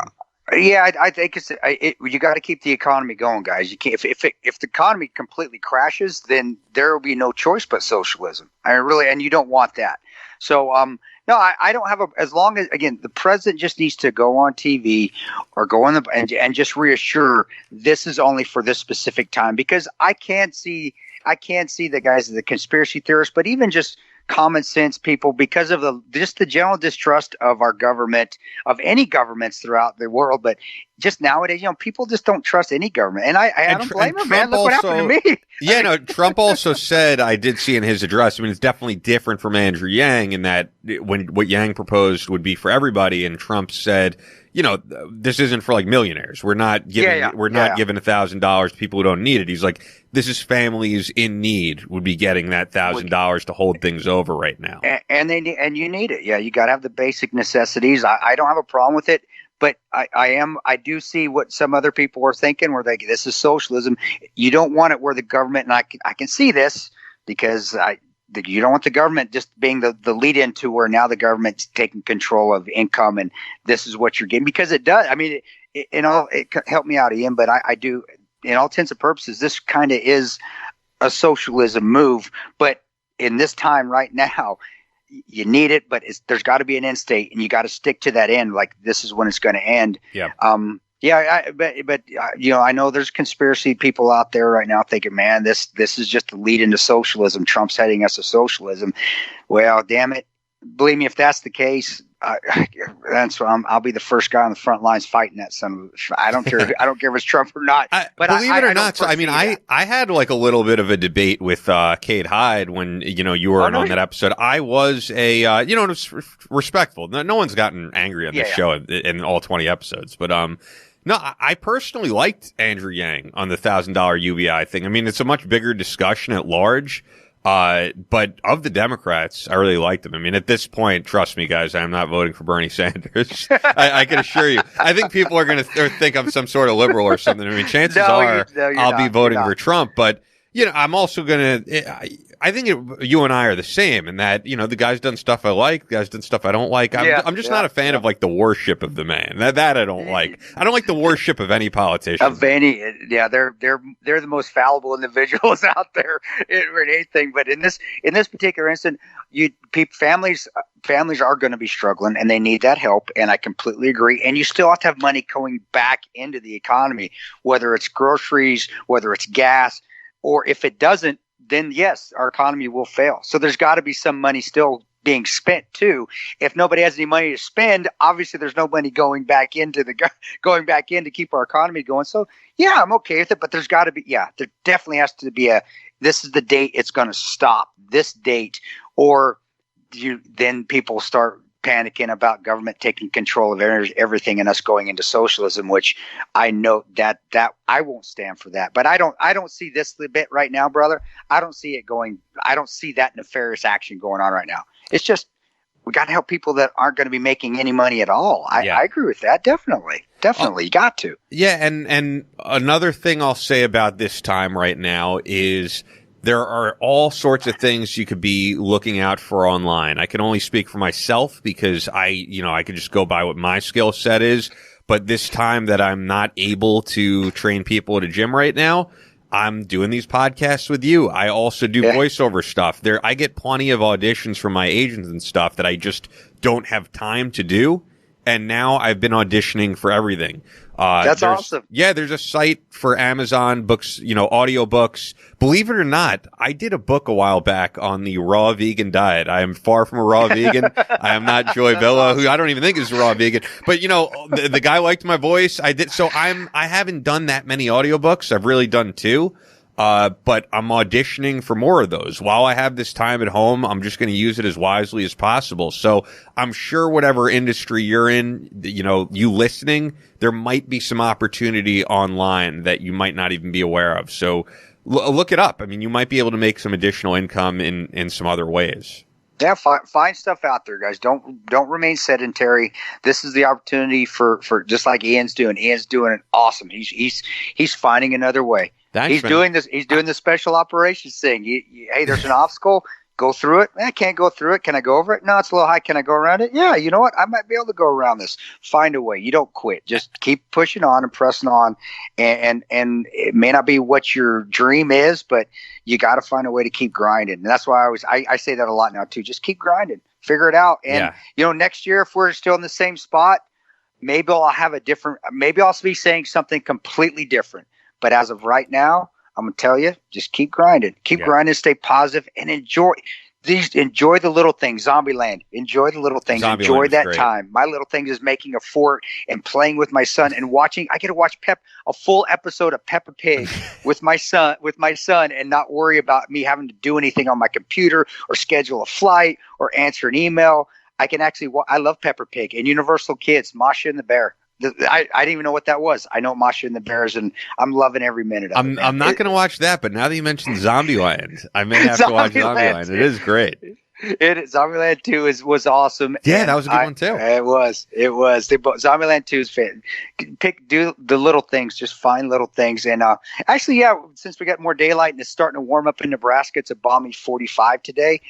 Yeah, I think you got to keep the economy going, guys. You can't if the economy completely crashes, then there will be no choice but socialism. And you don't want that. So No, I don't have as long as, again, the president just needs to go on TV or go on and just reassure this is only for this specific time, because I can't see the guys as the conspiracy theorists, but even just common sense people, because of the general distrust of our government, of any governments throughout the world. But just nowadays, people just don't trust any government. And I don't blame them, man. Look what happened to me. Yeah, no, Trump also said, I did see in his address, I mean, it's definitely different from Andrew Yang in that what Yang proposed would be for everybody. And Trump said, this isn't for like millionaires. We're not giving $1,000 to people who don't need it. He's like, this is families in need would be getting that $1,000 to hold things over right now. And you need it. Yeah. You got to have the basic necessities. I don't have a problem with it, but I do see what some other people are thinking, where this is socialism. You don't want it where the government, and I can see this, because you don't want the government just being the lead into where now the government's taking control of income and this is what you're getting, because it does. I mean, it help me out, Ian, but I do, in all intents and purposes, this kind of is a socialism move. But in this time right now, you need it, but there's got to be an end state, and you got to stick to that end. Like, this is when it's going to end. Yeah. But I know there's conspiracy people out there right now thinking, man, this is just the lead into socialism. Trump's heading us to socialism. Well, damn it. Believe me, if that's the case, I'll be the first guy on the front lines fighting that son of a. I don't care. I don't care if it's Trump or not. But believe it or not, so I mean, I had like a little bit of a debate with Kate Hyde when you were on that episode. I was it was respectful. No one's gotten angry on this show in all 20 episodes, but no, I personally liked Andrew Yang on the $1,000 UBI thing. I mean, it's a much bigger discussion at large. But of the Democrats, I really liked them. I mean, at this point, trust me, guys, I am not voting for Bernie Sanders. I can assure you. I think people are going to think I'm some sort of liberal or something. I mean, chances are I'll be voting for Trump. But, I'm also going to I think you and I are the same in that, the guy's done stuff I like, the guy's done stuff I don't like. I'm just not a fan of like the worship of the man. That I don't like. I don't like the worship of any politician. They're the most fallible individuals out there in anything. But in this particular instance, families are going to be struggling, and they need that help. And I completely agree. And you still have to have money going back into the economy, whether it's groceries, whether it's gas, or if it doesn't, then yes, our economy will fail. So there's got to be some money still being spent too. If nobody has any money to spend, obviously there's no money going back in to keep our economy going. So yeah, I'm okay with it, but there's got to be, there definitely has to be this is the date it's going to stop, this date, or then people start panicking about government taking control of everything and us going into socialism, which I know that I won't stand for that. But I don't see this bit right now, brother. I don't see it going. I don't see that nefarious action going on right now. It's just we got to help people that aren't going to be making any money at all. I agree with that. Definitely. You got to. Yeah, and another thing I'll say about this time right now is there are all sorts of things you could be looking out for online. I can only speak for myself because I could just go by what my skill set is. But this time that I'm not able to train people at a gym right now, I'm doing these podcasts with you. I also do voiceover stuff. I get plenty of auditions from my agents and stuff that I just don't have time to do. And now I've been auditioning for everything. That's awesome. Yeah, there's a site for Amazon books, audiobooks. Believe it or not, I did a book a while back on the raw vegan diet. I am far from a raw vegan. I am not Joy Villa, who I don't even think is a raw vegan. But, the guy liked my voice. I did. So I haven't done that many audiobooks. I've really done 2. But I'm auditioning for more of those. While I have this time at home, I'm just going to use it as wisely as possible. So I'm sure whatever industry you're in, you listening, there might be some opportunity online that you might not even be aware of. So look it up. I mean, you might be able to make some additional income in some other ways. Yeah, find stuff out there, guys. Don't remain sedentary. This is the opportunity for just like Ian's doing. Ian's doing it awesome. He's finding another way. He's doing this. He's doing the special operations thing. Hey, there's an obstacle. Go through it. I can't go through it. Can I go over it? No, it's a little high. Can I go around it? Yeah, you know what? I might be able to go around this. Find a way. You don't quit. Just keep pushing on and pressing on. And it may not be what your dream is, but you got to find a way to keep grinding. And that's why I say that a lot now too. Just keep grinding. Figure it out. And, next year, if we're still in the same spot, maybe I'll be saying something completely different. But as of right now, I'm going to tell you, just keep grinding. Keep grinding, stay positive, and enjoy the little things. Zombieland. Enjoy the little things. Enjoy that time. My little thing is making a fort and playing with my son and watching. I get to watch a full episode of Peppa Pig with my son and not worry about me having to do anything on my computer or schedule a flight or answer an email. I can actually I love Peppa Pig and Universal Kids, Masha and the Bear. I didn't even know what that was. I know Masha and the Bears, and I'm loving every minute of it. I'm not going to watch that, but now that you mentioned Zombieland, I may have to watch Zombieland. It is great. Zombieland 2 was awesome. Yeah, that was a good one too. It was. Zombieland 2 is fit. Do the little things. Just find little things. And actually, since we got more daylight and it's starting to warm up in Nebraska, it's a balmy 45 today.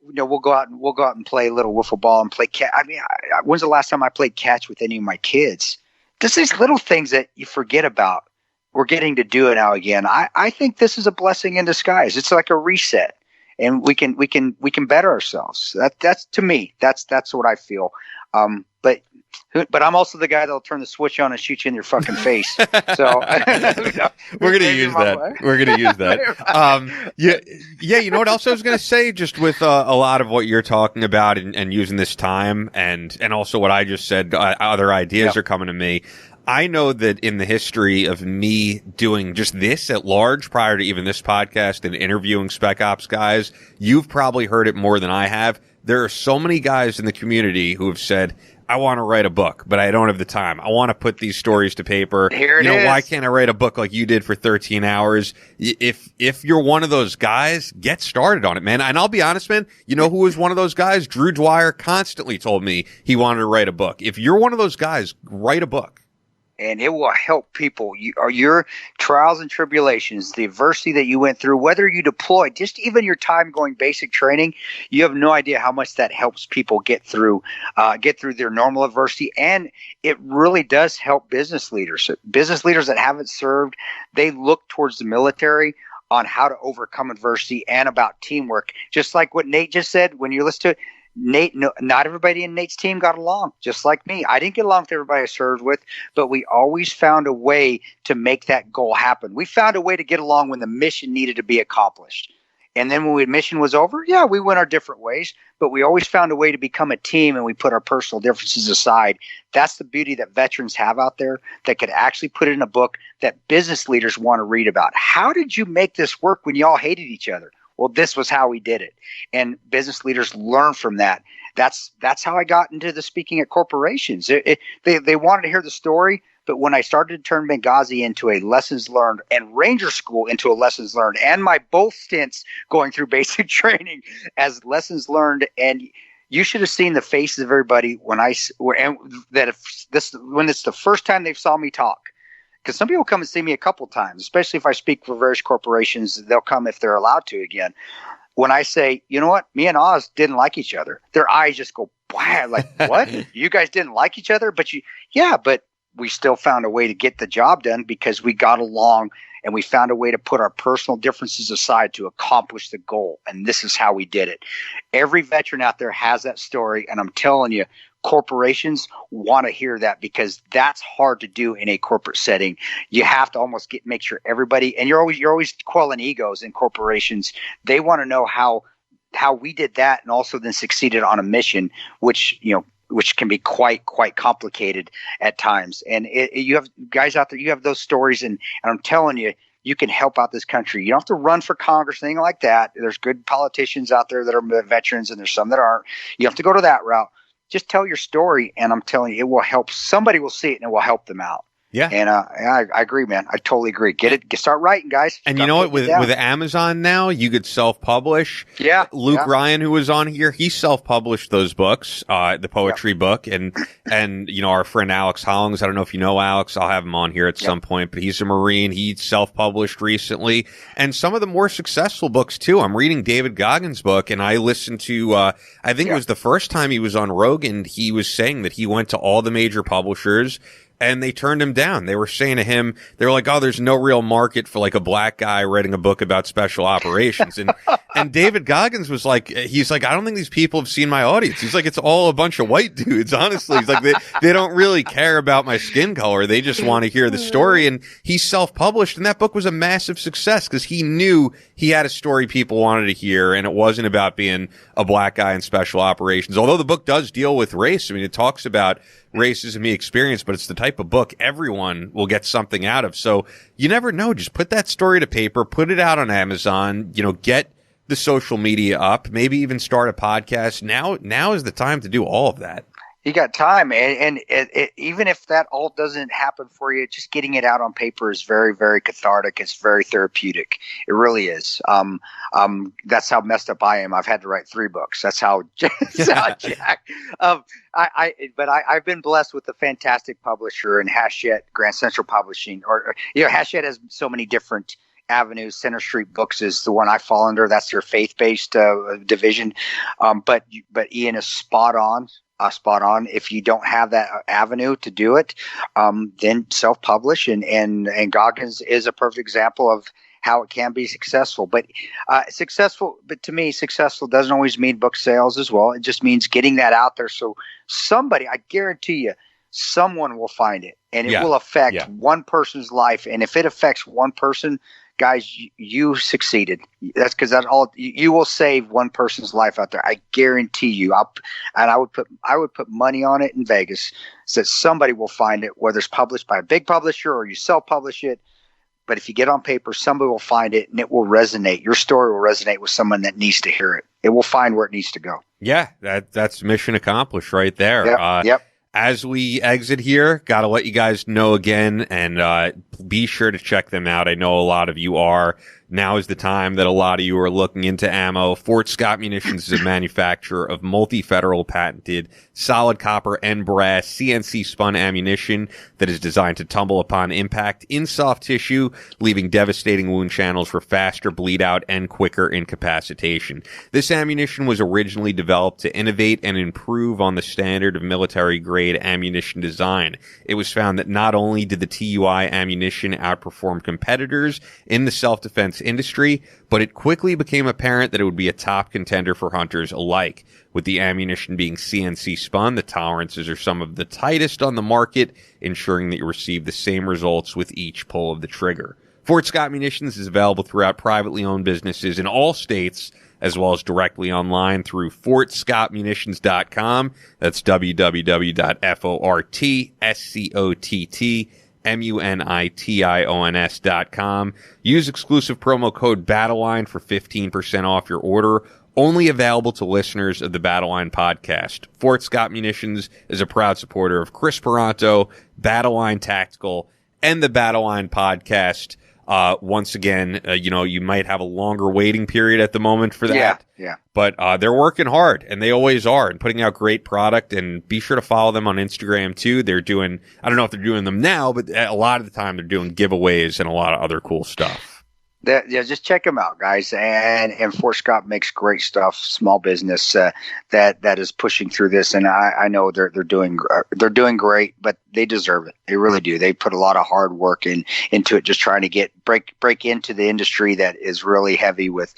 We'll go out and play a little wiffle ball and play catch. I mean, when's the last time I played catch with any of my kids? Just these little things that you forget about. We're getting to do it now again. I think this is a blessing in disguise. It's like a reset, and we can better ourselves. That's to me. That's what I feel. But I'm also the guy that'll turn the switch on and shoot you in your fucking face. So we're gonna use that. We're gonna use that. You know what else I was gonna say? Just with a lot of what you're talking about and using this time and also what I just said, other ideas are coming to me. I know that in the history of me doing just this at large, prior to even this podcast and interviewing Spec Ops guys, you've probably heard it more than I have. There are so many guys in the community who have said, I want to write a book, but I don't have the time. I want to put these stories to paper. Here it is. Why can't I write a book like you did for 13 hours? If you're one of those guys, get started on it, man. And I'll be honest, man, you know who was one of those guys? Drew Dwyer constantly told me he wanted to write a book. If you're one of those guys, write a book. And it will help people. Your trials and tribulations, the adversity that you went through, whether you deployed, just even your time going basic training, you have no idea how much that helps people get through their normal adversity. And it really does help business leaders. Business leaders that haven't served, they look towards the military on how to overcome adversity and about teamwork. Just like what Nate just said, when you listen to it, Nate, not everybody in Nate's team got along, just like me. I didn't get along with everybody I served with, but we always found a way to make that goal happen. We found a way to get along when the mission needed to be accomplished. And then when the mission was over, we went our different ways, but we always found a way to become a team, and we put our personal differences aside. That's the beauty that veterans have out there that could actually put it in a book that business leaders want to read about. How did you make this work when y'all hated each other? Well, this was how we did it. And business leaders learn from that. That's how I got into the speaking at corporations. They wanted to hear the story, but when I started to turn Benghazi into a lessons learned and Ranger School into a lessons learned, and my both stints going through basic training as lessons learned, and you should have seen the faces of everybody when it's the first time they saw me talk. Because some people come and see me a couple times, especially if I speak for various corporations. They'll come if they're allowed to again. When I say, you know what, me and Oz didn't like each other, their eyes just go, wow, like, what? You guys didn't like each other? But we still found a way to get the job done because we got along and we found a way to put our personal differences aside to accomplish the goal. And this is how we did it. Every veteran out there has that story. And I'm telling you, corporations want to hear that because that's hard to do in a corporate setting. You have to almost make sure everybody, and you're always quelling egos in corporations. They want to know how we did that and also then succeeded on a mission, which can be quite complicated at times. And you have guys out there, you have those stories, and I'm telling you, you can help out this country. You don't have to run for Congress, anything like that. There's good politicians out there that are veterans, and there's some that aren't. You have to go to that route. Just tell your story, and I'm telling you, it will help. Somebody will see it, and it will help them out. Yeah. And I agree, man. I totally agree. Start writing, guys. And you know what? With Amazon now, you could self-publish. Yeah. Luke Ryan, who was on here, he self-published those books, the poetry book. And our friend Alex Hollings, I don't know if you know Alex. I'll have him on here at some point, but he's a Marine. He self-published recently. And some of the more successful books, too. I'm reading David Goggins' book, and I listened to, I think it was the first time he was on Rogan. He was saying that he went to all the major publishers, and they turned him down. They were saying to him, they were like, oh, there's no real market for like a black guy writing a book about special operations. And And David Goggins was like, he's like, I don't think these people have seen my audience. He's like, it's all a bunch of white dudes, honestly. He's like, they don't really care about my skin color. They just want to hear the story. And he self-published, and that book was a massive success because he knew he had a story people wanted to hear, and it wasn't about being a black guy in special operations. Although the book does deal with race. I mean, it talks about racism he experienced, but it's the type of book everyone will get something out of. So you never know. Just put that story to paper, put it out on Amazon, get the social media up, maybe even start a podcast. Now is the time to do all of that. You got time, and even if that all doesn't happen for you, just getting it out on paper is very, very cathartic. It's very therapeutic. It really is. That's how messed up I am. I've had to write 3 books. That's how Jack. I've been blessed with a fantastic publisher in Hachette, Grand Central Publishing, or Hachette has so many different avenues. Center Street Books is the one I fall under. That's their faith-based division. But Ian is spot on. If you don't have that avenue to do it, then self-publish, and Goggins is a perfect example of how it can be successful. But to me, successful doesn't always mean book sales as well. It just means getting that out there. So somebody, I guarantee you, someone will find it, and it will affect one person's life. And if it affects one person, guys, you succeeded. That's because you will save one person's life out there. I guarantee you. I would put money on it in Vegas that somebody will find it, whether it's published by a big publisher or you self-publish it. But if you get on paper, somebody will find it, and it will resonate. Your story will resonate with someone that needs to hear it. It will find where it needs to go. Yeah, that's mission accomplished right there. Yep. As we exit here, got to let you guys know again, and be sure to check them out. I know a lot of you are. Now is the time that a lot of you are looking into ammo. Fort Scott Munitions is a manufacturer of multi-federal patented solid copper and brass CNC spun ammunition that is designed to tumble upon impact in soft tissue, leaving devastating wound channels for faster bleed out and quicker incapacitation. This ammunition was originally developed to innovate and improve on the standard of military grade ammunition design. It was found that not only did the TUI ammunition outperform competitors in the self-defense industry, but it quickly became apparent that it would be a top contender for hunters alike. With the ammunition being CNC spun, the tolerances are some of the tightest on the market, ensuring that you receive the same results with each pull of the trigger. Fort Scott Munitions is available throughout privately owned businesses in all states, as well as directly online through fortscottmunitions.com. That's www.fortscottmunitions.com. Use exclusive promo code Battleline for 15% off your order. Only available to listeners of the Battleline podcast. Fort Scott Munitions is a proud supporter of Chris Peranto, Battleline Tactical, and the Battleline podcast. Once again, you might have a longer waiting period at the moment for that. Yeah. But they're working hard, and they always are, and putting out great product. And be sure to follow them on Instagram too. They're doing, I don't know if they're doing them now, but a lot of the time they're doing giveaways and a lot of other cool stuff. Just check them out, guys. And Fort Scott makes great stuff. Small business that is pushing through this, and I know they're doing great, but they deserve it. They really do. They put a lot of hard work into it, just trying to break into the industry that is really heavy with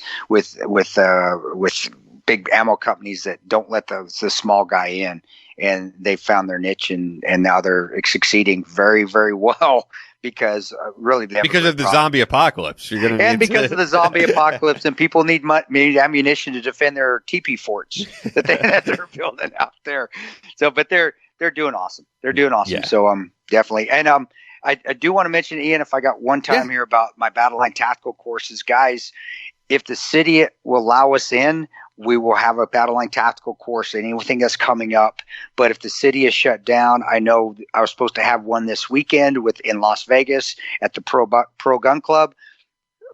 big ammo companies that don't let the small guy in, and they found their niche, and now they're succeeding very, very well. Because really, because of the zombie apocalypse, you're gonna because of the zombie apocalypse, and people need ammunition to defend their teepee forts that they're building out there. So, but they're doing awesome. They're doing awesome. Yeah. So, definitely, and I do want to mention, Ian, if I got one time here about my Battleline tactical courses, guys. If the city will allow us in, we will have a Battleline tactical course, anything that's coming up. But if the city is shut down, I know I was supposed to have one this weekend in Las Vegas at the Pro Gun Club.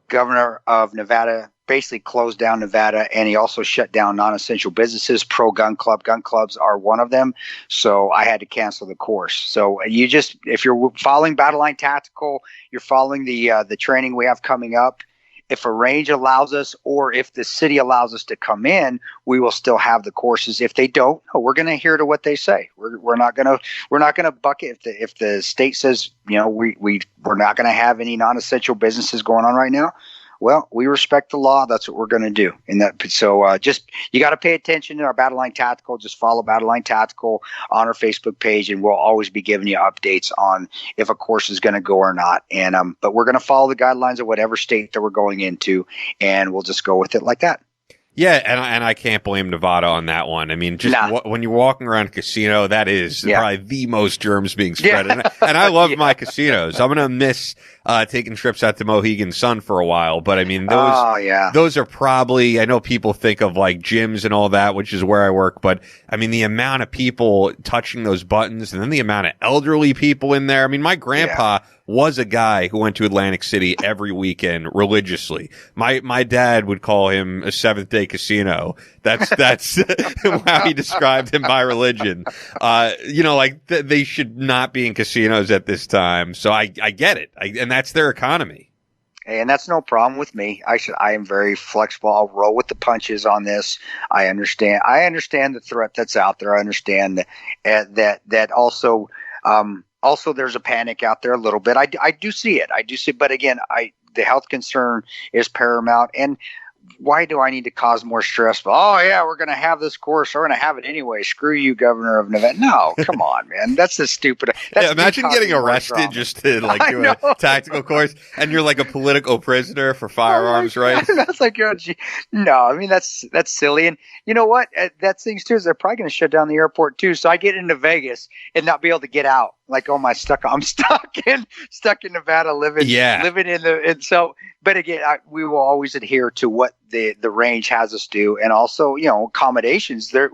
Governor of Nevada basically closed down Nevada, and he also shut down non-essential businesses. Pro Gun Club, gun clubs are one of them. So I had to cancel the course. So if you're following Battleline tactical, you're following the training we have coming up. If a range allows us, or if the city allows us to come in, we will still have the courses. If they don't, we're going to adhere to what they say. We're not going to bucket if the state says we're not going to have any non-essential businesses going on right now. well, we respect the law. That's what we're going to do. And so just you got to pay attention to our Battleline Tactical. Just follow Battleline Tactical on our Facebook page, and we'll always be giving you updates on if a course is going to go or not. And but we're going to follow the guidelines of whatever state that we're going into, and we'll just go with it like that. Yeah, and I can't blame Nevada on that one. I mean, just when you're walking around a casino, that is probably the most germs being spread. Yeah. And I love my casinos. I'm going to miss taking trips out to Mohegan Sun for a while. But I mean, those are probably, I know people think of like gyms and all that, which is where I work. But I mean, the amount of people touching those buttons and then the amount of elderly people in there. I mean, my grandpa was a guy who went to Atlantic City every weekend religiously. My dad would call him a Seventh Day Casino. That's how he described him by religion. They should not be in casinos at this time. So I get it. And that's their economy. And that's no problem with me. I am very flexible. I'll roll with the punches on this. I understand the threat that's out there. I understand that also, also, there's a panic out there a little bit. I do see it. But again, the health concern is paramount. And why do I need to cause more stress? Oh, yeah, we're going to have this course. We're going to have it anyway. Screw you, Governor of Nevada. No, come on, man. That's the stupid. Imagine getting arrested just to do a tactical course, and you're like a political prisoner for firearms, right? That's like, no, I mean, that's silly. And you know what? That thing too is they're probably going to shut down the airport too. So I get into Vegas and not be able to get out. Like, I'm stuck in Nevada, living in so. But again, we will always adhere to what the range has us do, and also, accommodations. The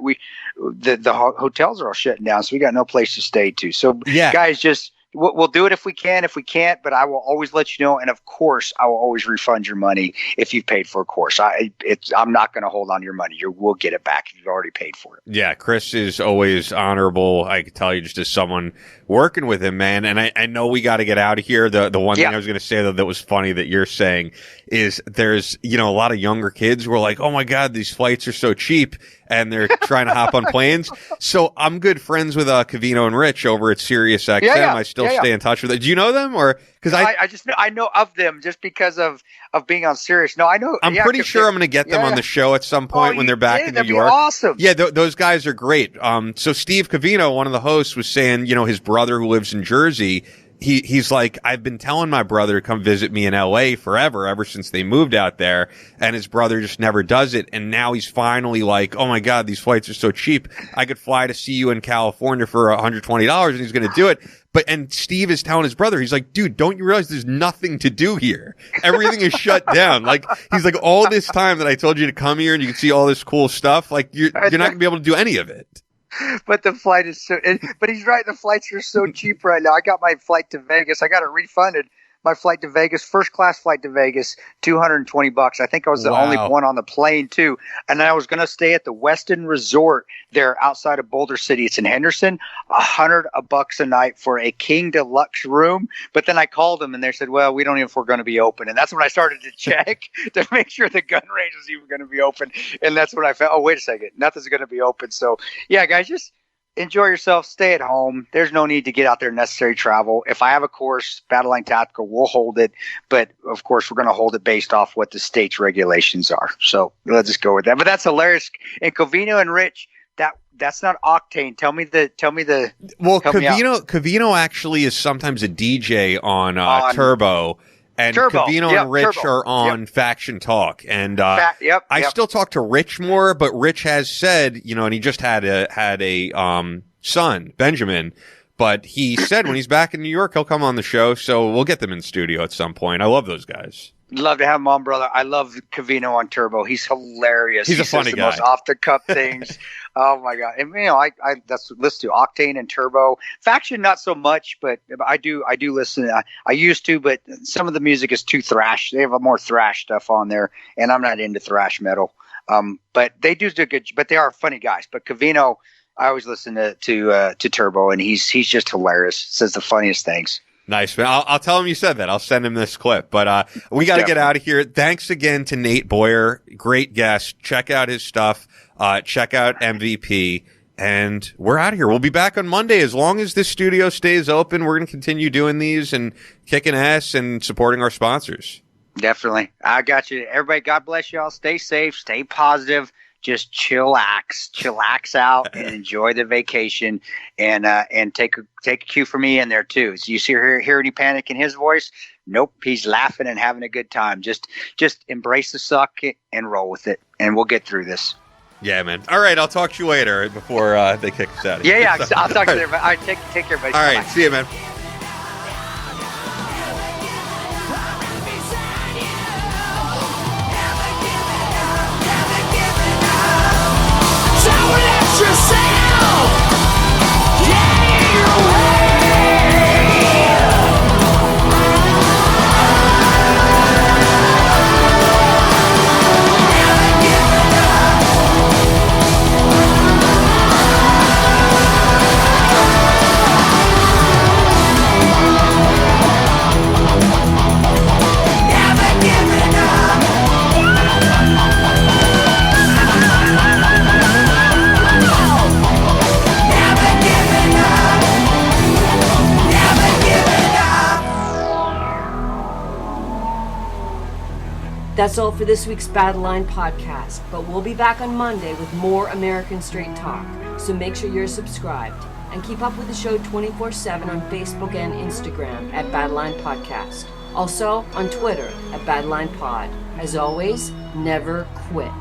hotels are all shutting down, so we got no place to stay to. So, guys, just we'll do it if we can. If we can't, but I will always let you know. And of course, I will always refund your money if you've paid for a course. I'm not going to hold on to your money. We'll get it back if you've already paid for it. Yeah, Chris is always honorable. I can tell you, just as someone working with him, man. And I know we got to get out of here. The one thing I was going to say though that was funny that you're saying is there's a lot of younger kids who are like, oh my God, these flights are so cheap, and they're trying to hop on planes. So I'm good friends with Covino and Rich over at Sirius XM. I still stay in touch with them. Do you know them, or because I know of them just because of being on Sirius? No, I know. I'm pretty sure I'm going to get them on the show at some point when they're back in New York. Awesome. Yeah, those guys are great. So Steve Covino, one of the hosts, was saying, his brother who lives in Jersey. He's like, I've been telling my brother to come visit me in LA forever, ever since they moved out there. And his brother just never does it. And now he's finally like, oh my God, these flights are so cheap. I could fly to see you in California for $120, and he's going to do it. And Steve is telling his brother, he's like, dude, don't you realize there's nothing to do here? Everything is shut down. Like, he's like, all this time that I told you to come here and you can see all this cool stuff, like you're not going to be able to do any of it. But the flight is but he's right. The flights are so cheap right now. I got my flight to Vegas. I got it refunded. My flight to Vegas, first class flight to Vegas, $220. I think I was the only one on the plane too. And I was going to stay at the Westin Resort there outside of Boulder City. It's in Henderson, $100 a night for a King Deluxe room. But then I called them and they said, well, we don't know if we're going to be open. And that's when I started to check to make sure the gun range was even going to be open. And that's when I found, oh, wait a second, nothing's going to be open. So yeah, guys, just enjoy yourself. Stay at home. There's no need to get out there necessary travel. If I have a course, Battleline Tactical, we'll hold it. But of course, we're going to hold it based off what the state's regulations are. So let's just go with that. But that's hilarious. And Covino and Rich, that's not Octane. Tell me the. Well, Covino actually is sometimes a DJ on Turbo. And Turbo. Covino and Rich are on Faction Talk. And I still talk to Rich more, but Rich has said, and he just had a son, Benjamin, but he said when he's back in New York, he'll come on the show. So we'll get them in studio at some point. I love those guys. Love to have him on, brother. I love Covino on Turbo. He's hilarious. He's a funny guy. Most off the cuff things. Oh my God. And I that's listen to Octane and Turbo. Faction not so much, but I do listen. I used to, but some of the music is too thrash. They have a more thrash stuff on there, and I'm not into thrash metal. But they do good. But they are funny guys. But Covino, I always listen to Turbo, and he's just hilarious. Says the funniest things. Nice, man. I'll tell him you said that. I'll send him this clip. But we got to get out of here. Thanks again to Nate Boyer. Great guest. Check out his stuff. Check out MVP. And we're out of here. We'll be back on Monday. As long as this studio stays open, we're going to continue doing these and kicking ass and supporting our sponsors. Definitely. I got you. Everybody, God bless y'all. Stay safe. Stay positive. Just chillax out and enjoy the vacation, and take a cue from me in there too. So you hear any panic in his voice? Nope, he's laughing and having a good time. Just embrace the suck and roll with it, and we'll get through this. Yeah, man. All right, I'll talk to you later before they kick us out of here. Yeah, I'll talk to you later. All right, take care, buddy. All right, see you, man. That's all for this week's Battleline podcast, but we'll be back on Monday with more American Straight Talk, so make sure you're subscribed. And keep up with the show 24/7 on Facebook and Instagram at Battleline Podcast. Also on Twitter at Battleline Pod. As always, never quit.